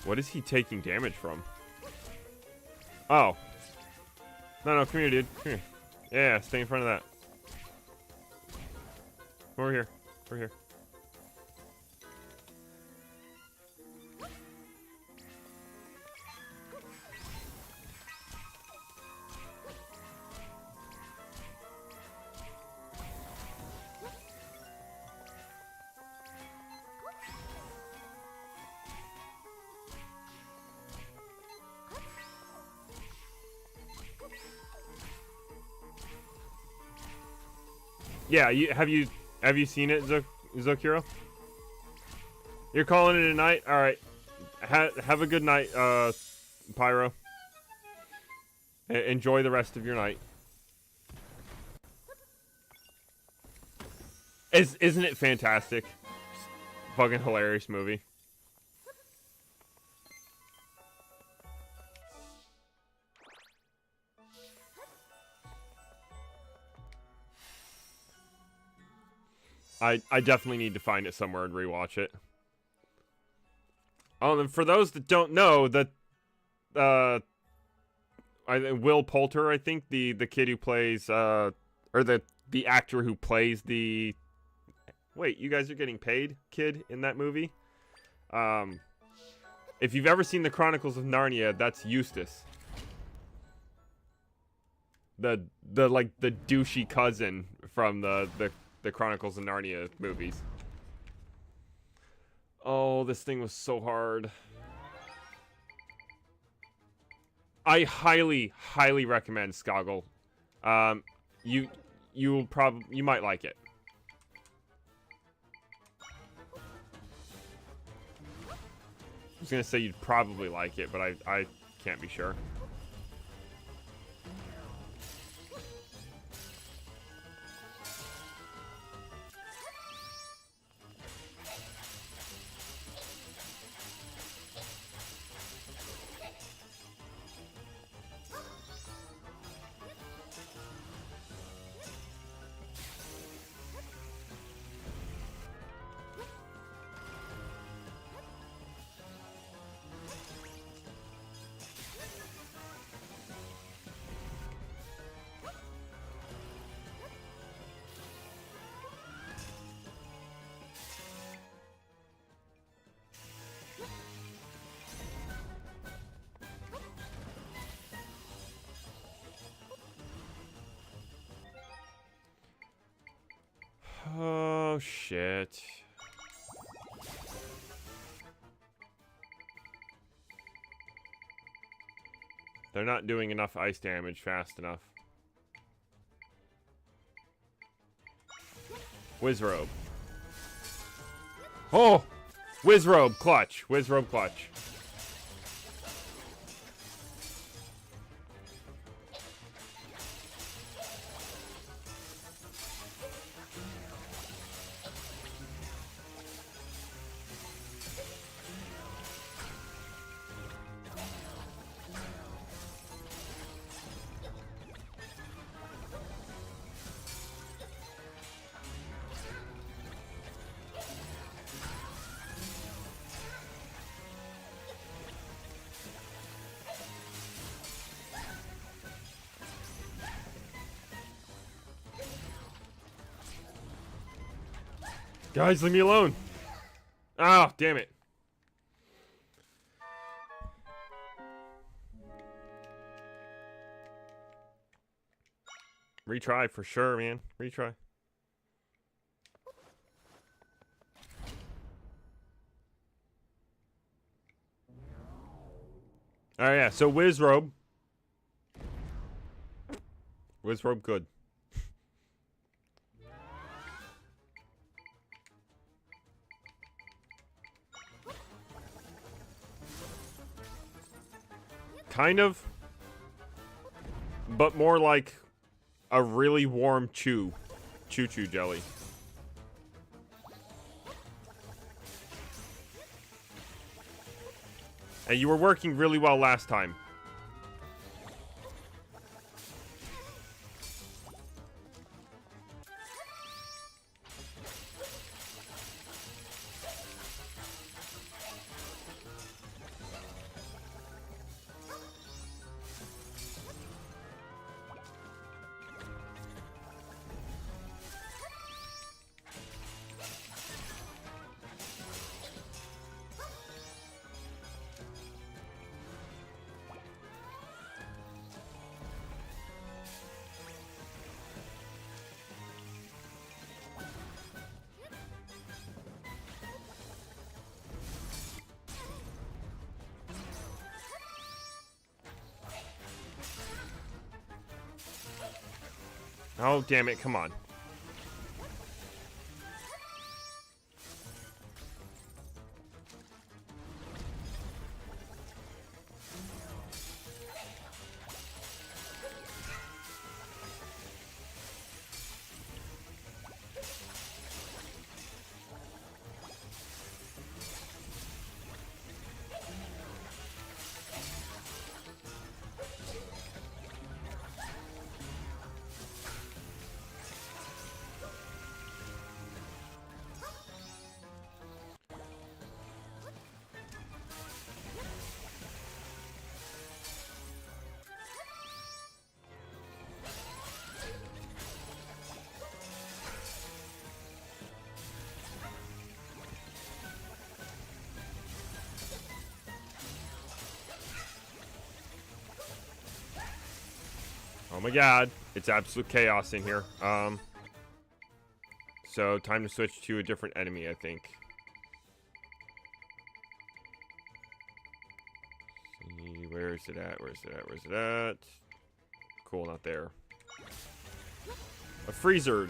What is he taking damage from? Oh. No, come here, dude. Come here. Yeah, stay in front of that. Over here. Over here. Yeah, have you seen it, Zokiro? You're calling it a night? All right. Have a good night, Pyro. Enjoy the rest of your night. Isn't it fantastic? Fucking hilarious movie. I definitely need to find it somewhere and rewatch it. And for those that don't know, that Will Poulter, I think the kid who plays or the actor who plays the wait, you guys are getting paid kid in that movie. If you've ever seen the Chronicles of Narnia, that's Eustace. The douchey cousin from the Chronicles of Narnia movies. Oh, this thing was so hard. I highly recommend Skoggle. You might like it. I was gonna say you'd probably like it, but I can't be sure. Oh, shit. They're not doing enough ice damage fast enough. Wizrobe. Oh! Wizrobe clutch. Wizrobe clutch. Guys, leave me alone. Ah, oh, damn it. Retry for sure, man. Retry. Oh yeah, so Wizrobe. Wizrobe good. Kind of. But more like a really warm choo-choo jelly. And you were working really well last time. Oh, damn it, come on. Oh my god, it's absolute chaos in here. So time to switch to a different enemy, I think. See, where is it at? Where is it at? Where is it at? Cool, not there. A freezer.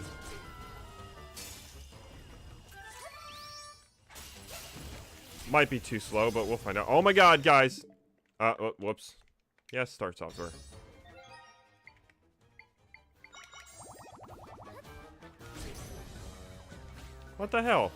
Might be too slow, but we'll find out. Oh my god, guys. Whoops. Yes, start software. What the hell?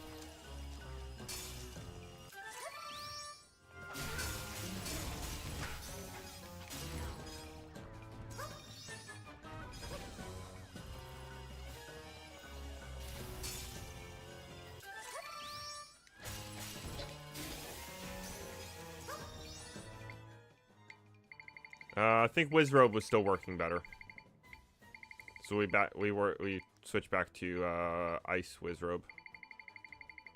I think Wizrobe was still working better. So we switched back to Ice Wizrobe.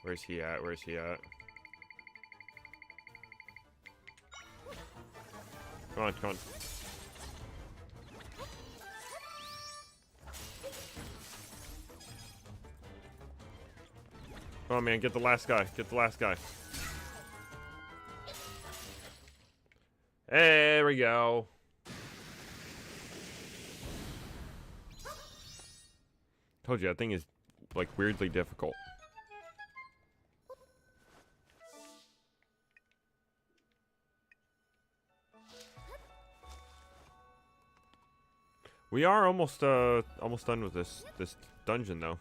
Where's he at? Where's he at? Come on, come on. Come on, man, get the last guy. Get the last guy. There we go. Told you, that thing is, like, weirdly difficult. We are almost done with this dungeon, though.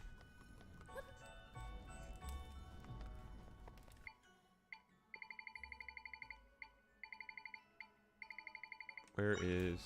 Where is...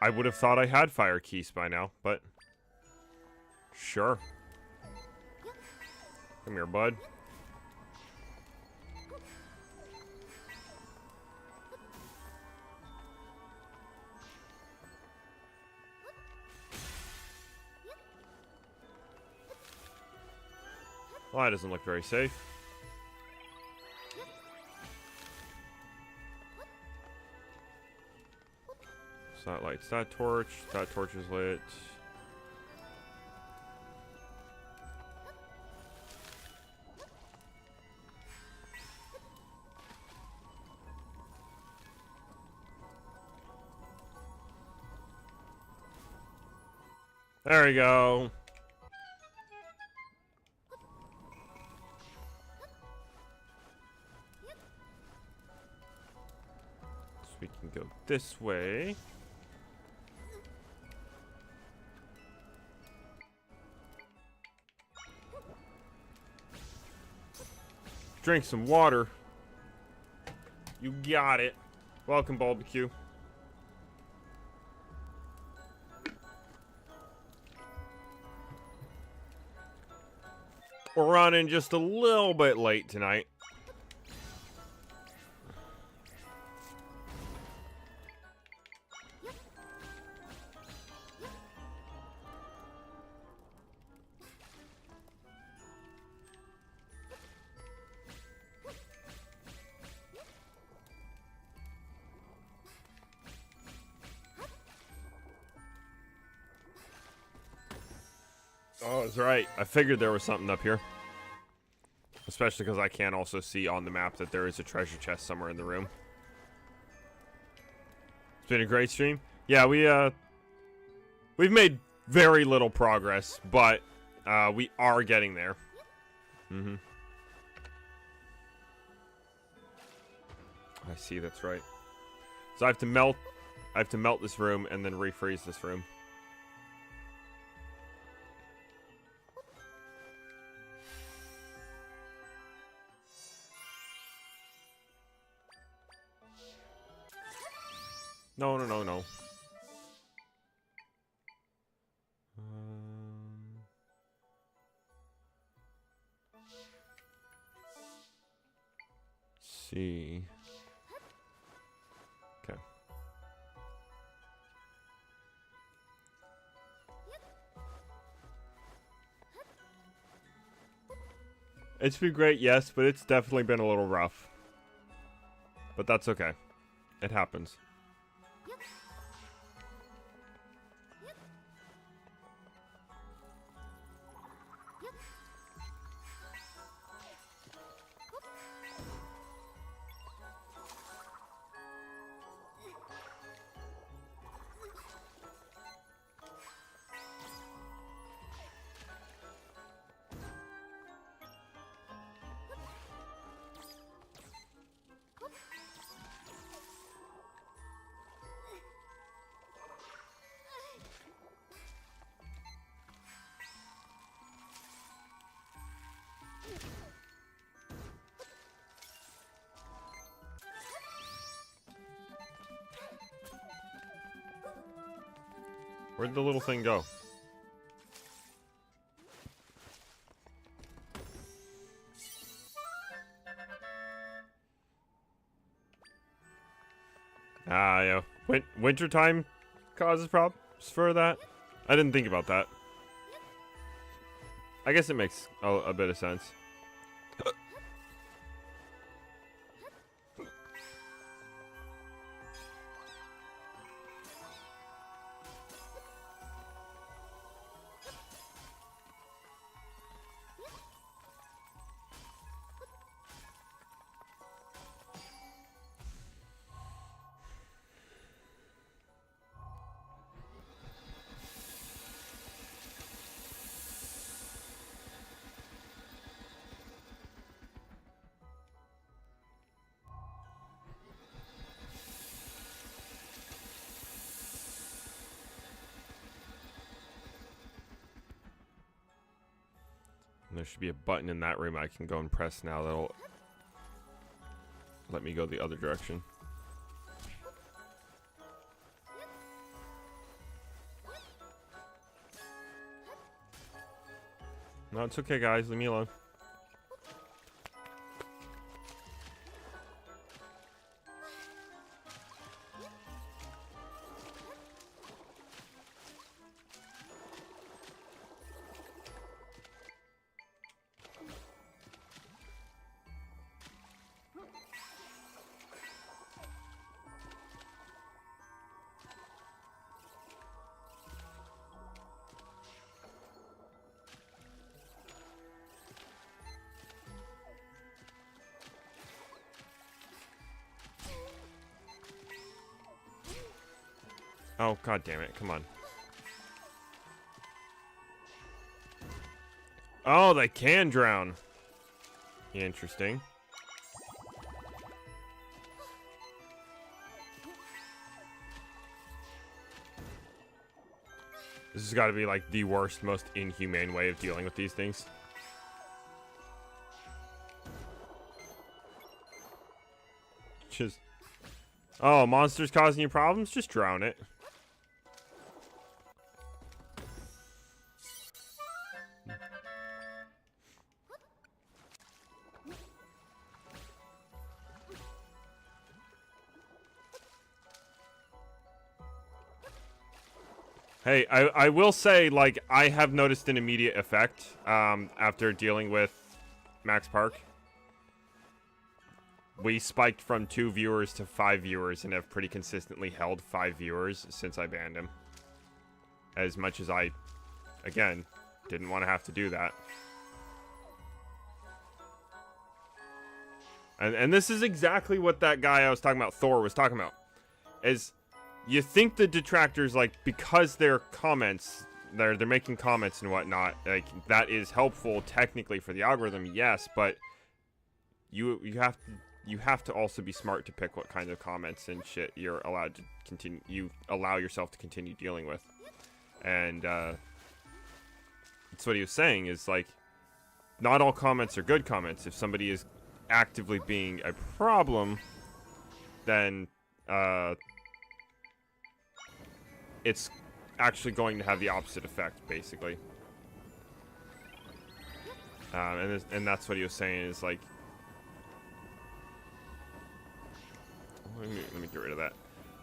I would have thought I had fire keys by now, but sure. Come here, bud. Well, that doesn't look very safe. So that lights that torch. That torch is lit. There we go. So we can go this way. Drink some water. You got it. Welcome, barbecue. We're running just a little bit late tonight. Oh, that's right. I figured there was something up here. Especially because I can also see on the map that there is a treasure chest somewhere in the room. It's been a great stream. Yeah, we've made very little progress, but we are getting there. I see, that's right. So I have to melt this room and then refreeze this room. No. See. Okay. It's been great, yes, but it's definitely been a little rough. But that's okay. It happens. Where'd the little thing go? Yeah. Wintertime causes problems for that? I didn't think about that. I guess it makes a bit of sense. There should be a button in that room I can go and press now that'll let me go the other direction. No, it's okay, guys. Leave me alone. Oh, god damn it. Come on. Oh, they can drown. Interesting. This has got to be like the worst, most inhumane way of dealing with these things. Just... Oh, monster's causing you problems? Just drown it. Hey, I will say, like, I have noticed an immediate effect after dealing with Max Park. We spiked from 2 viewers to 5 viewers and have pretty consistently held 5 viewers since I banned him. As much as I, again, didn't want to have to do that. And this is exactly what that guy I was talking about, Thor, was talking about. Is... You think the detractors, like, because they're comments, they're making comments and whatnot, like, that is helpful technically for the algorithm, yes, but you have to also be smart to pick what kind of comments and shit you're allowed to continue, you allow yourself to continue dealing with. And that's what he was saying, is like, not all comments are good comments. If somebody is actively being a problem, then it's actually going to have the opposite effect, basically. And that's what he was saying, is like... Let me get rid of that.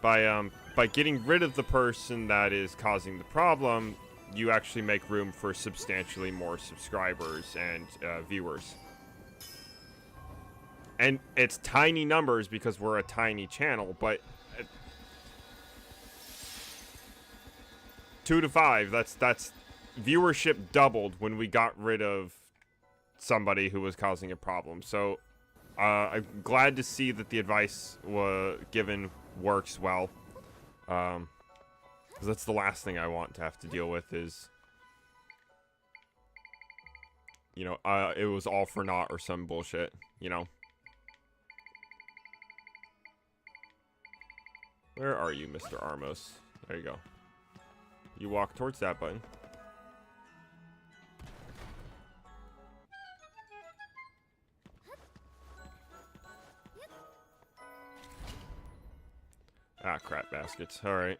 By getting rid of the person that is causing the problem, you actually make room for substantially more subscribers and viewers. And it's tiny numbers because we're a tiny channel, but... 2 to 5, that's viewership doubled when we got rid of somebody who was causing a problem. So I'm glad to see that the advice given works well, because that's the last thing I want to have to deal with is, you know, it was all for naught or some bullshit, you know. Where are you, Mr. Armos? There you go. You walk towards that button. Ah, crap baskets. Alright.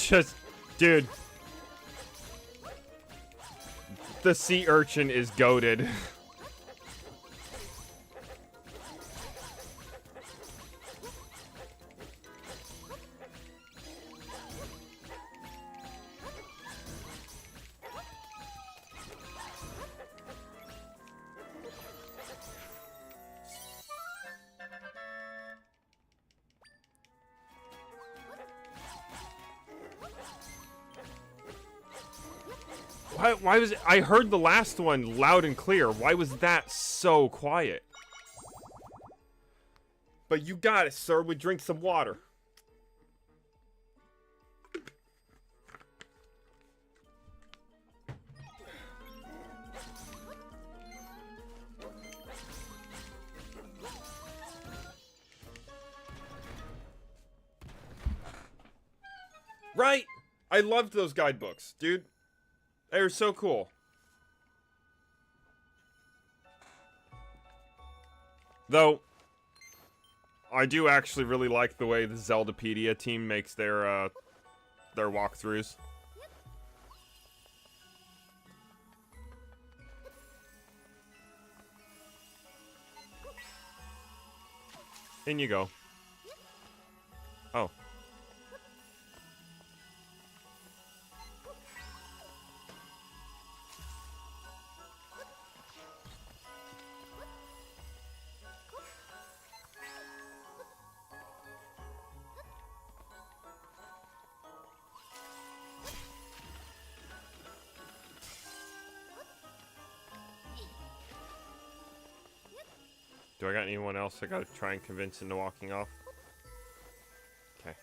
Just, dude. The sea urchin is goated. Why was it? I heard the last one loud and clear. Why was that so quiet? But you got it, sir. We drink some water. Right? I loved those guidebooks, dude. They were so cool. Though, I do actually really like the way the Zeldapedia team makes their walkthroughs. In you go. Oh. Do I got anyone else I gotta try and convince into walking off? Okay.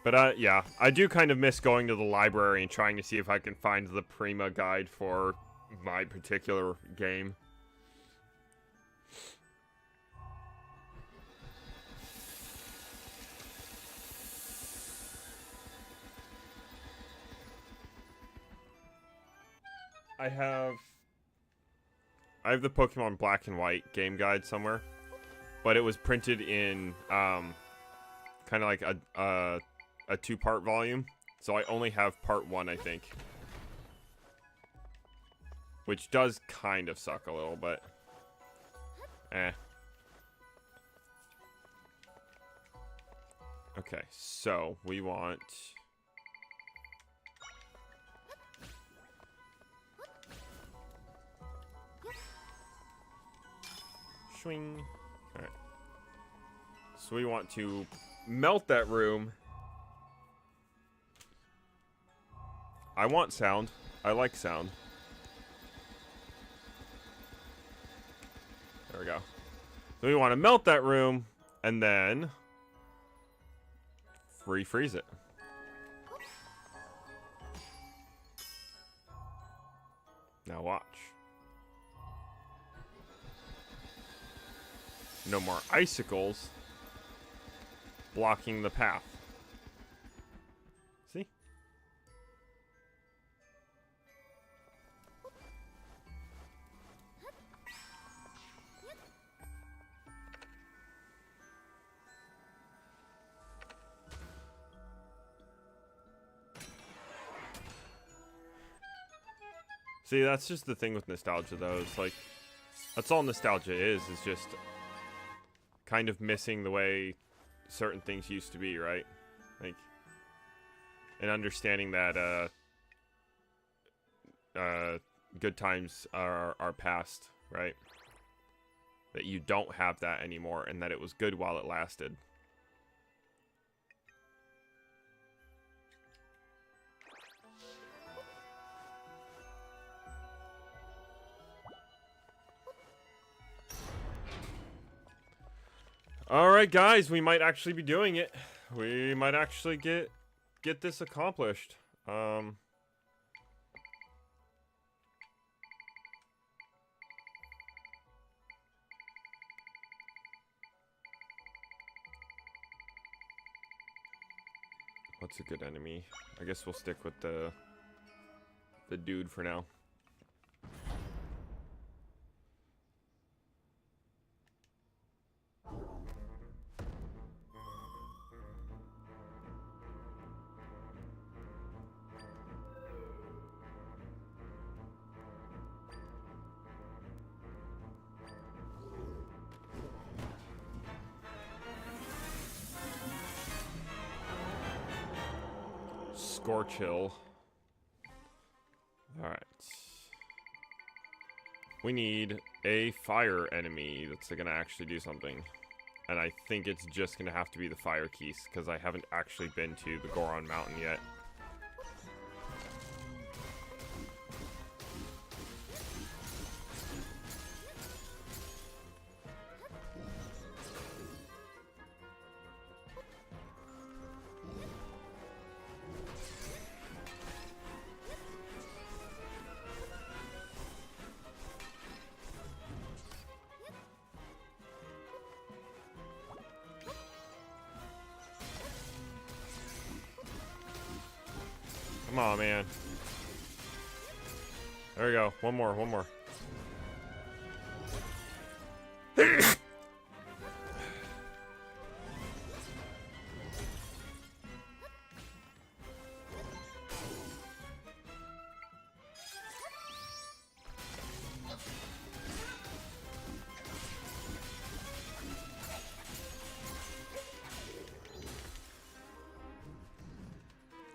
But, yeah, I do kind of miss going to the library and trying to see if I can find the Prima guide for my particular game. I have the Pokemon Black and White game guide somewhere, but it was printed in, kind of like a two-part volume, so I only have part 1, I think. Which does kind of suck a little, but Okay, so we want swing. Alright. So we want to melt that room. I want sound. I like sound. There we go. So we want to melt that room and then refreeze it. Now watch. No more icicles blocking the path. See? See, that's just the thing with nostalgia, though. It's like, that's all nostalgia is just kind of missing the way certain things used to be, right? Like, and understanding that good times are past, right? That you don't have that anymore, and that it was good while it lasted. Alright guys, we might actually be doing it. We might actually get this accomplished. What's a good enemy? I guess we'll stick with the dude for now. Scorchill. Alright. We need a fire enemy that's gonna actually do something. And I think it's just gonna have to be the fire keys, because I haven't actually been to the Goron Mountain yet. Come on, man. There we go. One more, one more.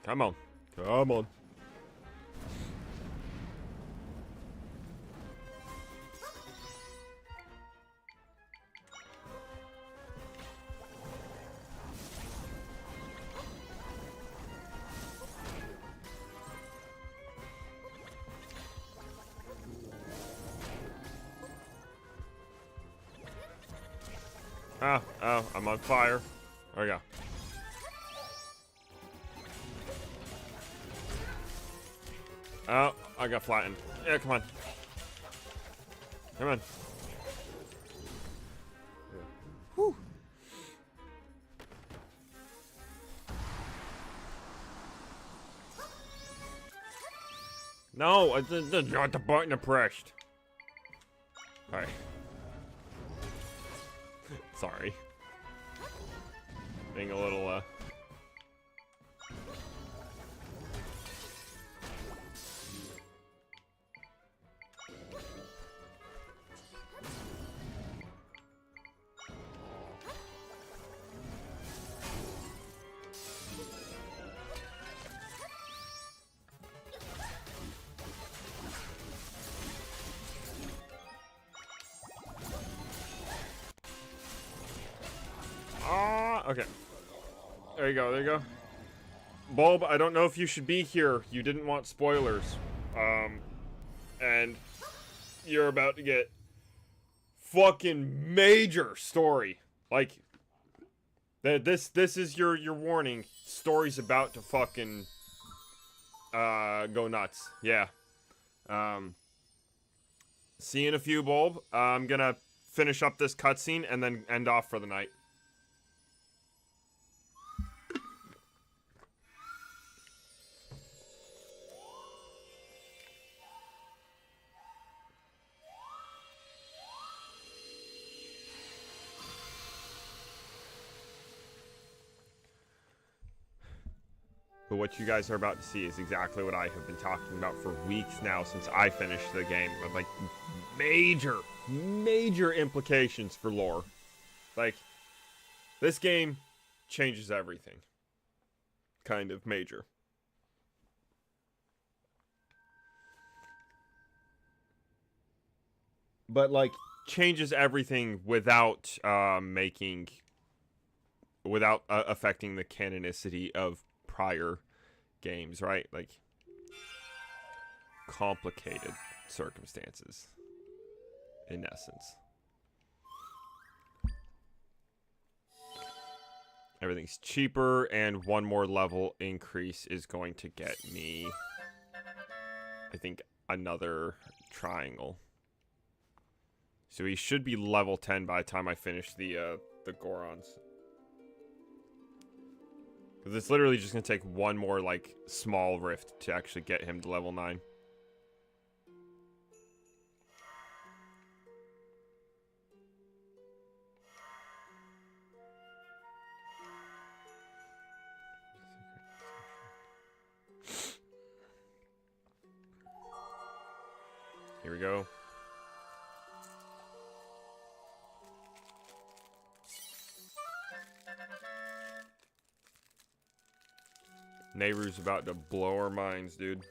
Come on. Come on. Oh, I'm on fire. There we go. Oh, I got flattened. Yeah, come on. Come on. Whew. No, I didn't got the button pressed. Alright. Sorry. Being a little, okay. There you go, there you go. Bulb, I don't know if you should be here. You didn't want spoilers. And you're about to get fucking major story. Like, this is your warning. Story's about to fucking go nuts. Yeah. See you in a few, Bulb. I'm gonna finish up this cutscene and then end off for the night. But what you guys are about to see is exactly what I have been talking about for weeks now since I finished the game. Of like major implications for lore. Like, this game changes everything. Kind of major. But like, changes everything without affecting the canonicity of prior games, right? Like, complicated circumstances, in essence. Everything's cheaper, and one more level increase is going to get me, I think, another triangle. So he should be level 10 by the time I finish the Gorons. Because it's literally just going to take one more, like, small rift to actually get him to level 9. Here we go. Nayru's about to blow our minds, dude.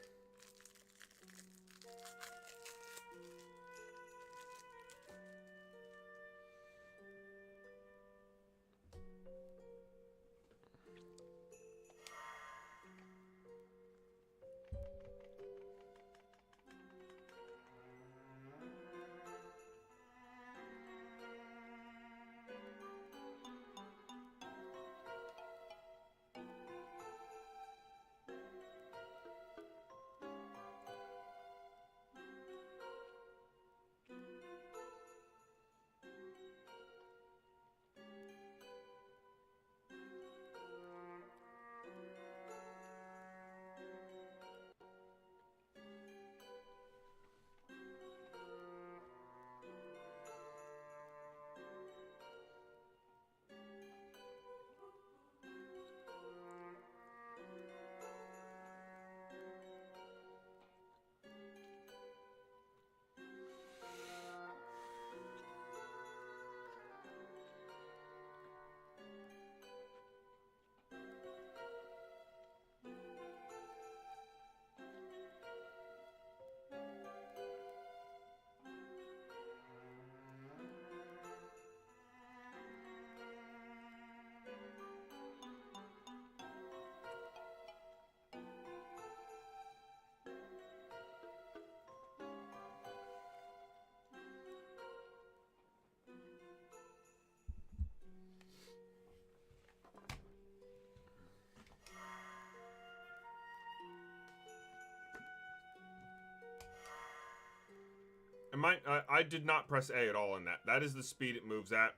I did not press A at all in that. That is the speed it moves at.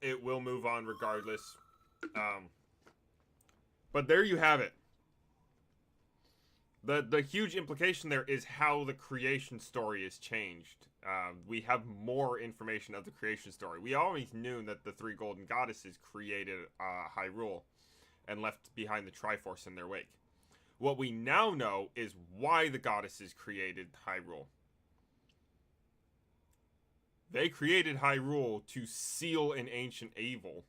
It will move on regardless. But there you have it. The huge implication there is how the creation story is changed. We have more information of the creation story. We always knew that the three golden goddesses created Hyrule and left behind the Triforce in their wake. What we now know is why the goddesses created Hyrule. They created Hyrule to seal an ancient evil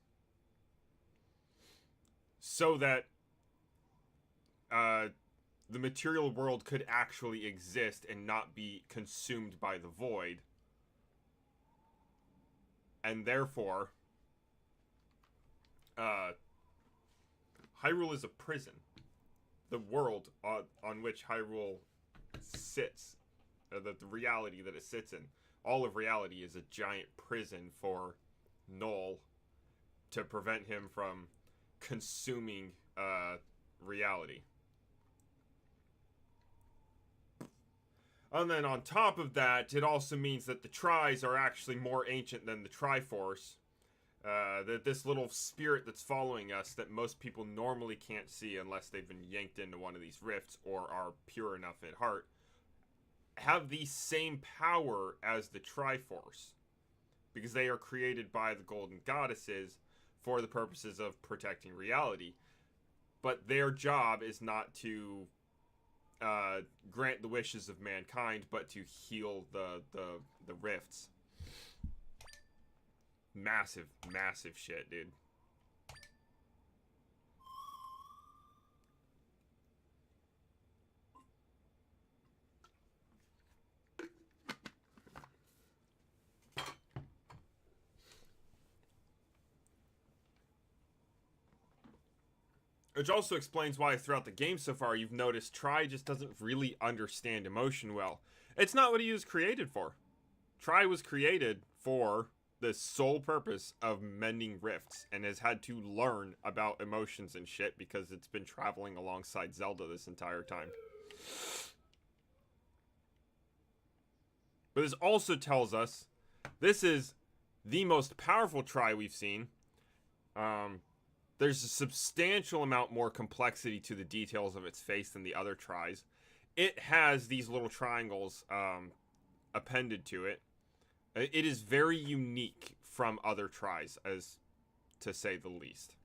so that the material world could actually exist and not be consumed by the void. And therefore, Hyrule is a prison. The world on which Hyrule sits, the reality that it sits in, all of reality is a giant prison for Noel to prevent him from consuming reality. And then on top of that, it also means that the Tris are actually more ancient than the Triforce. That this little spirit that's following us that most people normally can't see unless they've been yanked into one of these rifts or are pure enough at heart, have the same power as the Triforce. Because they are created by the Golden Goddesses for the purposes of protecting reality. But their job is not to grant the wishes of mankind, but to heal the rifts. Massive, massive shit, dude. Which also explains why throughout the game so far you've noticed Tri just doesn't really understand emotion well. It's not what he was created for. Tri was created for the sole purpose of mending rifts and has had to learn about emotions and shit because it's been traveling alongside Zelda this entire time. But this also tells us this is the most powerful Tri we've seen. There's a substantial amount more complexity to the details of its face than the other Tris. It has these little triangles appended to it. It is very unique from other Tris, as to say the least.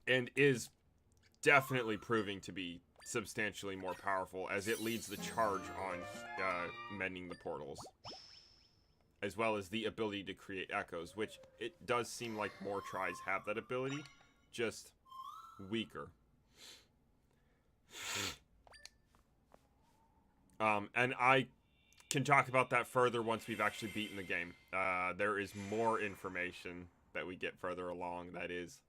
And is definitely proving to be substantially more powerful as it leads the charge on mending the portals. As well as the ability to create echoes, which it does seem like more Tris have that ability, just weaker. And I can talk about that further once we've actually beaten the game. There is more information that we get further along that is...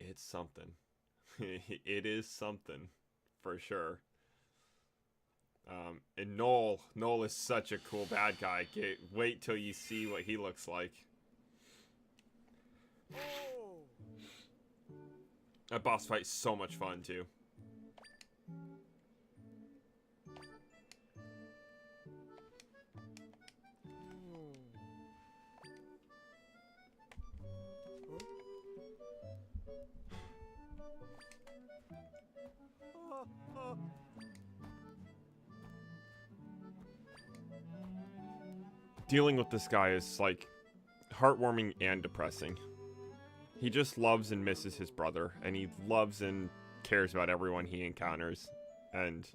It's something. It is something, for sure. And Noel is such a cool bad guy. Wait till you see what he looks like. That boss fight's so much fun, too. Dealing with this guy is, like, heartwarming and depressing. He just loves and misses his brother, and he loves and cares about everyone he encounters, and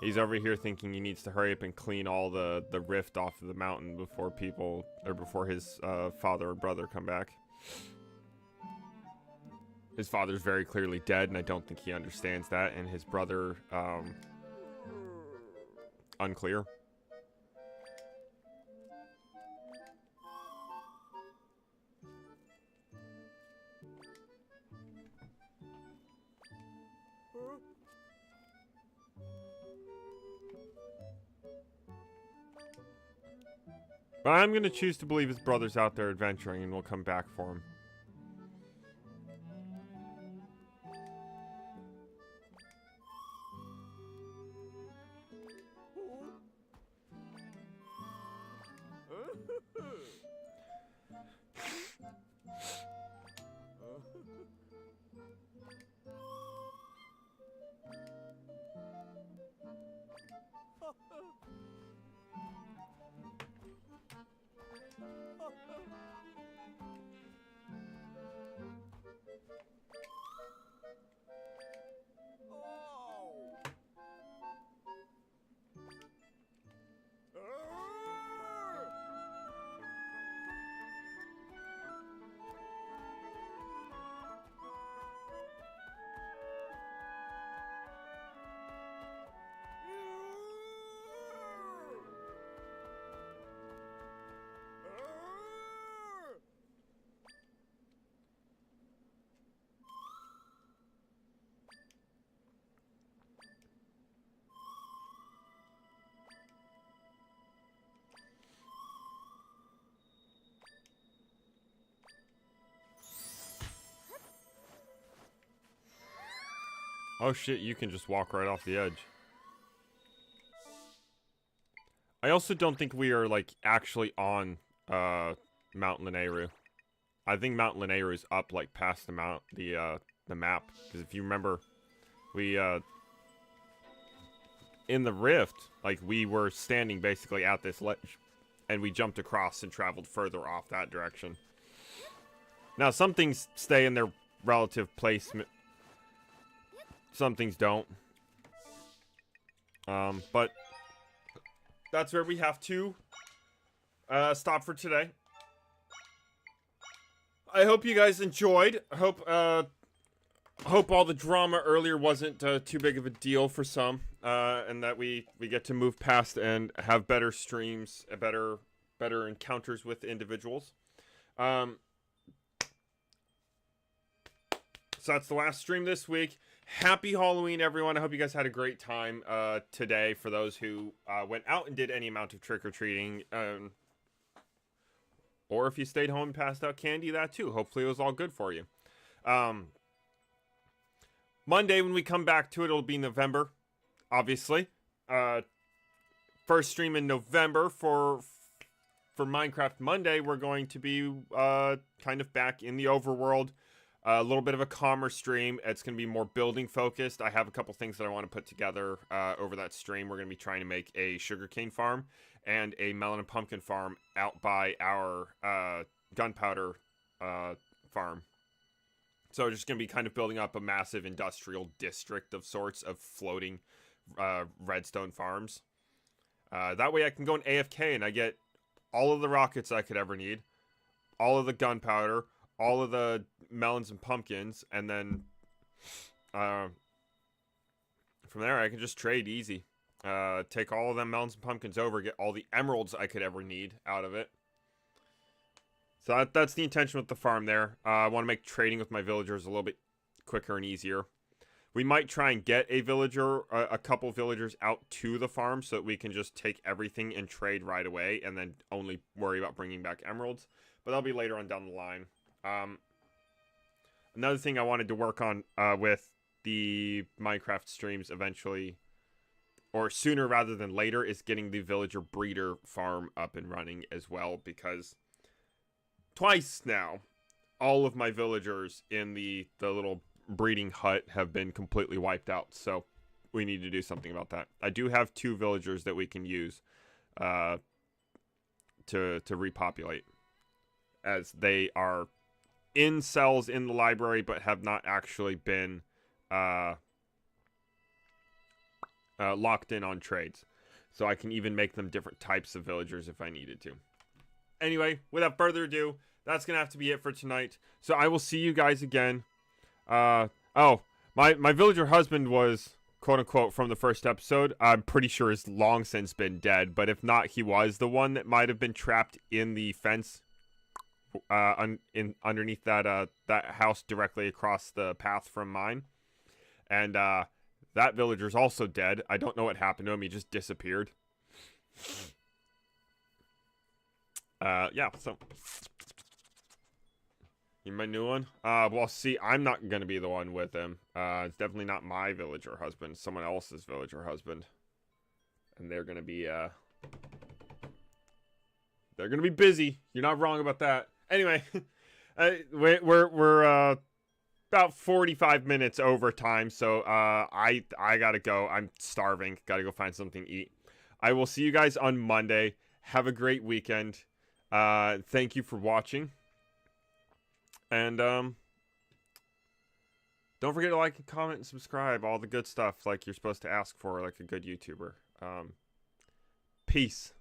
he's over here thinking he needs to hurry up and clean all the rift off of the mountain before people, or before his father or brother come back. His father's very clearly dead, and I don't think he understands that, and his brother, unclear. But I'm going to choose to believe his brother's out there adventuring and will come back for him. Oh shit, you can just walk right off the edge. I also don't think we are, like, actually on, Mount Lanayru. I think Mount Lanayru is up, like, past the map. Because if you remember, we, in the rift, like, we were standing basically at this ledge. And we jumped across and traveled further off that direction. Now, some things stay in their relative placement. Some things don't. But that's where we have to stop for today. I hope you guys enjoyed. Hope all the drama earlier wasn't too big of a deal for some, and that we get to move past and have better streams, better encounters with individuals. So that's the last stream this week. Happy Halloween, everyone. I hope you guys had a great time today. For those who went out and did any amount of trick-or-treating, or if you stayed home and passed out candy, that too. Hopefully it was all good for you. Monday, when we come back to it, it'll be November, obviously. First stream in November for Minecraft Monday. We're going to be kind of back in the overworld. A little bit of a calmer stream. It's going to be more building focused. I have a couple things that I want to put together over that stream. We're going to be trying to make a sugarcane farm and a melon and pumpkin farm out by our gunpowder farm. So just going to be kind of building up a massive industrial district of sorts of floating redstone farms. That way I can go in AFK and I get all of the rockets I could ever need, all of the gunpowder, all of the melons and pumpkins, and then from there I can just trade easy. Take all of them melons and pumpkins over, get all the emeralds I could ever need out of it. So that's the intention with the farm there. I want to make trading with my villagers a little bit quicker and easier. We might try and get a couple villagers out to the farm so that we can just take everything and trade right away and then only worry about bringing back emeralds. But that'll be later on down the line. Another thing I wanted to work on with the Minecraft streams eventually, or sooner rather than later, is getting the villager breeder farm up and running as well, because twice now, all of my villagers in the little breeding hut have been completely wiped out, so we need to do something about that. I do have 2 villagers that we can use to repopulate, as they are in cells in the library but have not actually been locked in on trades. So I can even make them different types of villagers if I needed to. Anyway, without further ado, that's going to have to be it for tonight. So I will see you guys again. My villager husband was, quote-unquote, from the first episode. I'm pretty sure he's long since been dead, but if not, he was the one that might have been trapped in the fence underneath that house directly across the path from mine. And that villager's also dead. I don't know what happened to him. He just disappeared. Yeah, so you my new one? Well, see, I'm not gonna be the one with him. It's definitely not my villager husband. Someone else's villager husband. And they're gonna be busy. You're not wrong about that. Anyway, we're about 45 minutes over time, so I gotta go. I'm starving. Gotta go find something to eat. I will see you guys on Monday. Have a great weekend. Thank you for watching. And, don't forget to like and comment and subscribe. All the good stuff like you're supposed to ask for like a good YouTuber. Peace.